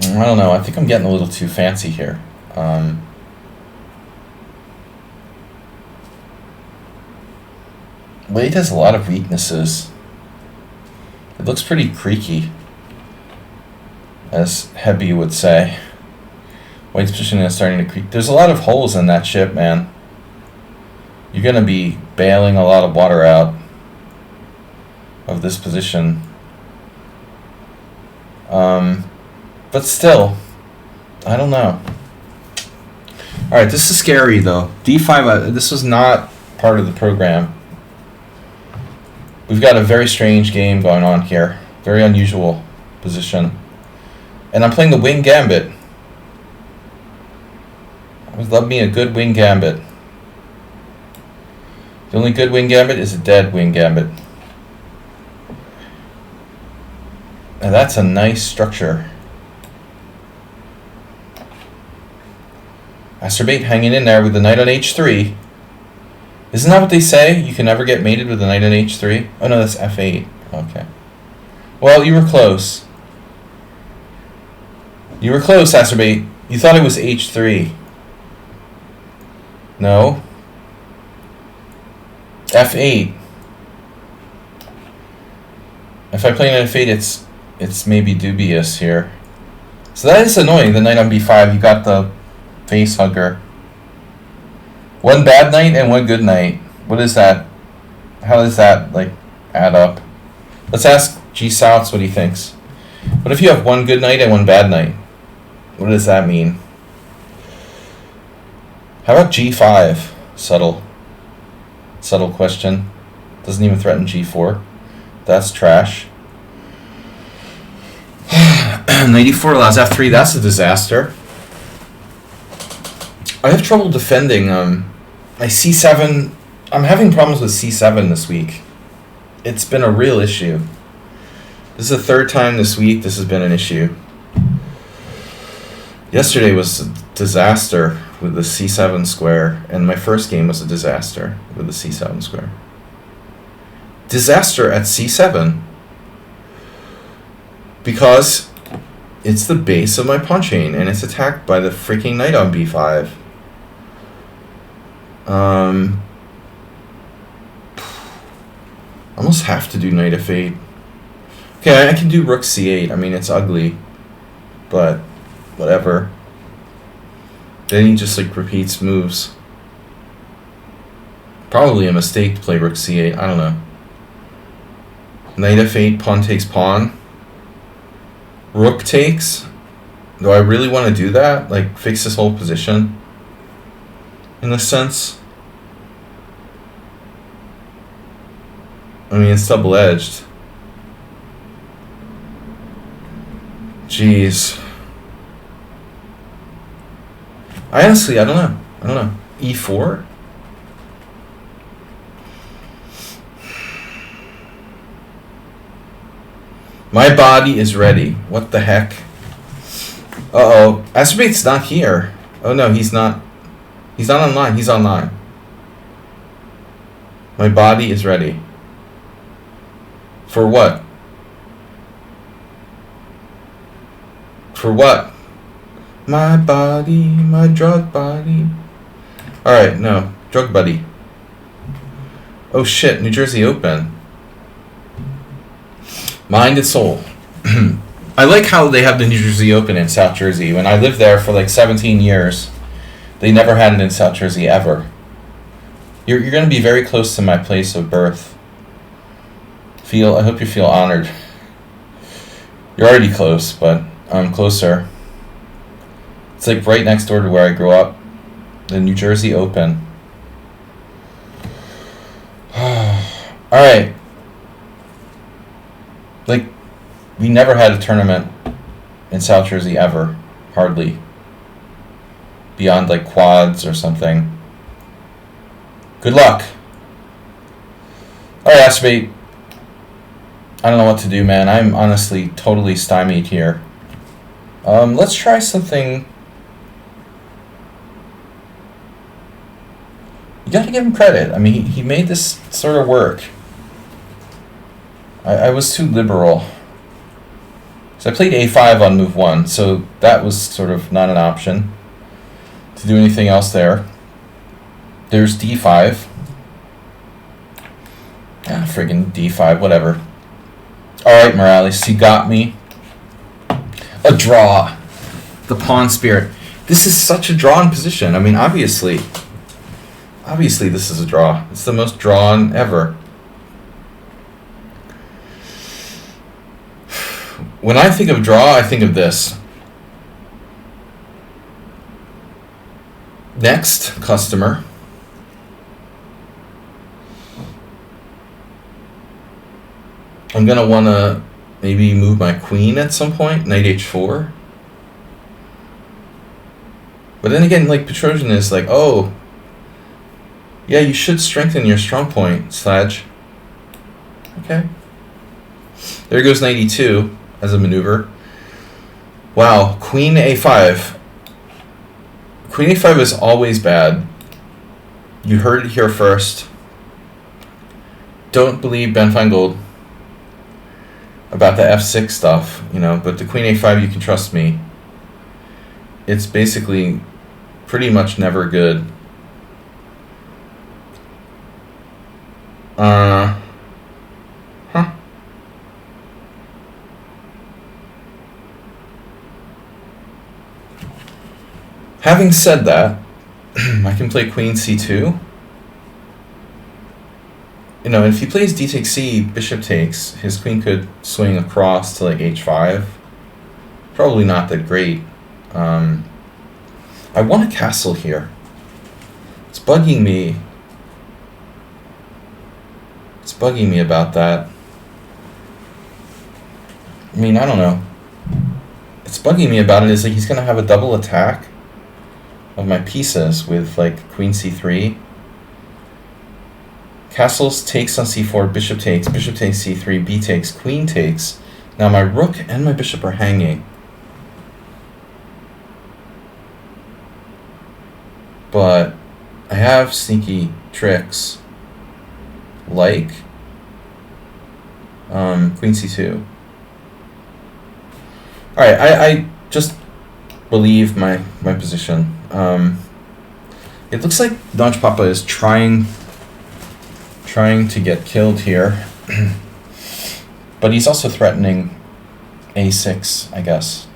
I don't know. I think I'm getting a little too fancy here. White has a lot of weaknesses. It looks pretty creaky, as Hebby would say. White's position is starting to creak. There's a lot of holes in that ship, man. You're going to be bailing a lot of water out of this position. But still, I don't know. Alright, this is scary, though. D5, this was not part of the program. We've got a very strange game going on here. Very unusual position. And I'm playing the wing gambit. I would love me a good wing gambit. The only good wing gambit is a dead wing gambit. And that's a nice structure. Masturbate hanging in there with the knight on h3. Isn't that what they say? You can never get mated with the knight on h3? Oh no, that's f8. Okay. Well, you were close. You were close, Masturbate. You thought it was h3. No. f8. If I play knight f8, it's maybe dubious here. So that is annoying, the knight on b5. You got the face hugger. One bad knight and one good knight. What is that? How does that, like, add up? Let's ask G Souths what he thinks. What if you have one good knight and one bad knight? What does that mean? How about G5? Subtle question. Doesn't even threaten G4. That's trash. Knight e4 allows f3. That's a disaster. I have trouble defending my c7. I'm having problems with c7 this week. It's been a real issue. This is the third time this week this has been an issue. Yesterday was a disaster with the c7 square, and my first game was a disaster with the c7 square. Disaster at c7 because it's the base of my pawn chain and it's attacked by the freaking knight on b5. I almost have to do knight f8. Okay, I can do rook c8. I mean, it's ugly, but whatever. Then he just like repeats moves. Probably a mistake to play rook c8. I don't know. Knight f8, pawn takes pawn. Rook takes. Do I really want to do that? Like, fix this whole position? In a sense? I mean, it's double-edged. Jeez. I don't know. I don't know. E4? My body is ready. What the heck? Uh-oh. Astrabate's not here. Oh no, he's not. He's not online. He's online. My body is ready. For what? For what? My body, my drug body. Alright, no. Drug buddy. Oh shit, New Jersey Open. Mind and soul. I like how they have the New Jersey Open in South Jersey. When I lived there for like 17 years, they never had it in South Jersey ever. You're going to be very close to my place of birth. I hope you feel honored. You're already close, but I'm closer. It's like right next door to where I grew up. The New Jersey Open. Alright. Like, we never had a tournament in South Jersey ever. Hardly. Beyond like quads or something. Good luck. Alright, Aspate. I don't know what to do, man. I'm honestly totally stymied here. Let's try something. You gotta give him credit. I mean, he made this sort of work. I was too liberal. So I played a5 on move 1, so that was sort of not an option to do anything else there. There's d5. Ah, friggin' d5, whatever. Alright, Morales, you got me. A draw. The pawn spirit. This is such a drawn position. I mean, obviously this is a draw. It's the most drawn ever. When I think of draw, I think of this. Next customer. I'm going to want to maybe move my queen at some point. Knight h4. But then again, like, Petrosian is like, oh, yeah, you should strengthen your strong point, Sladge. Okay. There goes knight e2 as a maneuver. Wow, queen a5. Queen a5 is always bad. You heard it here first. Don't believe Ben Feingold about the f6 stuff, you know, but the queen a5, you can trust me. It's basically pretty much never good. Having said that, I can play queen c2. You know, if he plays d takes c, bishop takes, his queen could swing across to like h5. Probably not that great. I want a castle here. It's bugging me. It's bugging me about that. I mean, I don't know. It's bugging me about it is like he's going to have a double attack of my pieces with like queen c3. Castles takes on c4, bishop takes c3, b takes, queen takes. Now my rook and my bishop are hanging. But I have sneaky tricks like queen c2. Alright, I just believe my position. It looks like Notch Papa is trying to get killed here. But he's also threatening a6, I guess.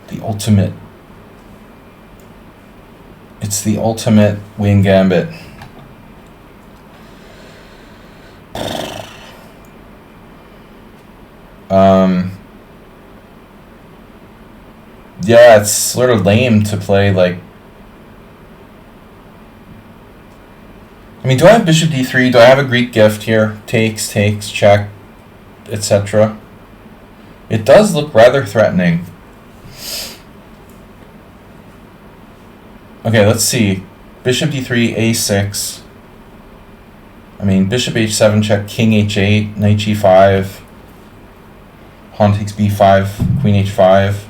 The ultimate. It's the ultimate wing gambit. Yeah, it's sort of lame to play like. I mean, do I have bishop d3? Do I have a Greek gift here? Takes, check, etc. It does look rather threatening. Okay, let's see. Bishop d3, a6. I mean, bishop h7 check, king h8, knight g5. Pawn takes b5, queen h5.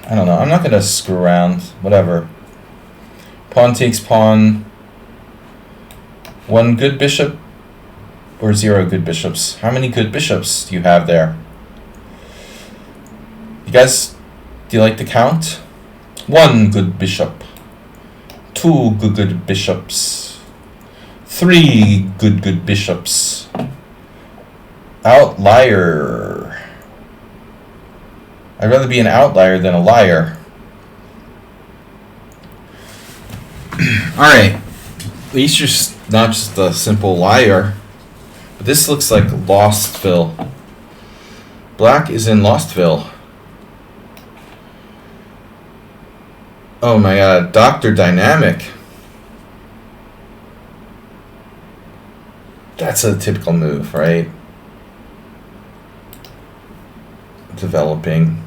I don't know. I'm not going to screw around. Whatever. Pawn takes pawn. One good bishop or 0 good bishops? How many good bishops do you have there? You guys, do you like to count? 1 good bishop. 2 good bishops. 3 good bishops. Outlier. I'd rather be an outlier than a liar. Alright. At least you're not just a simple liar. But this looks like Lostville. Black is in Lostville. Oh my god, Dr. Dynamic. That's a typical move, right? Developing.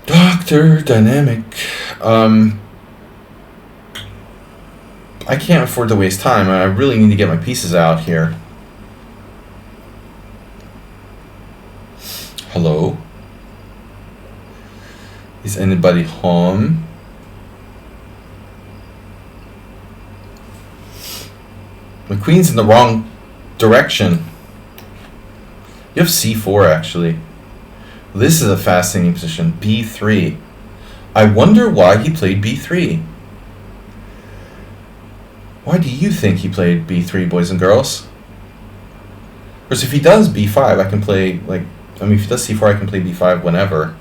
Dr. Dynamic. I can't afford to waste time. I really need to get my pieces out here. Hello? Is anybody home? My queen's in the wrong direction. You have c4 actually. This is a fascinating position. b3. I wonder why he played b3. Why do you think he played b3, boys and girls? Of course, if he does b5, I can play, like, I mean, if he does c4, I can play b5 whenever.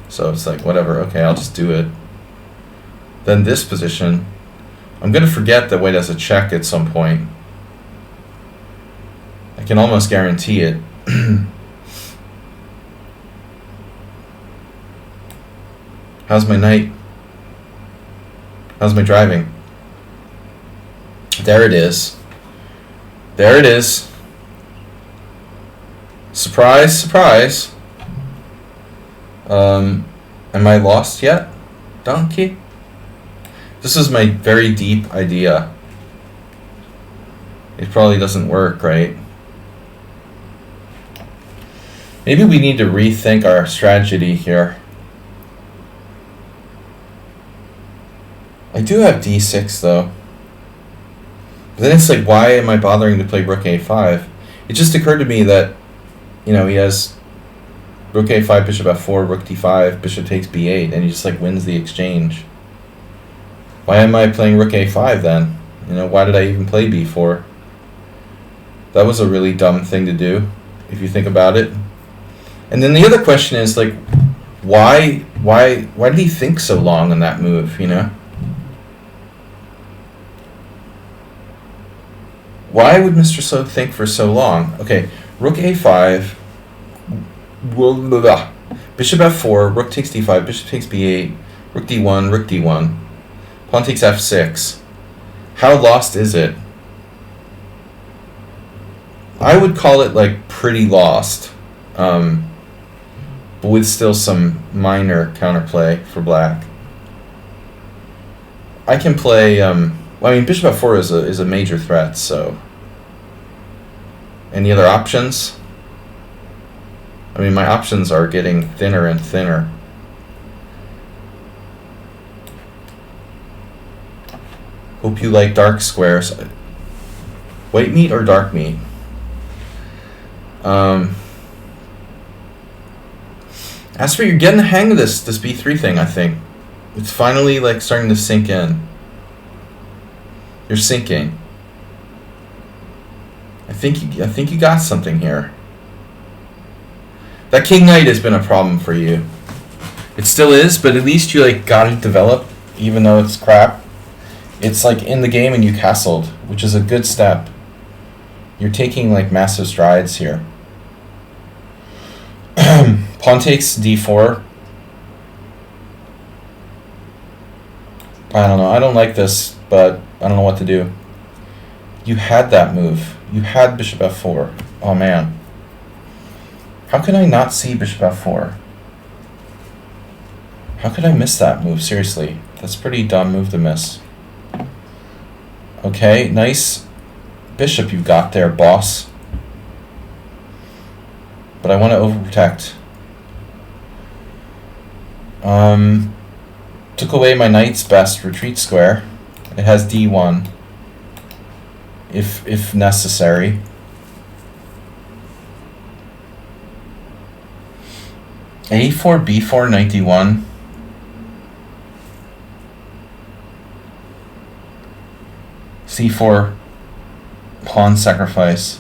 So it's like, whatever, okay, I'll just do it. Then this position, I'm going to forget that white has a check at some point. I can almost guarantee it. How's my knight? How's my driving? There it is. There it is. Surprise, surprise. Am I lost yet? Donkey? This is my very deep idea. It probably doesn't work, right? Maybe we need to rethink our strategy here. I do have d6 though. But then it's like, why am I bothering to play rook a5? It just occurred to me that, you know, he has rook a5, bishop f4, rook d5, bishop takes b8, and he just like wins the exchange. Why am I playing rook a5 then? You know, why did I even play b4? That was a really dumb thing to do, if you think about it. And then the other question is like, why did he think so long on that move, you know? Why would Mr. So think for so long? Okay, rook a5, bishop f4, rook takes d5, bishop takes b8, rook d1, rook d1, pawn takes f6. How lost is it? I would call it like pretty lost, but with still some minor counterplay for black. I can play. Well, I mean, bishop f4 is a major threat. So, any other options? I mean, my options are getting thinner and thinner. Hope you like dark squares. White meat or dark meat? As for you're getting the hang of this b3 thing, I think it's finally like starting to sink in. You're sinking. I think you got something here. That king knight has been a problem for you. It still is, but at least you like got it developed, even though it's crap. It's like in the game and you castled, which is a good step. You're taking like massive strides here. Pawn takes d4. I don't know. I don't like this, but I don't know what to do. You had that move. You had bishop f4. Oh man. How could I not see bishop f4? How could I miss that move? Seriously, that's a pretty dumb move to miss. Okay, nice bishop you got there, boss. But I want to overprotect. Took away my knight's best retreat square. It has d1, if necessary. A4, b4, knight d1. c4, pawn sacrifice.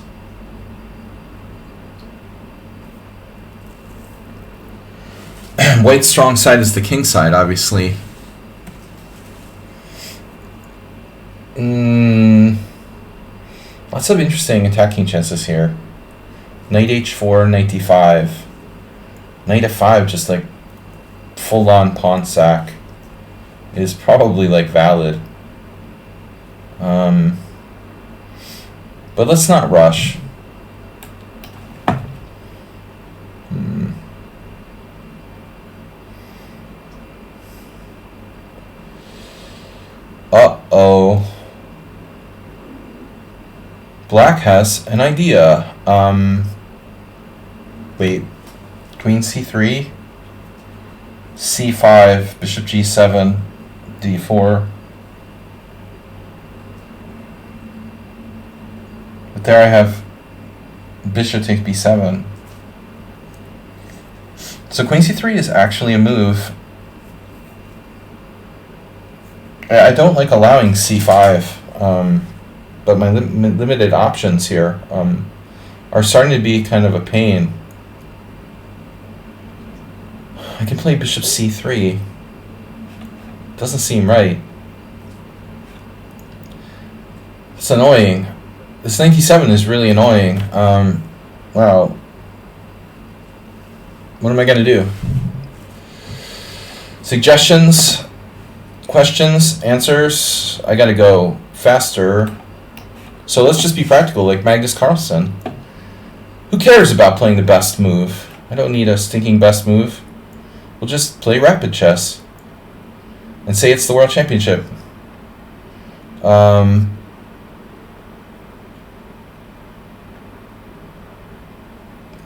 White's strong side is the king side, obviously. Lots of interesting attacking chances here. Knight h4, knight d5. Knight f5, just like full-on pawn sack, is probably like valid. But let's not rush. Uh-oh. Black has an idea. Wait. Queen c3, c5, bishop g7, d4. But there I have bishop takes b7. So queen c3 is actually a move. I don't like allowing c5, but my limited options here are starting to be kind of a pain. I can play bishop c3. Doesn't seem right. It's annoying. This knight d7 is really annoying. Wow. What am I gonna do? Suggestions, questions, answers. I gotta go faster. So let's just be practical, like Magnus Carlsen. Who cares about playing the best move? I don't need a stinking best move. We'll just play rapid chess and say it's the World Championship.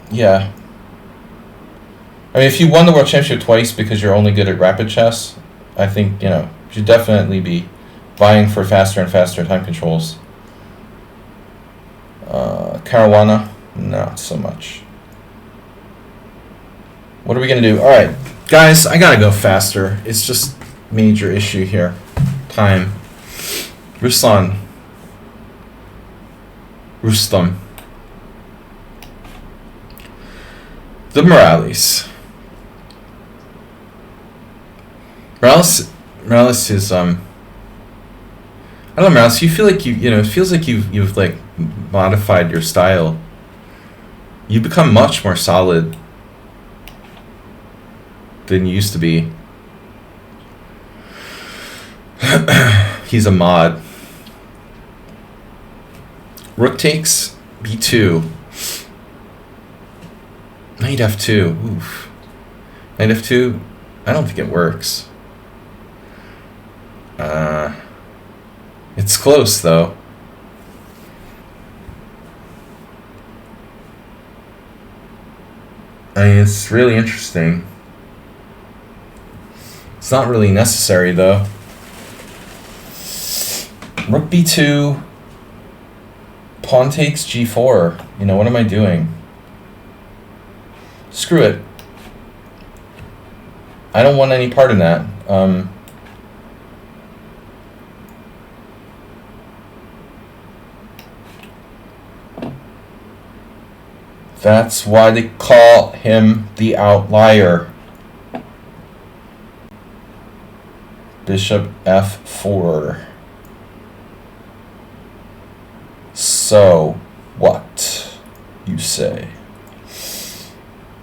Yeah. I mean, if you won the World Championship twice because you're only good at rapid chess, I think, you should definitely be vying for faster and faster time controls. Caruana, not so much. What are we going to do? All right. Guys, I gotta go faster. It's just major issue here. Time. Rustam. The Morales. Morales is I don't know, Morales, you feel like it feels like you've like modified your style. You become much more solid than you used to be. He's a mod. Rook takes b2. Knight f2. Oof. Knight f2. I don't think it works. It's close though. It's really interesting. It's not really necessary though. Rook b2. Pawn takes g4. What am I doing? Screw it. I don't want any part in that. That's why they call him the outlier. Bishop f4. So, what you say?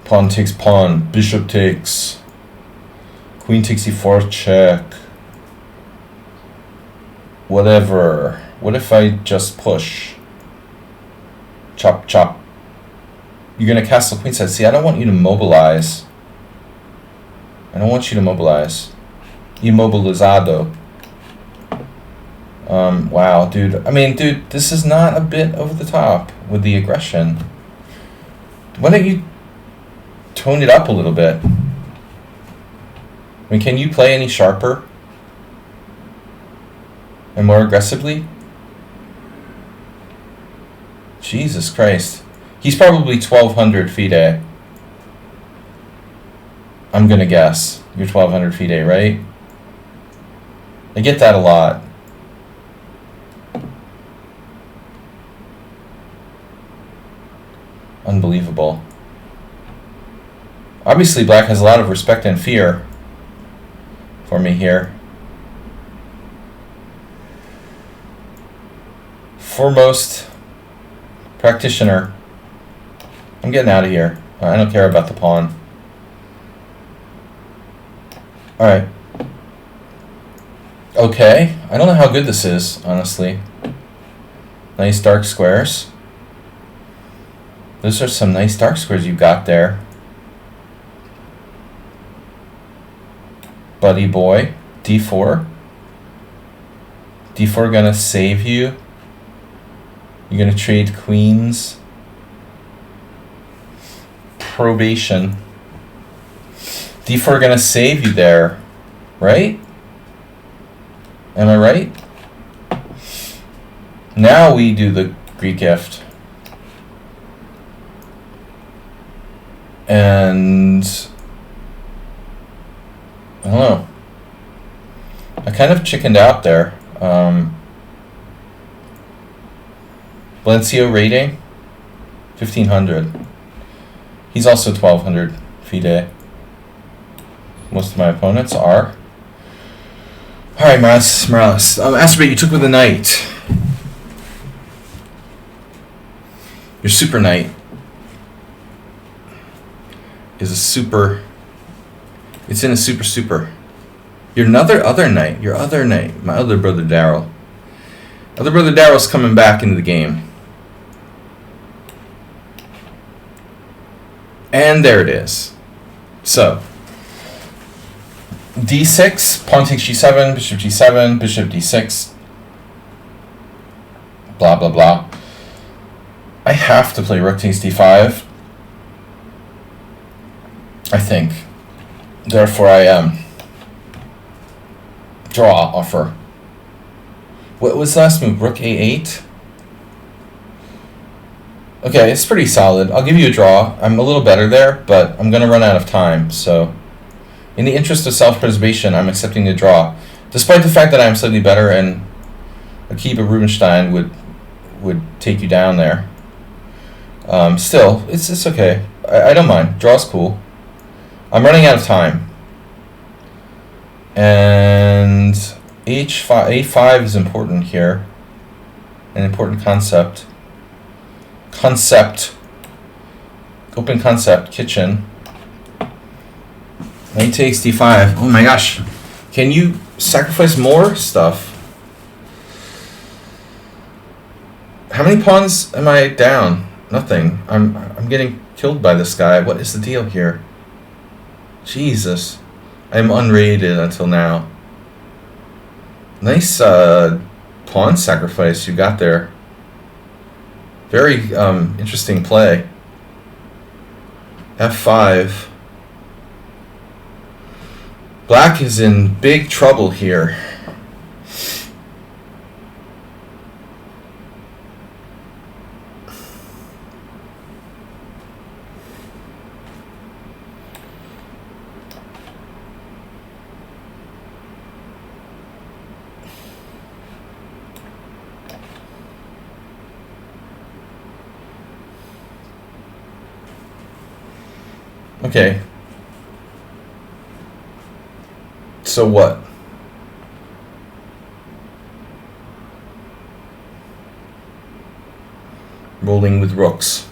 Pawn takes pawn, bishop takes, queen takes e4 check. Whatever. What if I just push? Chop chop. You're gonna castle queenside. See, I don't want you to mobilize. I don't want you to mobilize. Immobilizado. Wow, dude. I mean, dude, this is not a bit over the top with the aggression. Why don't you tone it up a little bit? I mean, can you play any sharper and more aggressively? Jesus Christ. He's probably 1,200 FIDE. I'm gonna guess. You're 1,200 FIDE, right? I get that a lot. Unbelievable. Obviously, black has a lot of respect and fear for me here. Foremost practitioner. I'm getting out of here. I don't care about the pawn. Alright. Okay. I don't know how good this is, honestly. Nice dark squares. Those are some nice dark squares you got there. Buddy boy. D4. D4 gonna save you. You're gonna trade queens. Probation. D4 gonna save you there, right? Am I right? Now we do the Greek gift. And I don't know. I kind of chickened out there. Valencio rating 1,500. He's also 1,200 FIDE. Most of my opponents are. Alright, Morales. Astrobate, you took with a knight. Your super knight is a super. It's in a super. Your other knight. Your other knight. My other brother Daryl. Other brother Daryl's coming back into the game. And there it is. So, d6, pawn takes g7, bishop g7, bishop d6, blah, blah, blah. I have to play rook takes d5, I think. Therefore, I draw offer. What was the last move? Rook a8? Okay, it's pretty solid. I'll give you a draw. I'm a little better there, but I'm going to run out of time. So, in the interest of self-preservation, I'm accepting the draw. Despite the fact that I'm slightly better and Akiba Rubinstein would take you down there. Still, it's okay. I don't mind. Draw's cool. I'm running out of time. And a5 is important here. An important concept. Open concept, kitchen. Knight takes d5. Oh my gosh. Can you sacrifice more stuff? How many pawns am I down? Nothing. I'm getting killed by this guy. What is the deal here? Jesus. I'm unrated until now. Nice pawn sacrifice you got there. Very interesting play. f5. Black is in big trouble here. Okay. So what? Rolling with rooks.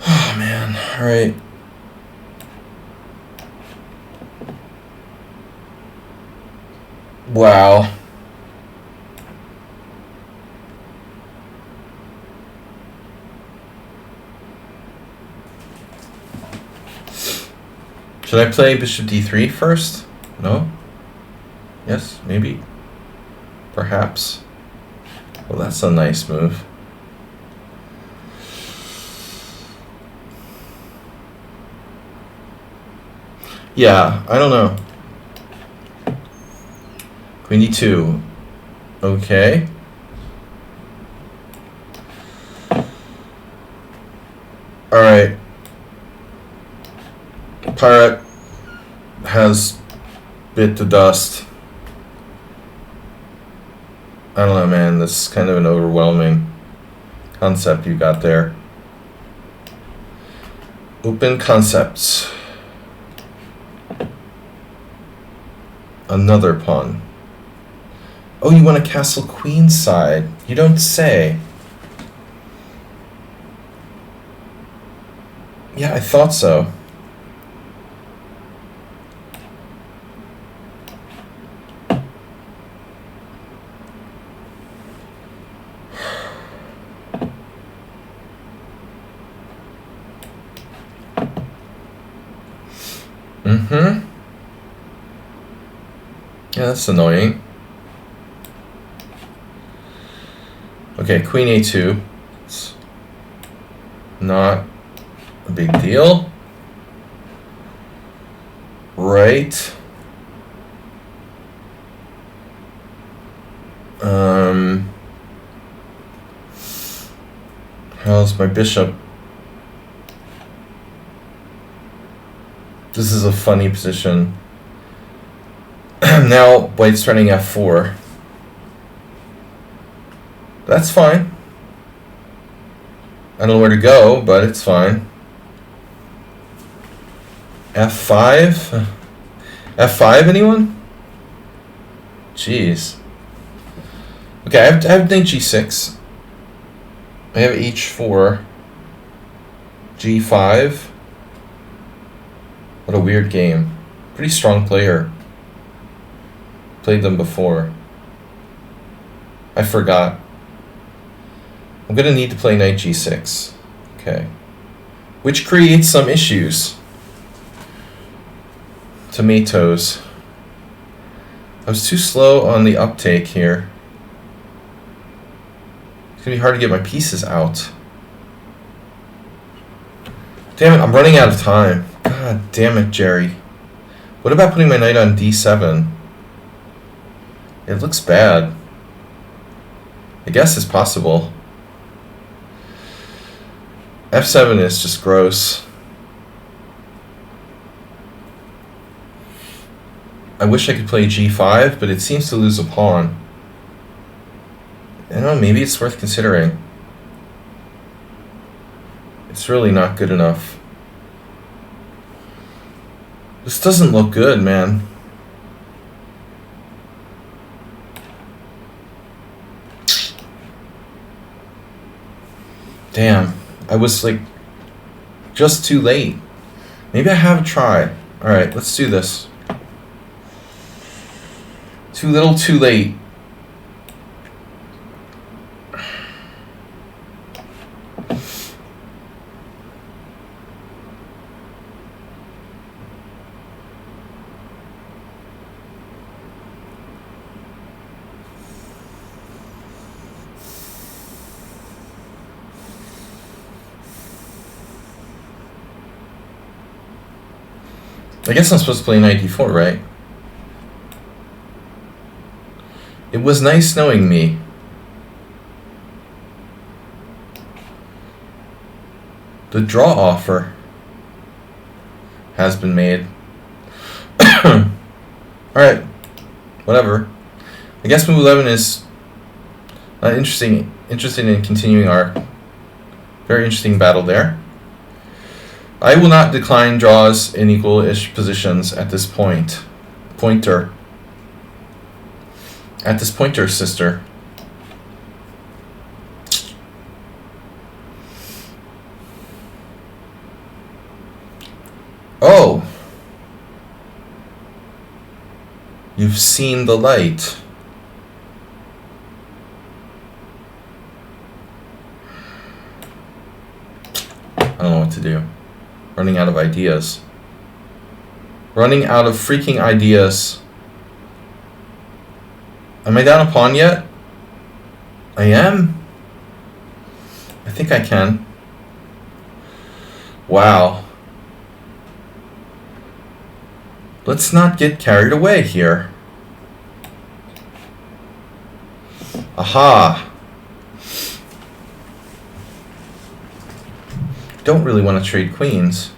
Oh man. All right. Wow. Should I play bishop d3 first? No? Yes, maybe. Perhaps. Well, that's a nice move. Yeah, I don't know. Queen d2. Okay. Alright. Pirate has bit the dust. I don't know, man. This is kind of an overwhelming concept you got there. Open concepts. Another pawn. Oh, you want a castle queenside? You don't say. Yeah, I thought so. Mm-hmm. Yeah, that's annoying. Okay, queen a2. It's not a big deal. Right. How's my bishop? This is a funny position. Now white's running f4. That's fine. I don't know where to go, but it's fine. f5? f5, anyone? Jeez. Okay, I have knight g6. I have h4. g5. What a weird game. Pretty strong player. Played them before. I forgot. I'm gonna need to play knight g6. Okay. Which creates some issues. Tomatoes. I was too slow on the uptake here. It's gonna be hard to get my pieces out. Damn it, I'm running out of time. God damn it, Jerry. What about putting my knight on d7? It looks bad. I guess it's possible. f7 is just gross. I wish I could play g5, but it seems to lose a pawn. I don't know, maybe it's worth considering. It's really not good enough. This doesn't look good, man. Damn, I was like just too late. Maybe I have a try. Alright, let's do this. Too little, too late. I guess I'm supposed to play knight d4, right? It was nice knowing me. The draw offer has been made. Alright, whatever. I guess move 11 is interested in continuing our very interesting battle there. I will not decline draws in equal-ish positions at this point. Pointer. At this pointer, sister. Oh! You've seen the light. I don't know what to do. Running out of ideas. Running out of freaking ideas. Am I down a pawn yet? I am? I think I can. Wow. Let's not get carried away here. Aha. Don't really want to trade queens,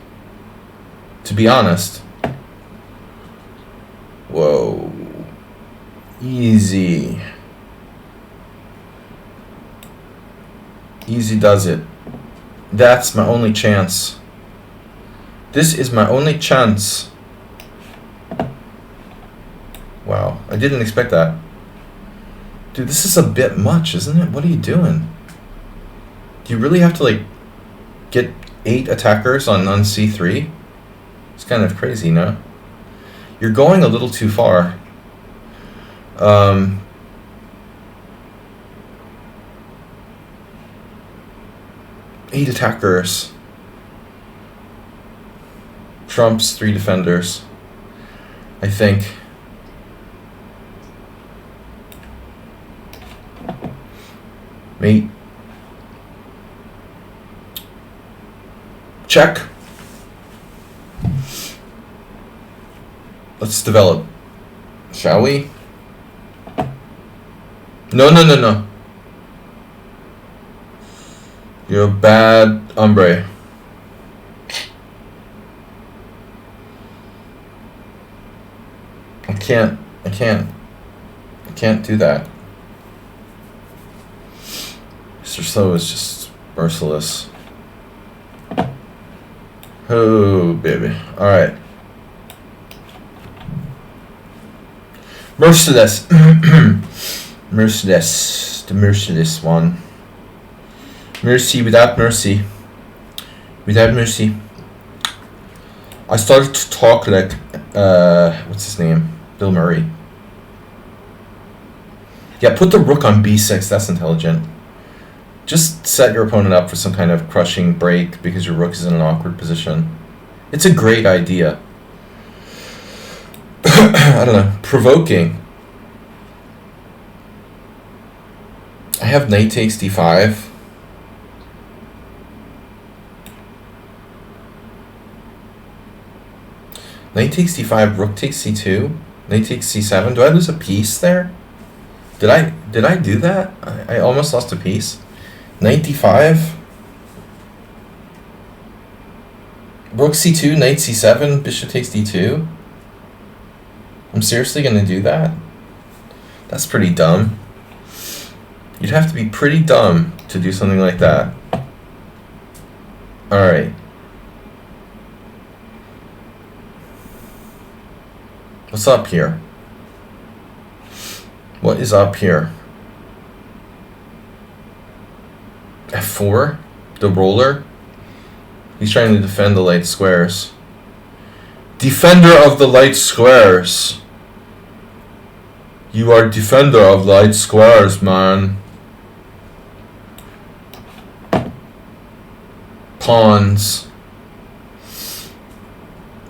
to be honest. Whoa. Easy. Easy does it. That's my only chance. This is my only chance. Wow, I didn't expect that. Dude, this is a bit much, isn't it? What are you doing? Do you really have to, like, get 8 attackers on c3? It's kind of crazy, no? You're going a little too far. 8 attackers. Trumps 3 defenders, I think. Mate. Check. Let's develop. Shall we? No, no, no, no. You're a bad hombre. I can't do that. Mr. Slow is just merciless. Oh, baby. Alright. Merciless. Merciless. The merciless one. Mercy without mercy. Without mercy. I started to talk like, what's his name? Bill Murray. Yeah, put the rook on b6. That's intelligent. Just set your opponent up for some kind of crushing break because your rook is in an awkward position. It's a great idea. I don't know. Provoking. I have knight takes d5. Knight takes d5, rook takes c2, knight takes c7. Do I lose a piece there? Did I do that? I almost lost a piece. Knight d5. Rook c2, knight c7, bishop takes d2. I'm seriously gonna do that? That's pretty dumb. You'd have to be pretty dumb to do something like that. Alright. What's up here? What is up here? F4? The roller? He's trying to defend the light squares. Defender of the light squares. You are defender of light squares, man. Pawns.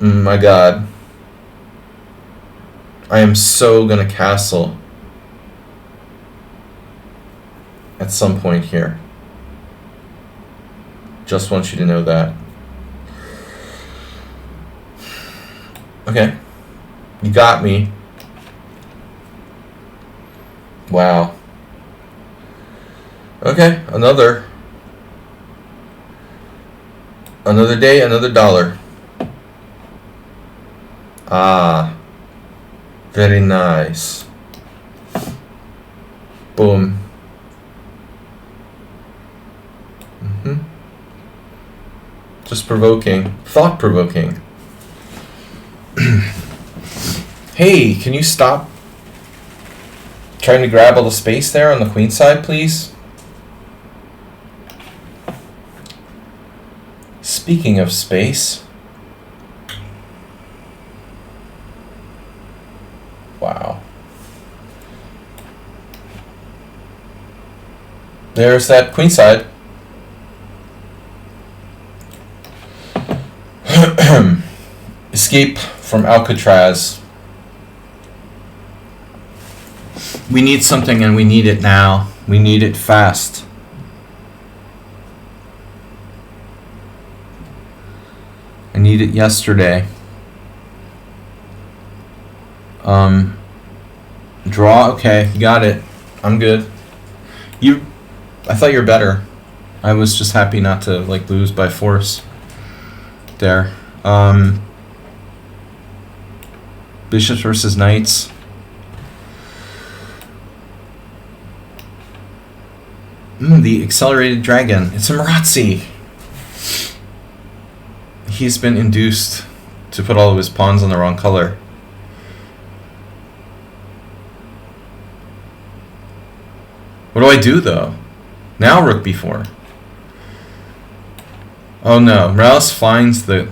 My god. I am so gonna castle at some point here. Just want you to know that. Okay. You got me. Wow. Okay, another day, another dollar. Ah. Very nice. Boom. Just provoking. Thought-provoking. Hey, can you stop trying to grab all the space there on the queen side, please? Speaking of space. Wow. There's that queen side. Escape from Alcatraz. We need something and we need it now. We need it fast. I need it yesterday. Draw, okay, you got it. I'm good. I thought you were better. I was just happy not to like lose by force there. Bishops versus knights. The accelerated dragon. It's a Marazzi. He's been induced to put all of his pawns on the wrong color. What do I do though? Now rook b4. Oh no, Morales finds the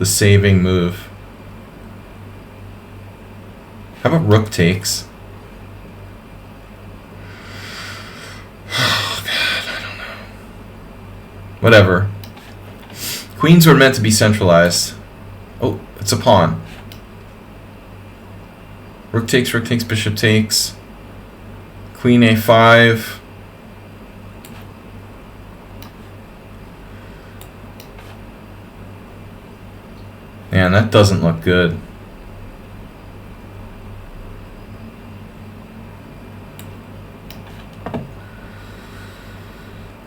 saving move. How about rook takes? Oh god, I don't know. Whatever. Queens were meant to be centralized. Oh, it's a pawn. Rook takes, bishop takes. Queen a5. Man, that doesn't look good.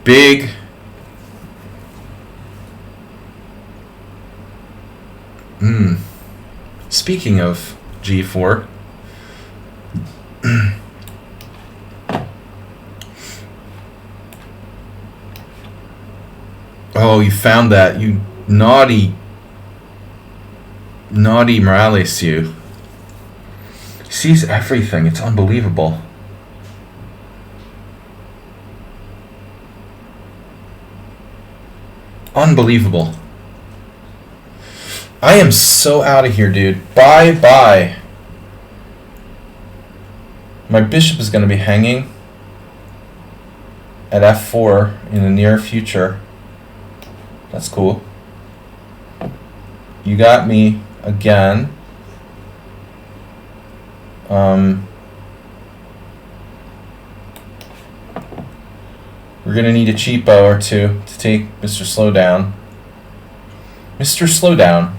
Big. Speaking of g4. Oh, you found that, you naughty Morales, you. He sees everything, it's unbelievable. Unbelievable. I am so out of here, dude. Bye. My bishop is going to be hanging at f4 in the near future. That's cool. You got me again. We're going to need a cheapo or two to take Mr. Slowdown. Mr. Slowdown.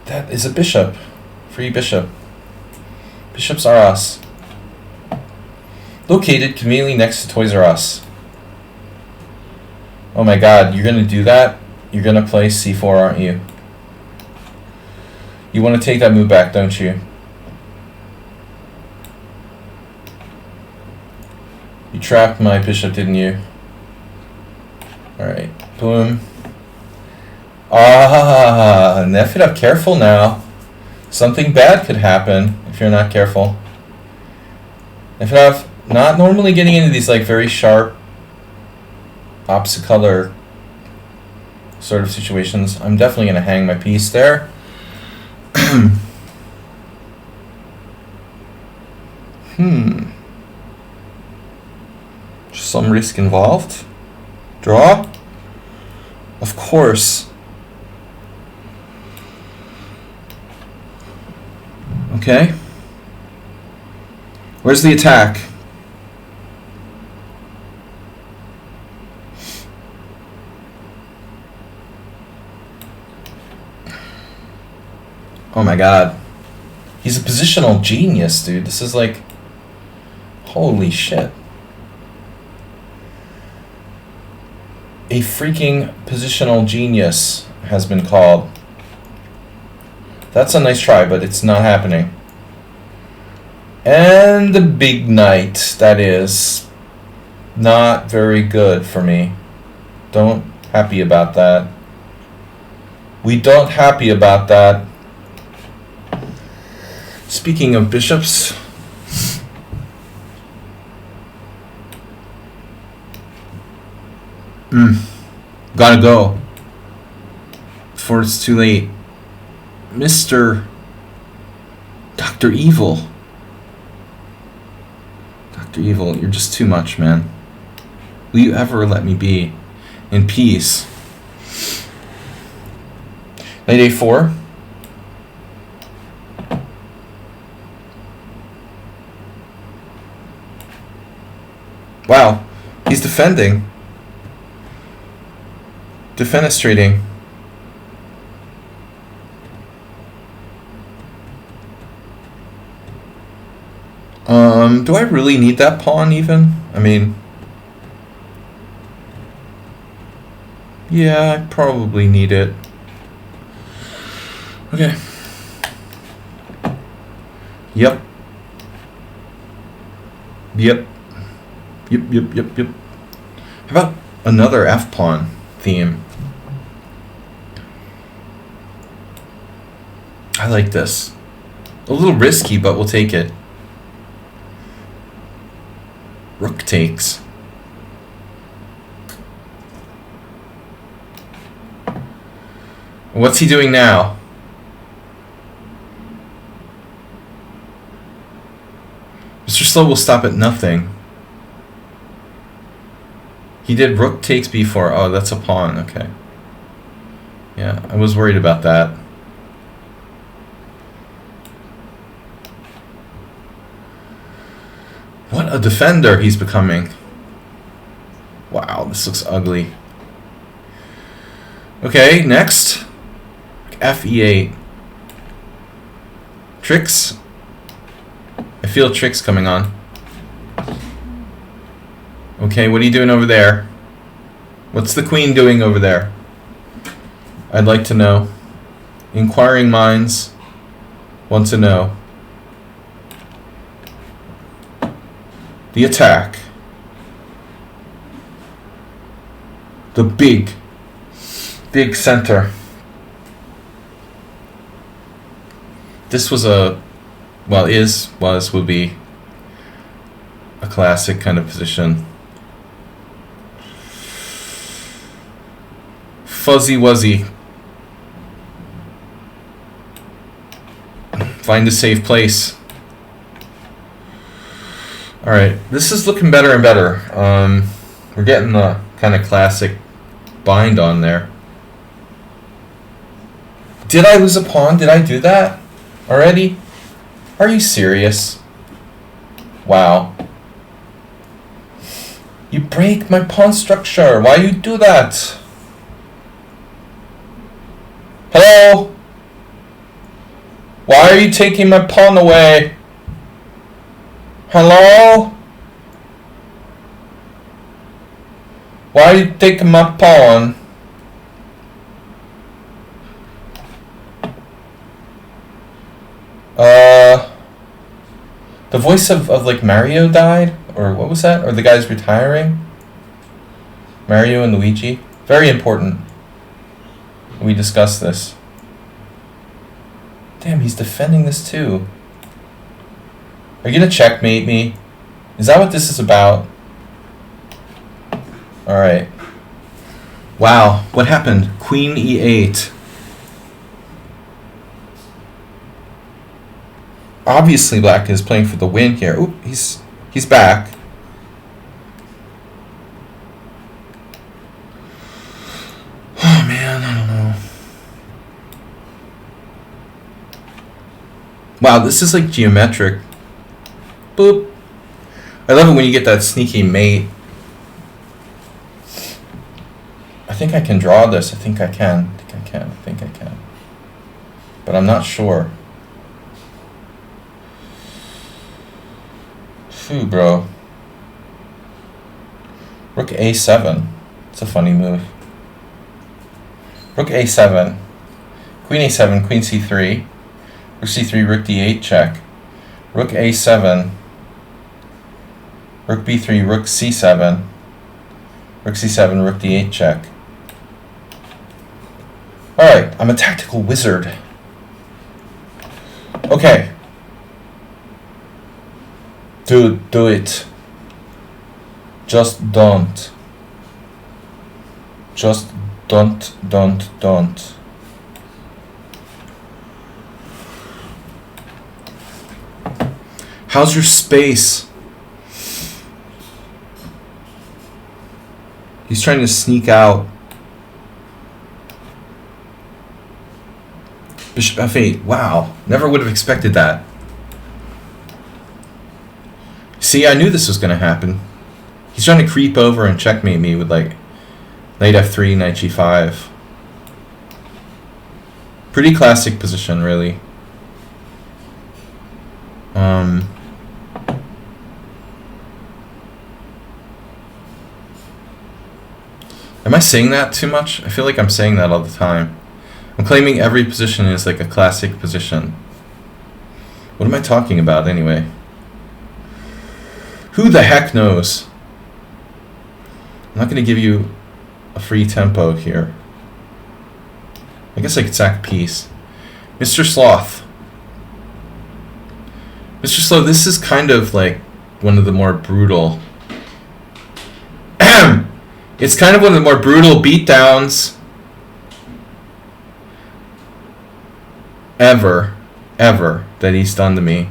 That is a bishop. Free bishop. Bishops are us. Located conveniently next to Toys R Us. Oh my god, you're going to do that? You're going to play c4, aren't you? You want to take that move back, don't you? You trapped my bishop, didn't you? Alright, boom. Ah, Nefidov, careful now. Something bad could happen if you're not careful. Nefidov, not normally getting into these like very sharp opposite color sort of situations. I'm definitely going to hang my piece there. Some risk involved. Draw? Of course. Okay. Where's the attack? Oh my god. He's a positional genius, dude. This is like... Holy shit. A freaking positional genius has been called. That's a nice try, but it's not happening. And the big knight, that is not very good for me. Don't happy about that. We don't happy about that. Speaking of bishops, gotta go before it's too late. Mr. Dr. Evil. Dr. Evil, you're just too much, man. Will you ever let me be in peace? Knight a4. Wow, he's defending. Defenestrating. Do I really need that pawn even? I mean, yeah, I probably need it. Okay. Yep. Yep. Yep. How about another F-pawn theme? I like this. A little risky, but we'll take it. Rook takes. What's he doing now? Mr. Slow will stop at nothing. He did rook takes b4. Oh, that's a pawn. Okay. Yeah, I was worried about that. What a defender he's becoming. Wow, this looks ugly. Okay, next. F-E8. Tricks. I feel tricks coming on. Okay, what are you doing over there? What's the queen doing over there? I'd like to know. Inquiring minds want to know. The attack. The big center. This was a, well, would be a classic kind of position. Fuzzy wuzzy. Find a safe place. Alright, this is looking better and better. We're getting the kind of classic bind on there. Did I lose a pawn? Did I do that already? Are you serious? Wow. You break my pawn structure. Why you do that? Hello? Why are you taking my pawn away? Hello? Why are you taking my pawn? The voice of like Mario died? Or what was that? Or the guy's retiring? Mario and Luigi? Very important. We discussed this. Damn, he's defending this too. Are you gonna checkmate me? Is that what this is about? Alright. Wow, what happened? Queen e8. Obviously black is playing for the win here. Ooh, he's back. Oh man, I don't know. Wow, this is like geometric. Boop. I love it when you get that sneaky mate. I think I can draw this. I think I can. But I'm not sure. Phew, bro. Rook a7. It's a funny move. Rook a7. Queen a7, queen c3. Rook c3, rook d8 check. Rook a7. Rook b3, rook c7. Rook c7, rook d8 check. Alright, I'm a tactical wizard. Okay. Dude, do it. Just don't. Just don't. How's your space? He's trying to sneak out. Bishop f8. Wow. Never would have expected that. See, I knew this was going to happen. He's trying to creep over and checkmate me with like knight f3, knight g5. Pretty classic position, really. Am I saying that too much? I feel like I'm saying that all the time. I'm claiming every position is like a classic position. What am I talking about anyway? Who the heck knows? I'm not going to give you a free tempo here. I guess I could sack a piece. Mr. Sloth. Mr. Sloth, this is kind of like one of the more brutal... It's kind of one of the more brutal beatdowns ever that he's done to me.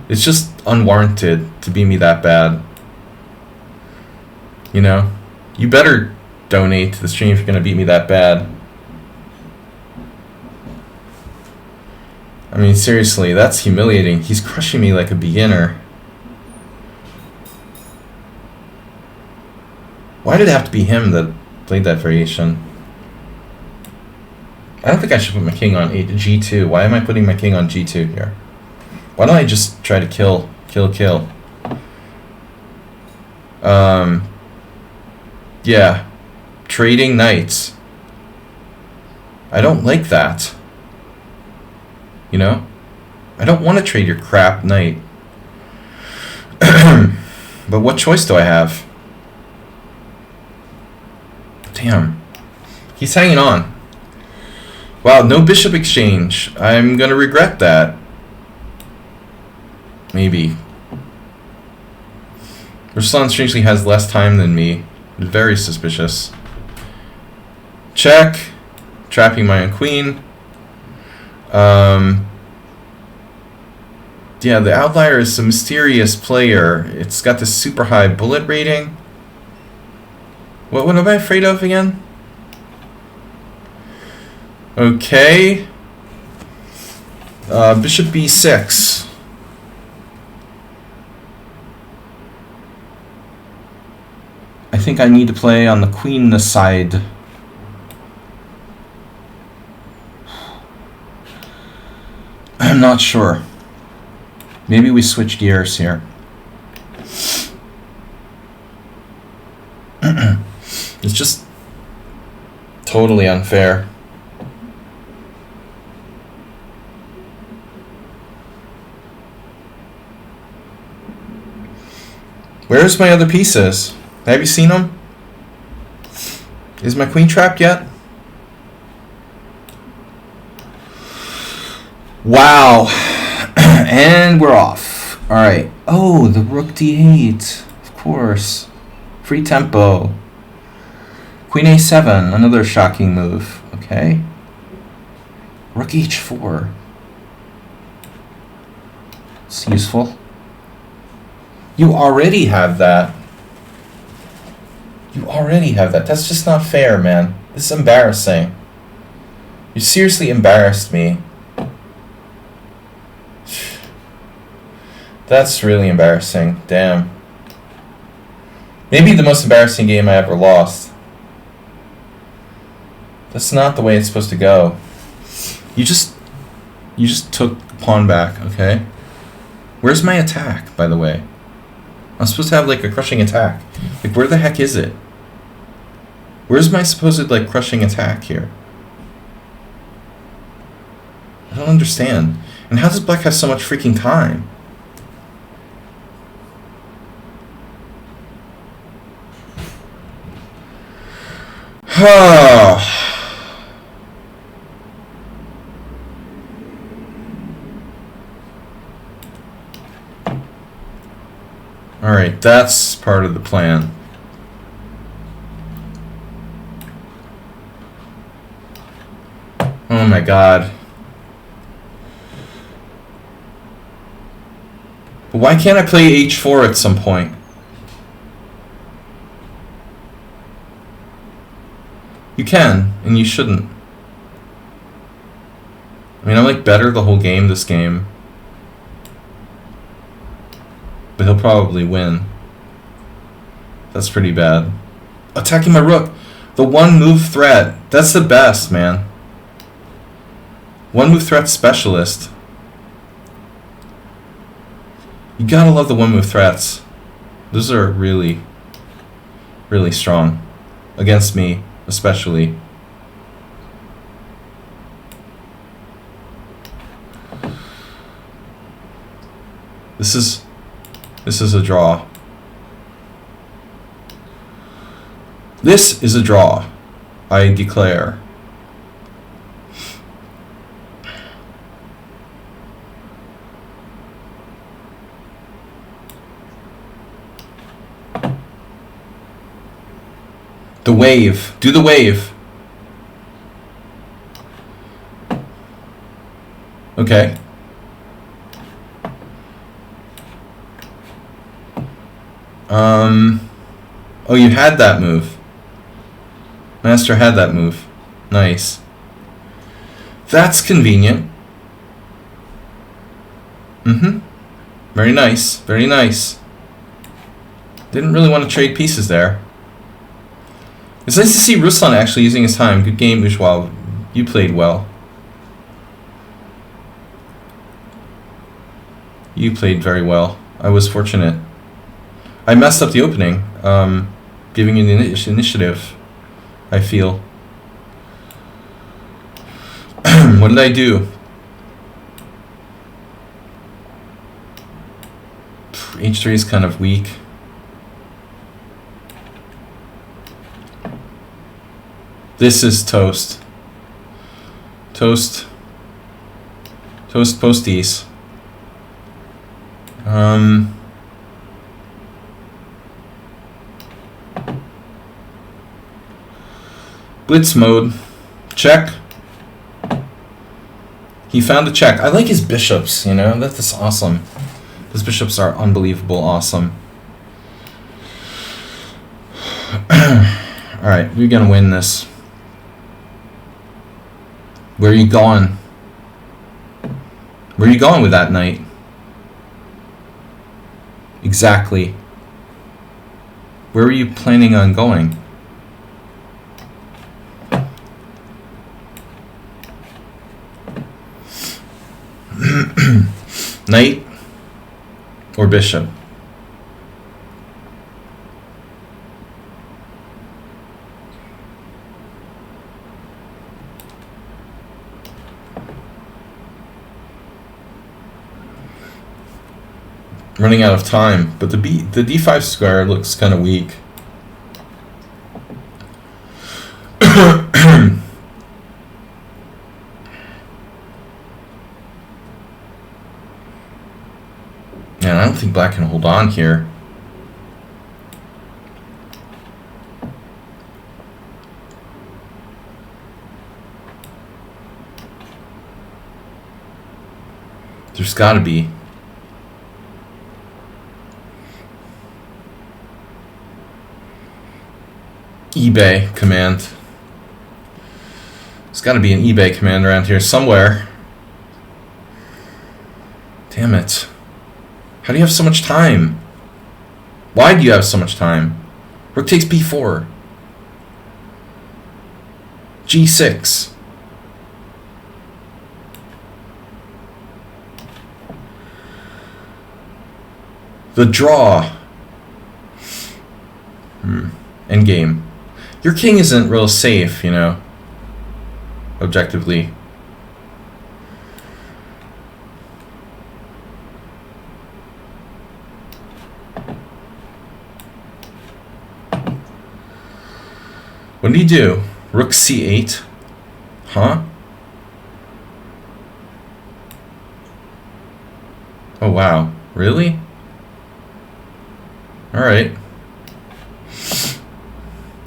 It's just unwarranted to beat me that bad. You know? You better donate to the stream if you're going to beat me that bad. I mean, seriously, that's humiliating. He's crushing me like a beginner. Why did it have to be him that played that variation? I don't think I should put my king on g2. Why am I putting my king on g2 here? Why don't I just try to kill? Yeah. Trading knights. I don't like that. You know? I don't want to trade your crap knight. But what choice do I have? Damn. He's hanging on. Wow, no bishop exchange. I'm gonna regret that. Maybe. Ruslan strangely has less time than me. Very suspicious. Check. Trapping my own queen. Yeah, the outlier is a mysterious player. It's got this super high bullet rating. What am I afraid of again? Okay. Bishop b6. I think I need to play on the queen side. I'm not sure. Maybe we switch gears here. It's just totally unfair. Where's my other pieces? Have you seen them? Is my queen trapped yet? Wow. And we're off. Alright. Oh, the rook d8. Of course. Free tempo. Queen a7. Another shocking move. Okay. Rook h4. It's useful. You already have that. You already have that. That's just not fair, man. This is embarrassing. You seriously embarrassed me. That's really embarrassing. Damn. Maybe the most embarrassing game I ever lost. That's not the way it's supposed to go. You just took the pawn back, okay? Where's my attack, by the way? I'm supposed to have like a crushing attack. Like, where the heck is it? Where's my supposed like crushing attack here? I don't understand. And how does black have so much freaking time? Alright, that's part of the plan. Oh my god. But why can't I play h4 at some point? You can, and you shouldn't. I mean, I'm like better the whole game, this game. But he'll probably win. That's pretty bad. Attacking my rook. The one move threat. That's the best, man. One move threat specialist. You gotta love the one move threats. Those are really, really strong. Against me, especially. This is a draw. This is a draw, I declare. The wave. Do the wave. Okay. Oh, you had that move. Master had that move. Nice. That's convenient. Very nice. Very nice. Didn't really want to trade pieces there. It's nice to see Ruslan actually using his time. Good game, Ujwal. You played well. You played very well. I was fortunate. I messed up the opening, giving you the initiative, I feel. What did I do? H3 is kind of weak. This is toast. Toast. Toast posties. Blitz mode. Check. He found a check. I like his bishops, you know? That's awesome. His bishops are unbelievable awesome. Alright, we're gonna win this. Where are you going? Where are you going with that knight? Exactly. Where were you planning on going? Knight or bishop? Running out of time, but the d5 square looks kind of weak. Man, I don't think black can hold on here. There's gotta be. eBay command. There's got to be an eBay command around here somewhere. Damn it. How do you have so much time? Why do you have so much time? Rook takes b4. g6. The draw. Endgame. Your king isn't real safe, you know, objectively. What did he do? Rook c8? Huh? Oh, wow. Really? Alright.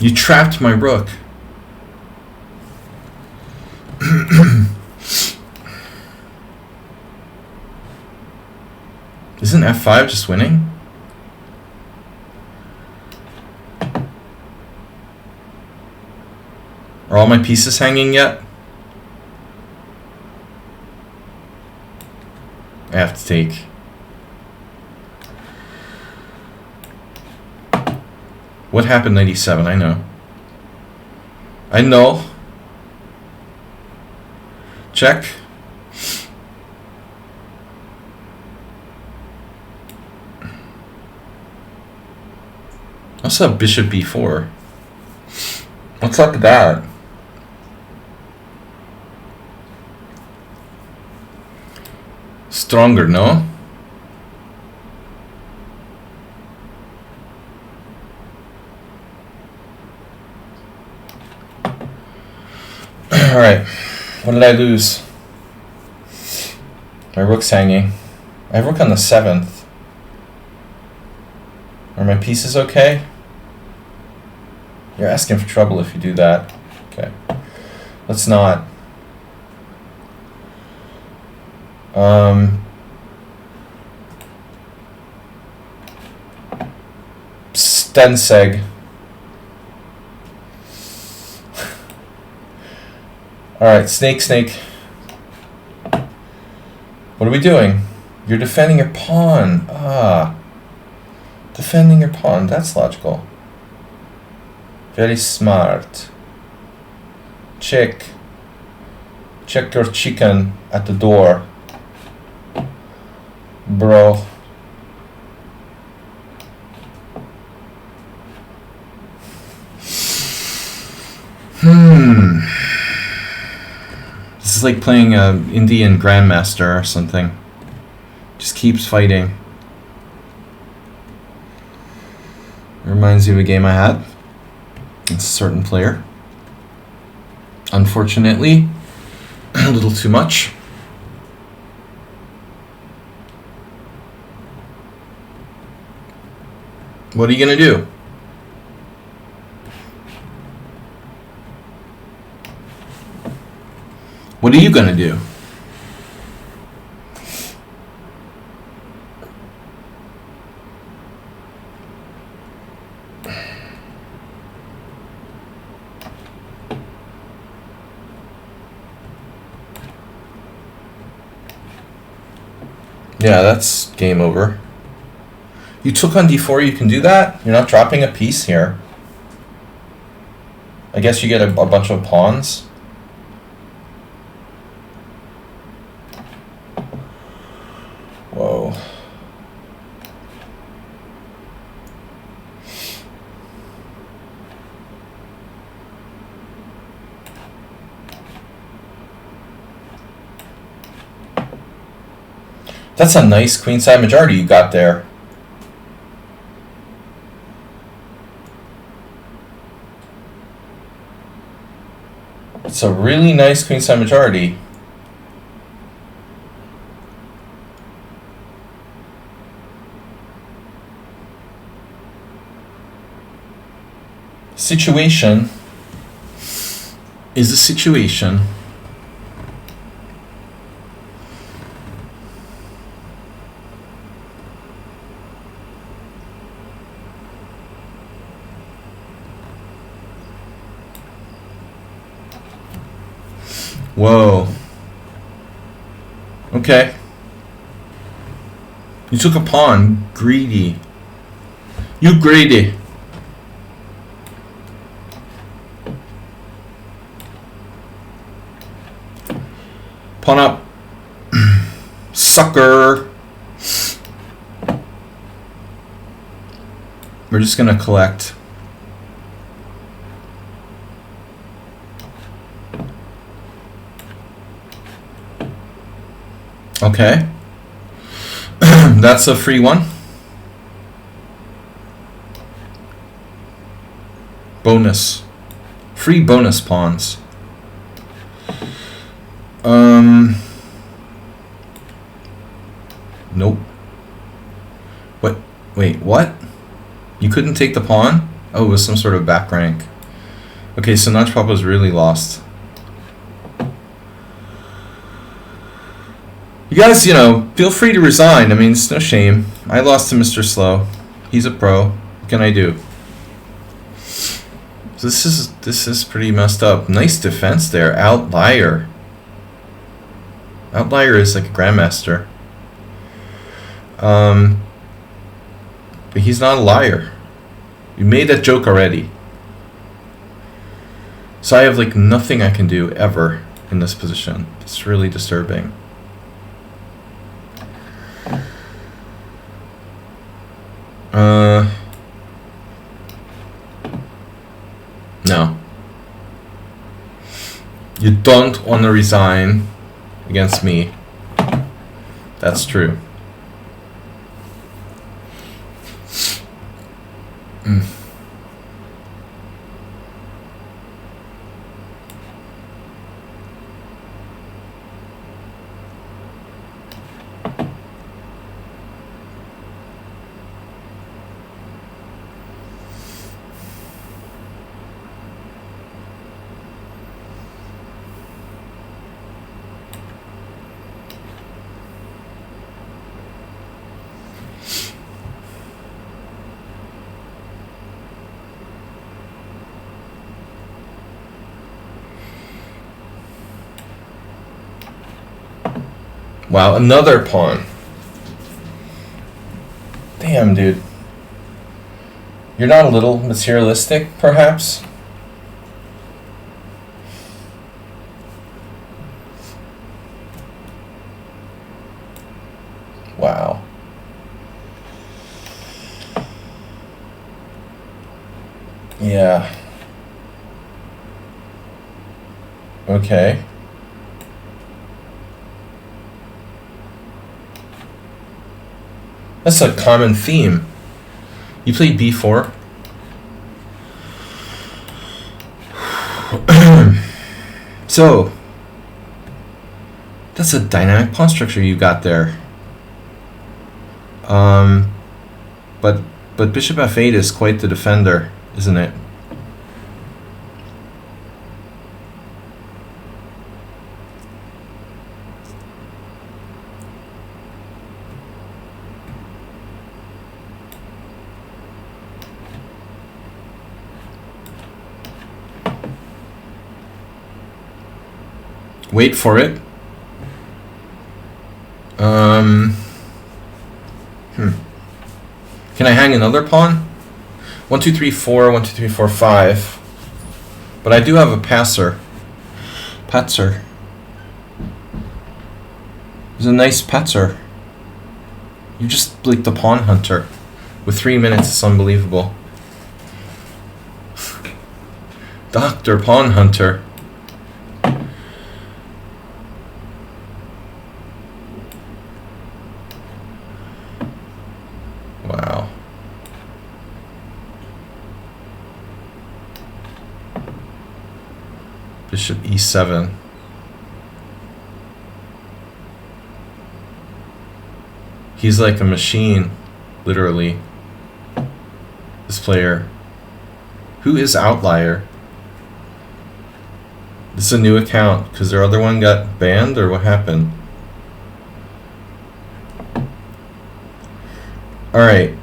You trapped my rook. Isn't f5 just winning? Are all my pieces hanging yet? I have to take. What happened 97? I know. I know. Check. What's up, bishop b4? What's up with that? Stronger, no? Alright. What did I lose? My rook's hanging. I have rook on the 7th. Are my pieces okay? You're asking for trouble if you do that. Okay. Let's not. Stenseg. Alright, snake, snake. What are we doing? You're defending your pawn. Ah. Defending your pawn. That's logical. Very smart. Check. Check your chicken at the door. Bro. This is like playing an Indian Grandmaster or something. Just keeps fighting. Reminds me of a game I had. It's a certain player. Unfortunately, a little too much. What are you gonna do? What are you gonna do? Yeah, that's game over. You took on d4, you can do that? You're not dropping a piece here. I guess you get a bunch of pawns. Whoa. That's a nice queenside majority you got there. It's a really nice queenside majority. Situation is a situation. Whoa. Okay. You took a pawn. Greedy. You greedy. Pawn up. Sucker. We're just gonna collect. Okay. That's a free one. Bonus. Free bonus pawns. Nope. What? Wait, what? You couldn't take the pawn? Oh, it was some sort of back rank. Okay, so Notch Papa's really lost. You guys, you know, feel free to resign. I mean, it's no shame. I lost to Mr. Slow. He's a pro. What can I do? So this is pretty messed up. Nice defense there. Outlier. Outlier is like a grandmaster. But he's not a liar. You made that joke already. So I have like nothing I can do ever in this position. It's really disturbing. No. You don't want to resign against me. That's true. Wow, another pawn. Damn, dude. You're not a little materialistic, perhaps? Wow. Yeah. Okay. That's a common theme. You played b4. So, that's a dynamic pawn structure you got there. But bishop f8 is quite the defender, isn't it? Wait for it. Can I hang another pawn? 1, 2, 3, 4, 1, 2, 3, 4, 5. But I do have a passer. Patzer. There's a nice patzer. You just like the pawn hunter. With 3 minutes, it's unbelievable. Dr. Pawn Hunter. Wow. Bishop e7. He's like a machine, literally. This player. Who is Outlier? This is a new account because their other one got banned, or what happened? All right.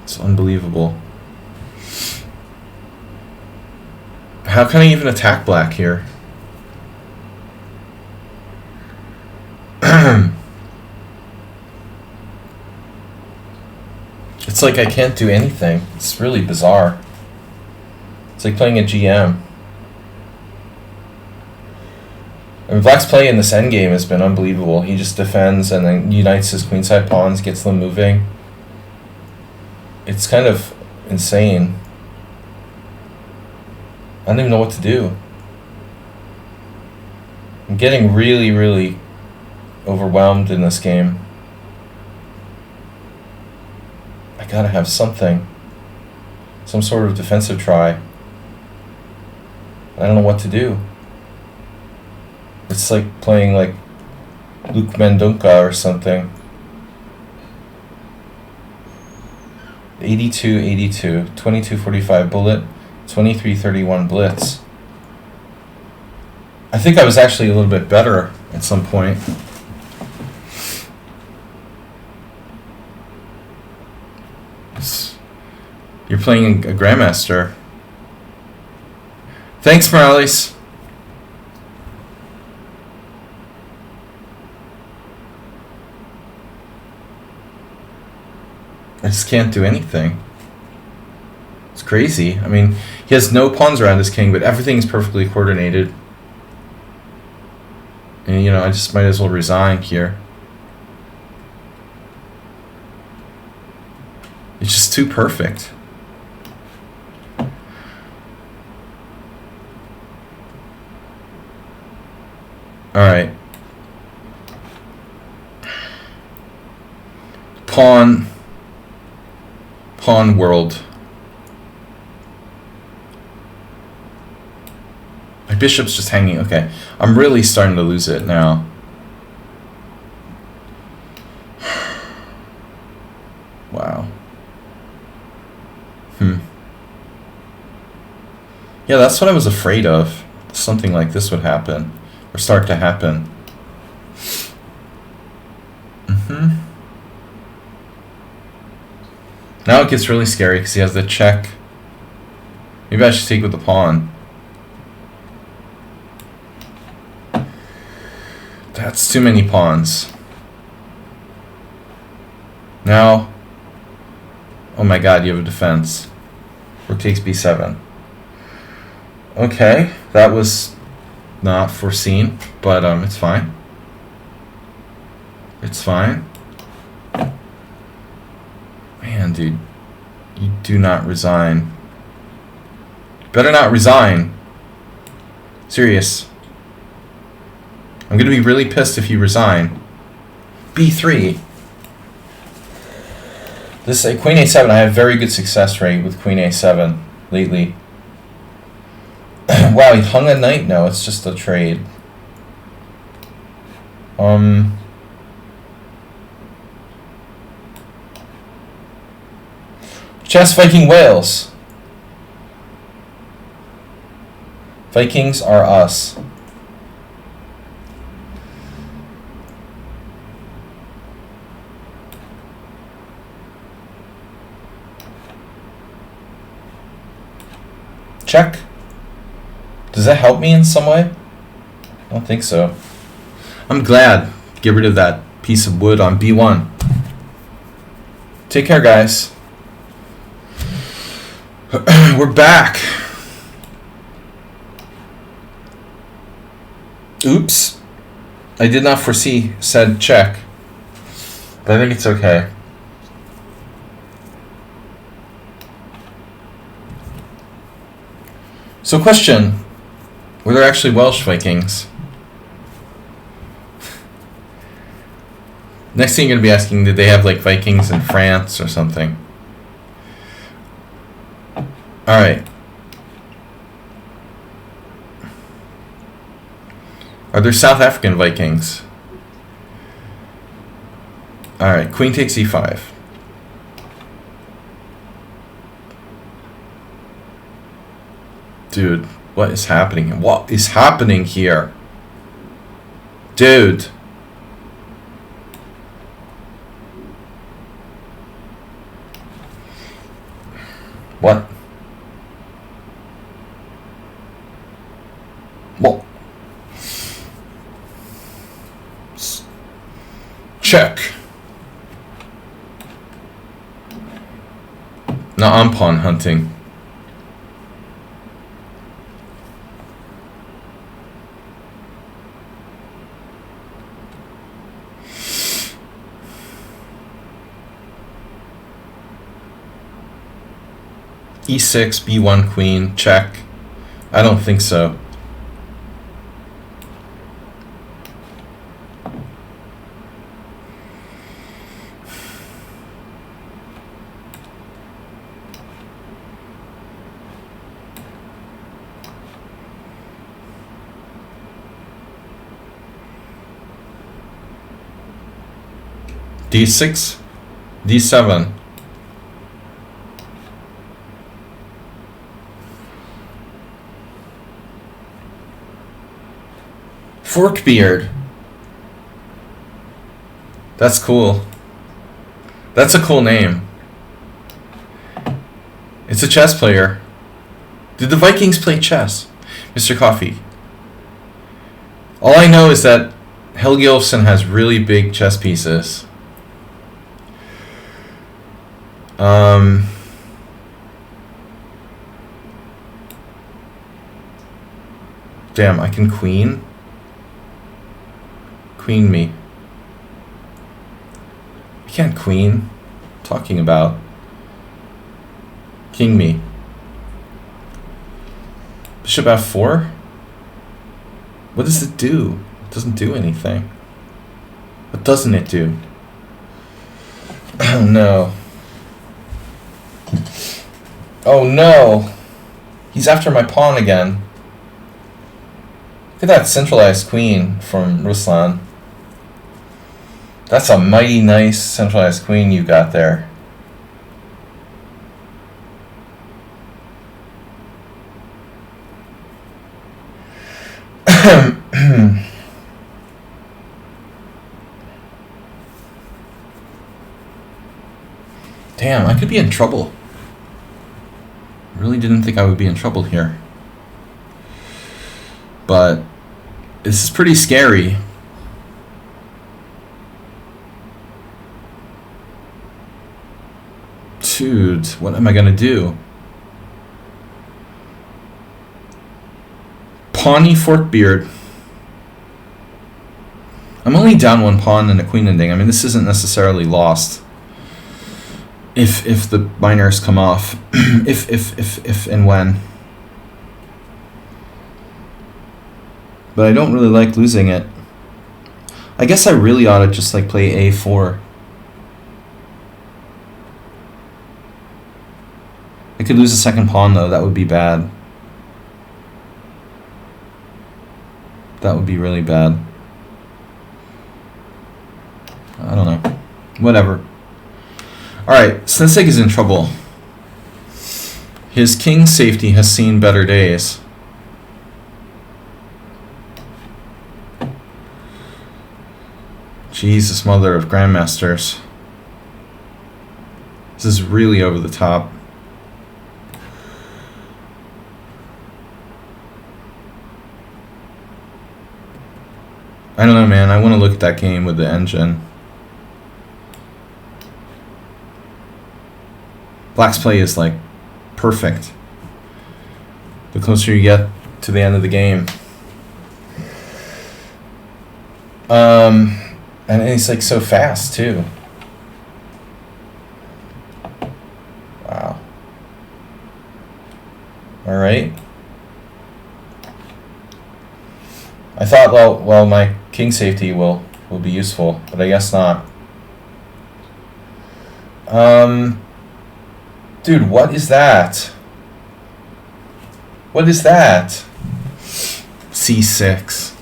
It's unbelievable. How can I even attack black here? It's like I can't do anything. It's really bizarre. It's like playing a GM. I mean, black's play in this endgame has been unbelievable. He just defends and then unites his queenside pawns, gets them moving. It's kind of insane. I don't even know what to do. I'm getting really, really overwhelmed in this game. I gotta have something. Some sort of defensive try. I don't know what to do. It's like playing like Luke Mendonca or something. 82, 82, 22, 45 bullet, 23, 31 blitz. I think I was actually a little bit better at some point. You're playing a Grandmaster. Thanks, Morales. I just can't do anything. It's crazy. I mean, he has no pawns around his king, but everything's perfectly coordinated. And, you know, I just might as well resign here. It's just too perfect. Alright. Pawn world. My bishop's just hanging. Okay. I'm really starting to lose it now. Wow. Yeah, that's what I was afraid of. Something like this would happen. Or start to happen. Now it gets really scary because he has the check. Maybe I should take with the pawn. That's too many pawns. Now, oh my god, you have a defense. Rook takes b7. Okay, that was not foreseen, but it's fine. It's fine. Man, dude, you do not resign. You better not resign. Serious. I'm gonna be really pissed if you resign. b3. This queen a7. I have very good success rate with queen a7 lately. Wow, he hung a knight. No, it's just a trade. Chess Viking Wales. Vikings are us. Check. Does that help me in some way? I don't think so. I'm glad. Get rid of that piece of wood on b1. Take care, guys. We're back. Oops. I did not foresee said check. But I think it's okay. So question. Were there actually Welsh Vikings? Next thing you're going to be asking, did they have like Vikings in France or something? Alright. Are there South African Vikings? Alright, queen takes e5. Dude, what is happening? What is happening here? Dude. What? What? Check. Now I'm pawn hunting. E6, B1 queen, check. I don't think so. D6, D7. Forkbeard. That's cool. That's a cool name. It's a chess player. Did the Vikings play chess? Mr. Coffee. All I know is that Helge Olsen has really big chess pieces. Damn, I can queen. Queen me. I can't queen. Talking about. King me. Bishop f4? What does it do? It doesn't do anything. What doesn't it do? Oh no. Oh no! He's after my pawn again. Look at that centralized queen from Ruslan. That's a mighty nice centralized queen you got there. Damn, I could be in trouble. I really didn't think I would be in trouble here. But this is pretty scary. Dude, what am I gonna do? Pawnee Forkbeard. I'm only down one pawn and a queen ending. I mean, this isn't necessarily lost. If the binars come off. if and when. But I don't really like losing it. I guess I really ought to just like play a4. I could lose a second pawn though, that would be bad. That would be really bad. I don't know. Whatever. Alright, Sensei is in trouble. His king's safety has seen better days. Jesus, mother of grandmasters. This is really over the top. I don't know, man. I want to look at that game with the engine. Black's play is like perfect. The closer you get to the end of the game. And he's like so fast too. Wow. All right. I thought, well, my king safety will be useful, but I guess not. Dude, what is that? What is that? C6.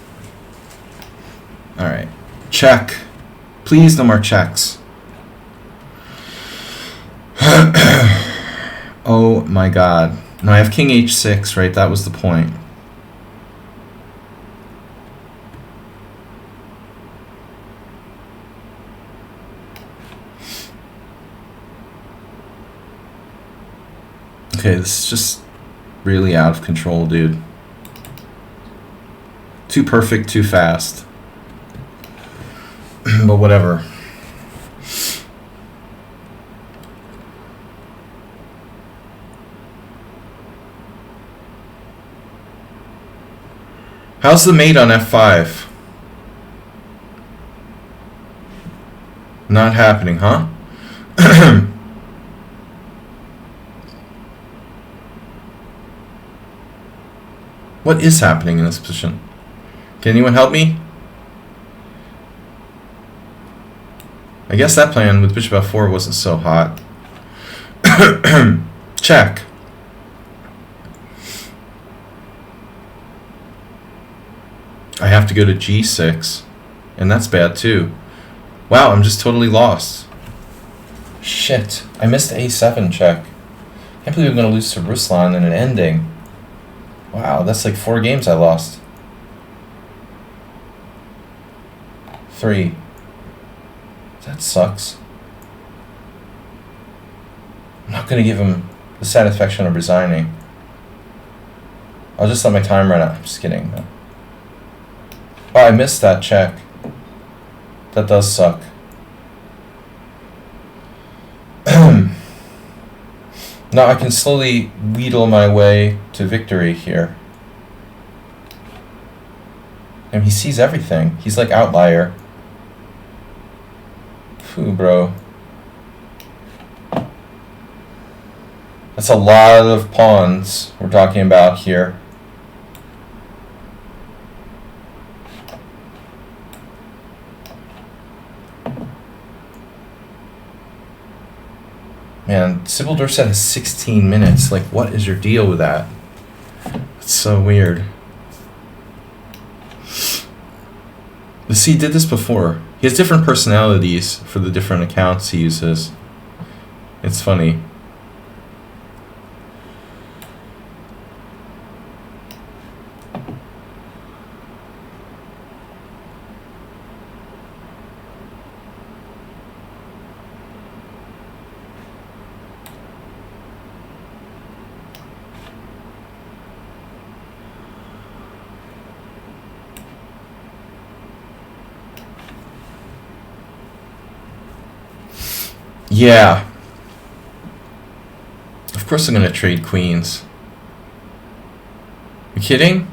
All right. Check. Please, no more checks. Oh my god. No, I have king h6, right? That was the point. Okay, this is just really out of control, dude. Too perfect, too fast. But whatever. How's the mate on f5? Not happening, huh? What is happening in this position? Can anyone help me? I guess that plan with bishop f4 wasn't so hot. Check. I have to go to g6, and that's bad too. Wow, I'm just totally lost. Shit, I missed a7 check. Can't believe I'm going to lose to Ruslan in an ending. Wow, that's like 4 games I lost. 3. That sucks. I'm not going to give him the satisfaction of resigning. I'll just let my time run out. I'm just kidding. No. Oh, I missed that check. That does suck. Now I can slowly wheedle my way to victory here. And he sees everything. He's like outlier. Phew, bro. That's a lot of pawns we're talking about here. Man, Simul Dorset has 16 minutes. Like, what is your deal with that? It's so weird. The C did this before. He has different personalities for the different accounts he uses. It's funny. Yeah. Of course I'm gonna trade queens. You kidding?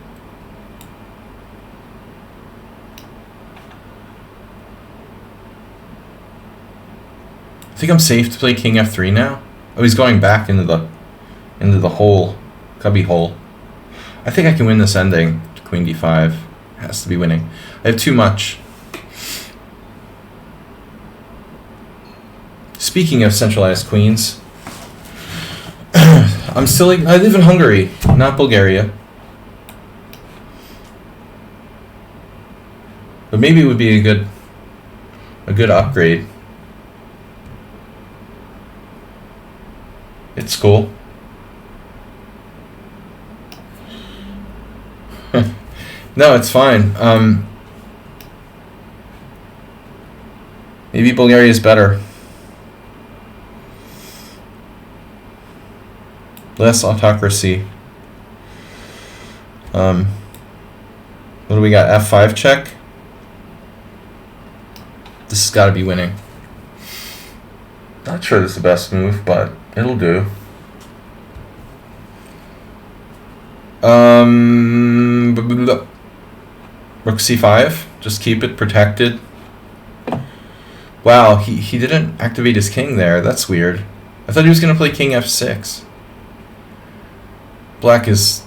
I think I'm safe to play king f3 now. Oh, he's going back into the hole, cubby hole. I think I can win this ending. Queen d5 has to be winning. I have too much. Speaking of centralized queens, I live in Hungary, not Bulgaria. But maybe it would be a good upgrade. It's cool. No, it's fine. Maybe Bulgaria is better. Less autocracy. What do we got? F5 check? This has got to be winning. Not sure this is the best move, but it'll do. Rook c5. Just keep it protected. Wow, he didn't activate his king there. That's weird. I thought he was going to play king f6. Black is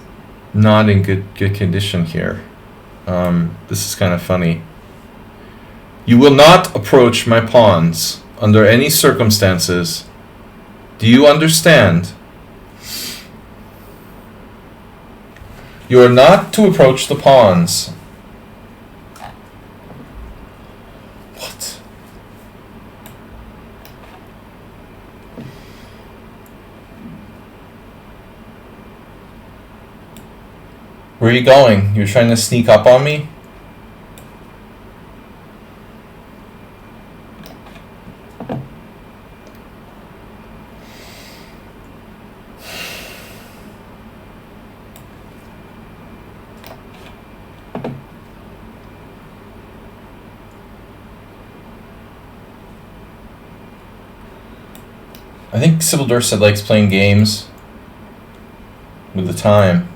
not in good condition here. This is kind of funny. You will not approach my pawns under any circumstances. Do you understand? You are not to approach the pawns. What? Where are you going? You're trying to sneak up on me? I think Simul Dorset likes playing games with the time.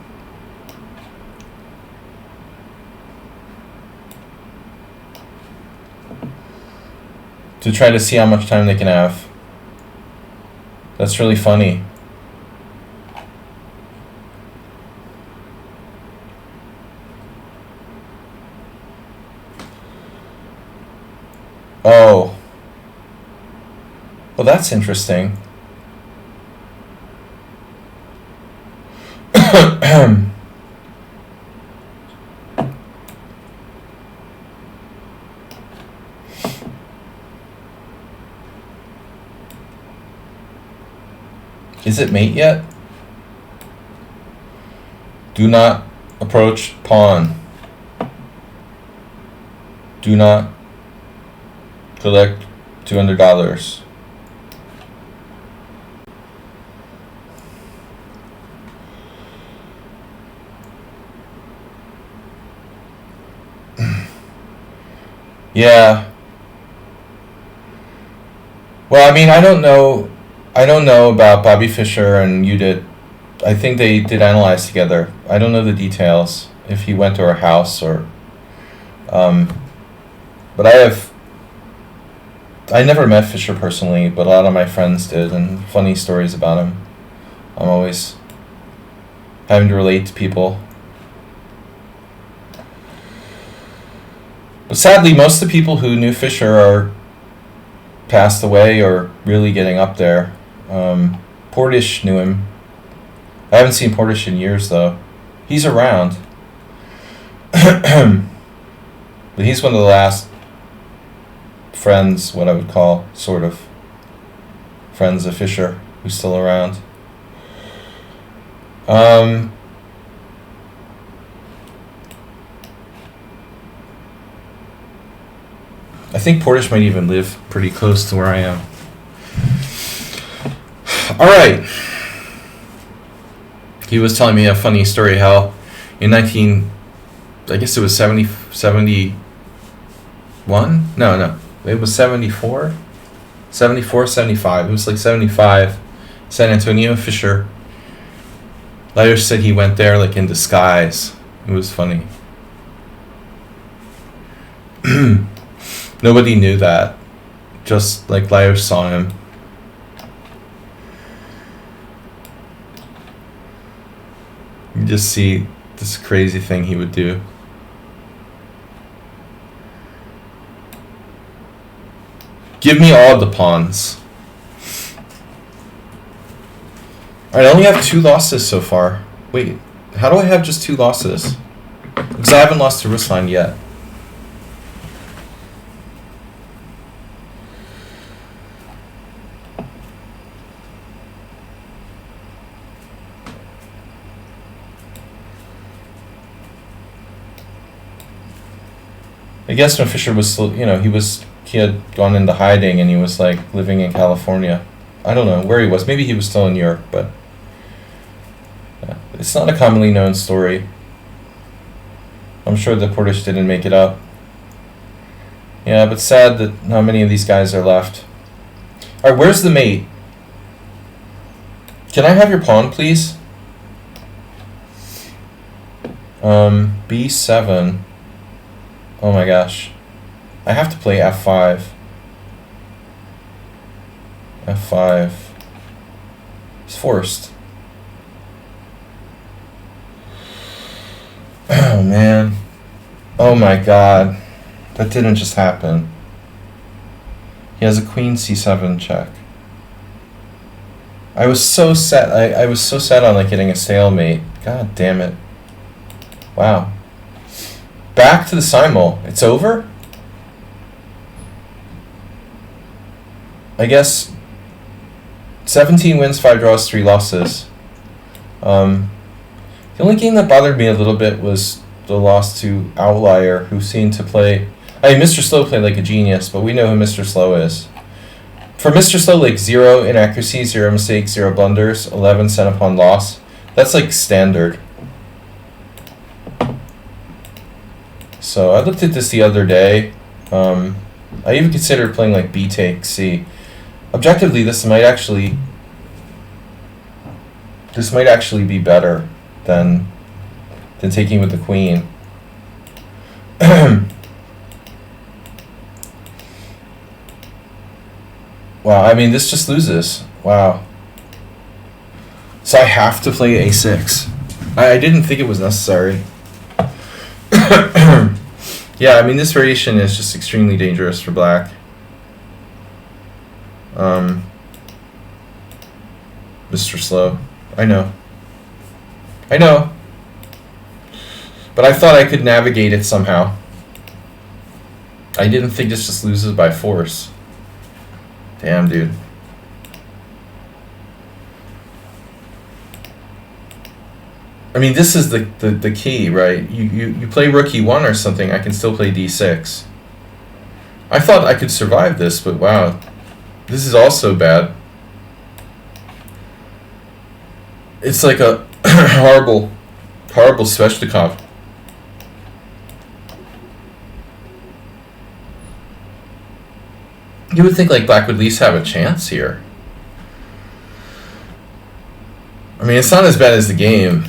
To try to see how much time they can have. That's really funny. Oh. Well, that's interesting. Is it mate yet? Do not approach pawn. Do not collect $200. Yeah. Well, I mean, I don't know. I don't know about Bobby Fischer and Judith. I think they did analyze together. I don't know the details, if he went to her house or... but I never met Fischer personally, but a lot of my friends did, and funny stories about him. I'm always having to relate to people. But sadly, most of the people who knew Fischer are passed away or really getting up there. Portish knew him. I haven't seen Portish in years, though. He's around. But he's one of the last friends, what I would call, sort of, friends of Fischer, who's still around. I think Portish might even live pretty close to where I am. Alright. He was telling me a funny story how in I guess it was 71? No. It was 74? 74, 75. It was like 75. San Antonio, Fischer. Later said he went there like in disguise. It was funny. Nobody knew that. Just like Laios saw him. You just see this crazy thing he would do. Give me all the pawns. I only have 2 losses so far. Wait, how do I have just 2 losses? Because I haven't lost to Ruslan yet. I guess when Fischer was still, he had gone into hiding and he was like living in California. I don't know where he was. Maybe he was still in New York, but it's not a commonly known story. I'm sure the Portish didn't make it up. Yeah, but sad that not many of these guys are left. Alright, where's the mate? Can I have your pawn, please? B7. Oh my gosh. I have to play F5. F5. It's forced. Oh man. Oh my god. That didn't just happen. He has a queen c7 check. I was so set. I was so set on like getting a stalemate. God damn it. Wow. Back to the Simul. It's over? I guess 17 wins, 5 draws, 3 losses. The only game that bothered me a little bit was the loss to Outlier, who seemed to play... Mr. Slow played like a genius, but we know who Mr. Slow is. For Mr. Slow, like 0 inaccuracies, 0 mistakes, 0 blunders, 11 cent upon loss. That's like standard. So I looked at this the other day. I even considered playing like B take C. Objectively, this might actually be better than taking with the queen. Wow, I mean, this just loses. Wow. So I have to play A6. I didn't think it was necessary. Yeah, I mean, this variation is just extremely dangerous for black. Mr. Slow. I know. But I thought I could navigate it somehow. I didn't think this just loses by force. Damn, dude. I mean, this is the key, right? You play rook e1 or something, I can still play d6. I thought I could survive this, but wow. This is also bad. It's like a horrible Sveshnikov. You would think like black would at least have a chance here. mean, it's not as bad as the game,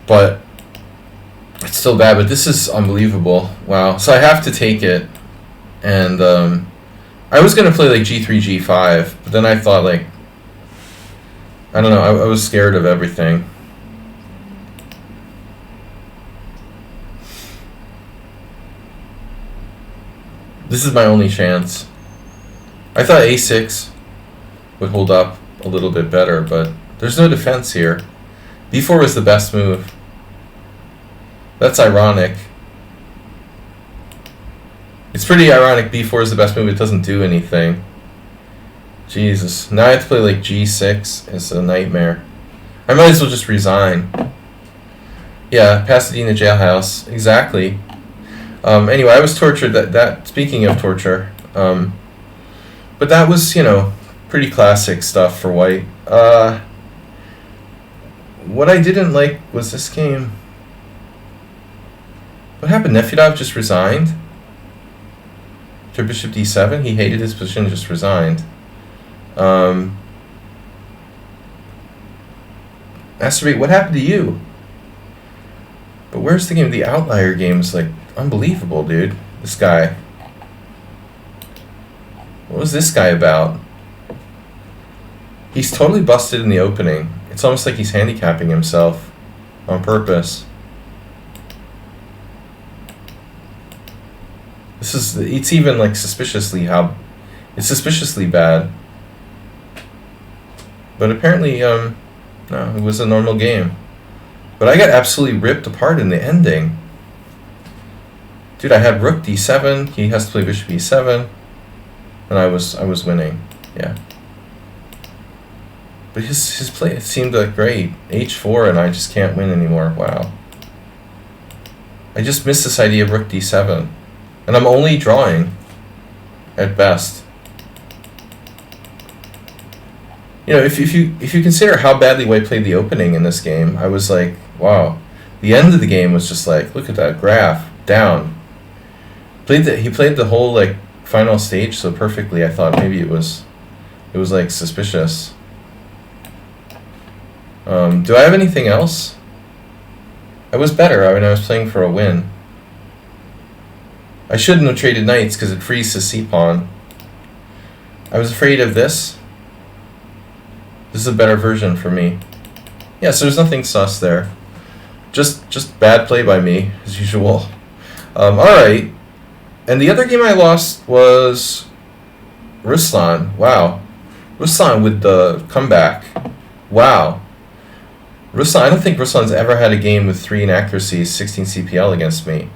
but it's still bad. But this is unbelievable. Wow. So I have to take it, and I was gonna play like G3, G5, but then I thought like, I don't know. I was scared of everything. This is my only chance. I thought A6 would hold up a little bit better, but there's no defense here. B4 was the best move. That's ironic. It's pretty ironic B4 is the best move. It doesn't do anything. Jesus. Now I have to play like G6. It's a nightmare. I might as well just resign. Yeah, Pasadena jailhouse. Exactly. Anyway, I was tortured. That speaking of torture, but that was, you know, pretty classic stuff for white. What I didn't like was this game. What happened? Nefedov just resigned. To Bishop D7. He hated his position, just resigned. Masturbate. What happened to you? But where's the game? The outlier game is like unbelievable, dude. This guy. What was this guy about? He's totally busted in the opening. It's almost like he's handicapping himself on purpose. It's even like suspiciously it's suspiciously bad. But apparently, no, it was a normal game. But I got absolutely ripped apart in the ending. Dude, I had Rook D7. He has to play Bishop E7, and I was winning. Yeah. But his play, it seemed like great. H4, and I just can't win anymore. Wow. I just missed this idea of Rook D7, and I'm only drawing, at best. You know, if you consider how badly White played the opening in this game, I was like, wow. The end of the game was just like, look at that graph down. He played the whole like final stage so perfectly. I thought maybe it was like suspicious. Do I have anything else? I was better. I mean, I was playing for a win. I shouldn't have traded knights because it frees the C pawn. I was afraid of this. This is a better version for me. Yeah, so there's nothing sus there. Just bad play by me, as usual. Alright. And the other game I lost was Ruslan. Wow. Ruslan with the comeback. Wow. Ruslan, I don't think Ruslan's ever had a game with 3 inaccuracies, 16 CPL against me.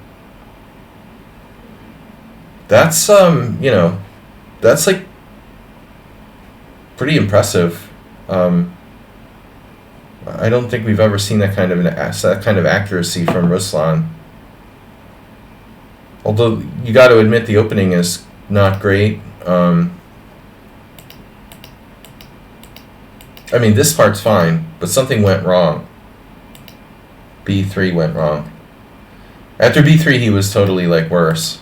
That's, you know, that's like pretty impressive. I don't think we've ever seen that kind of accuracy from Ruslan. Although you got to admit the opening is not great. I mean, this part's fine, but something went wrong. B3 went wrong. After B3, he was totally like worse.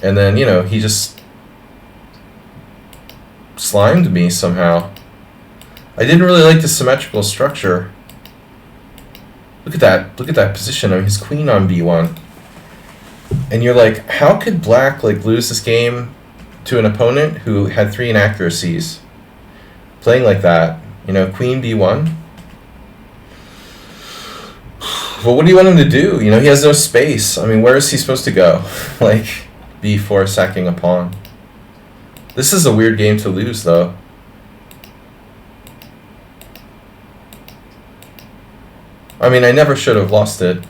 And then, you know, he just slimed me somehow. I didn't really like the symmetrical structure. Look at that. Look at that position. I mean, his queen on B1. And you're like, how could black like lose this game to an opponent who had 3 inaccuracies? Playing like that, you know, queen B1. Well, what do you want him to do? You know, he has no space. I mean, where is he supposed to go? Like, B4 sacking a pawn. This is a weird game to lose, though. I mean, I never should have lost it.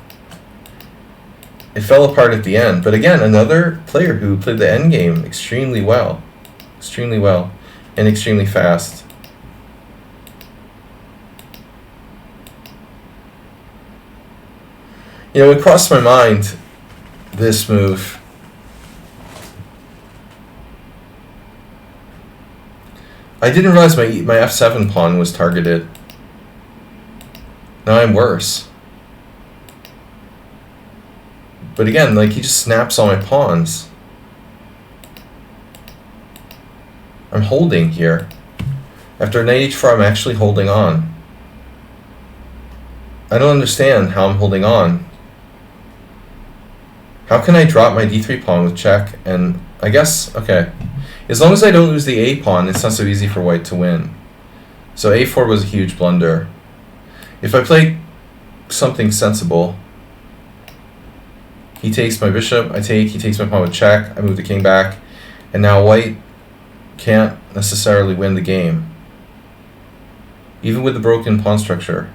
It fell apart at the end. But again, another player who played the endgame extremely well. Extremely well. And extremely fast. You know, it crossed my mind, this move. I didn't realize my F7 pawn was targeted. Now I'm worse. But again, like, he just snaps all my pawns. I'm holding here. After knight h4, I'm actually holding on. I don't understand how I'm holding on. How can I drop my d3 pawn with check? And I guess, okay. As long as I don't lose the a pawn, it's not so easy for white to win. So a4 was a huge blunder. If I play something sensible, he takes my bishop, I take, he takes my pawn with check, I move the king back, and now white can't necessarily win the game. Even with the broken pawn structure.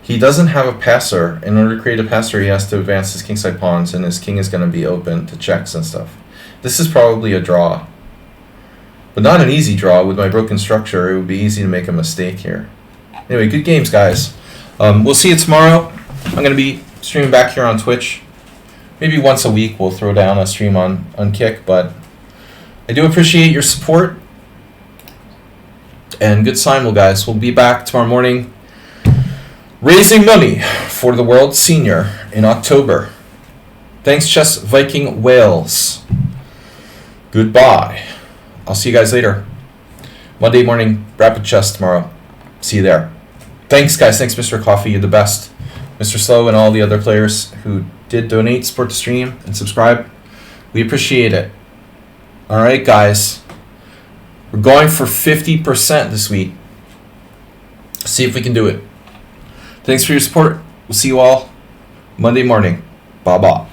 He doesn't have a passer. In order to create a passer, he has to advance his kingside pawns, and his king is going to be open to checks and stuff. This is probably a draw. But not an easy draw. With my broken structure, it would be easy to make a mistake here. Anyway, good games, guys. We'll see you tomorrow. I'm going to be streaming back here on Twitch. Maybe once a week we'll throw down a stream on Kick, but I do appreciate your support. And good Simul, guys. We'll be back tomorrow morning raising money for the World Senior in October. Thanks, Chess Viking Wales. Goodbye. I'll see you guys later. Monday morning, Rapid Chess tomorrow. See you there. Thanks, guys. Thanks, Mr. Coffee. You're the best. Mr. Slow and all the other players who did donate, support the stream, and subscribe. We appreciate it. All right, guys. We're going for 50% this week. See if we can do it. Thanks for your support. We'll see you all Monday morning. Bye-bye.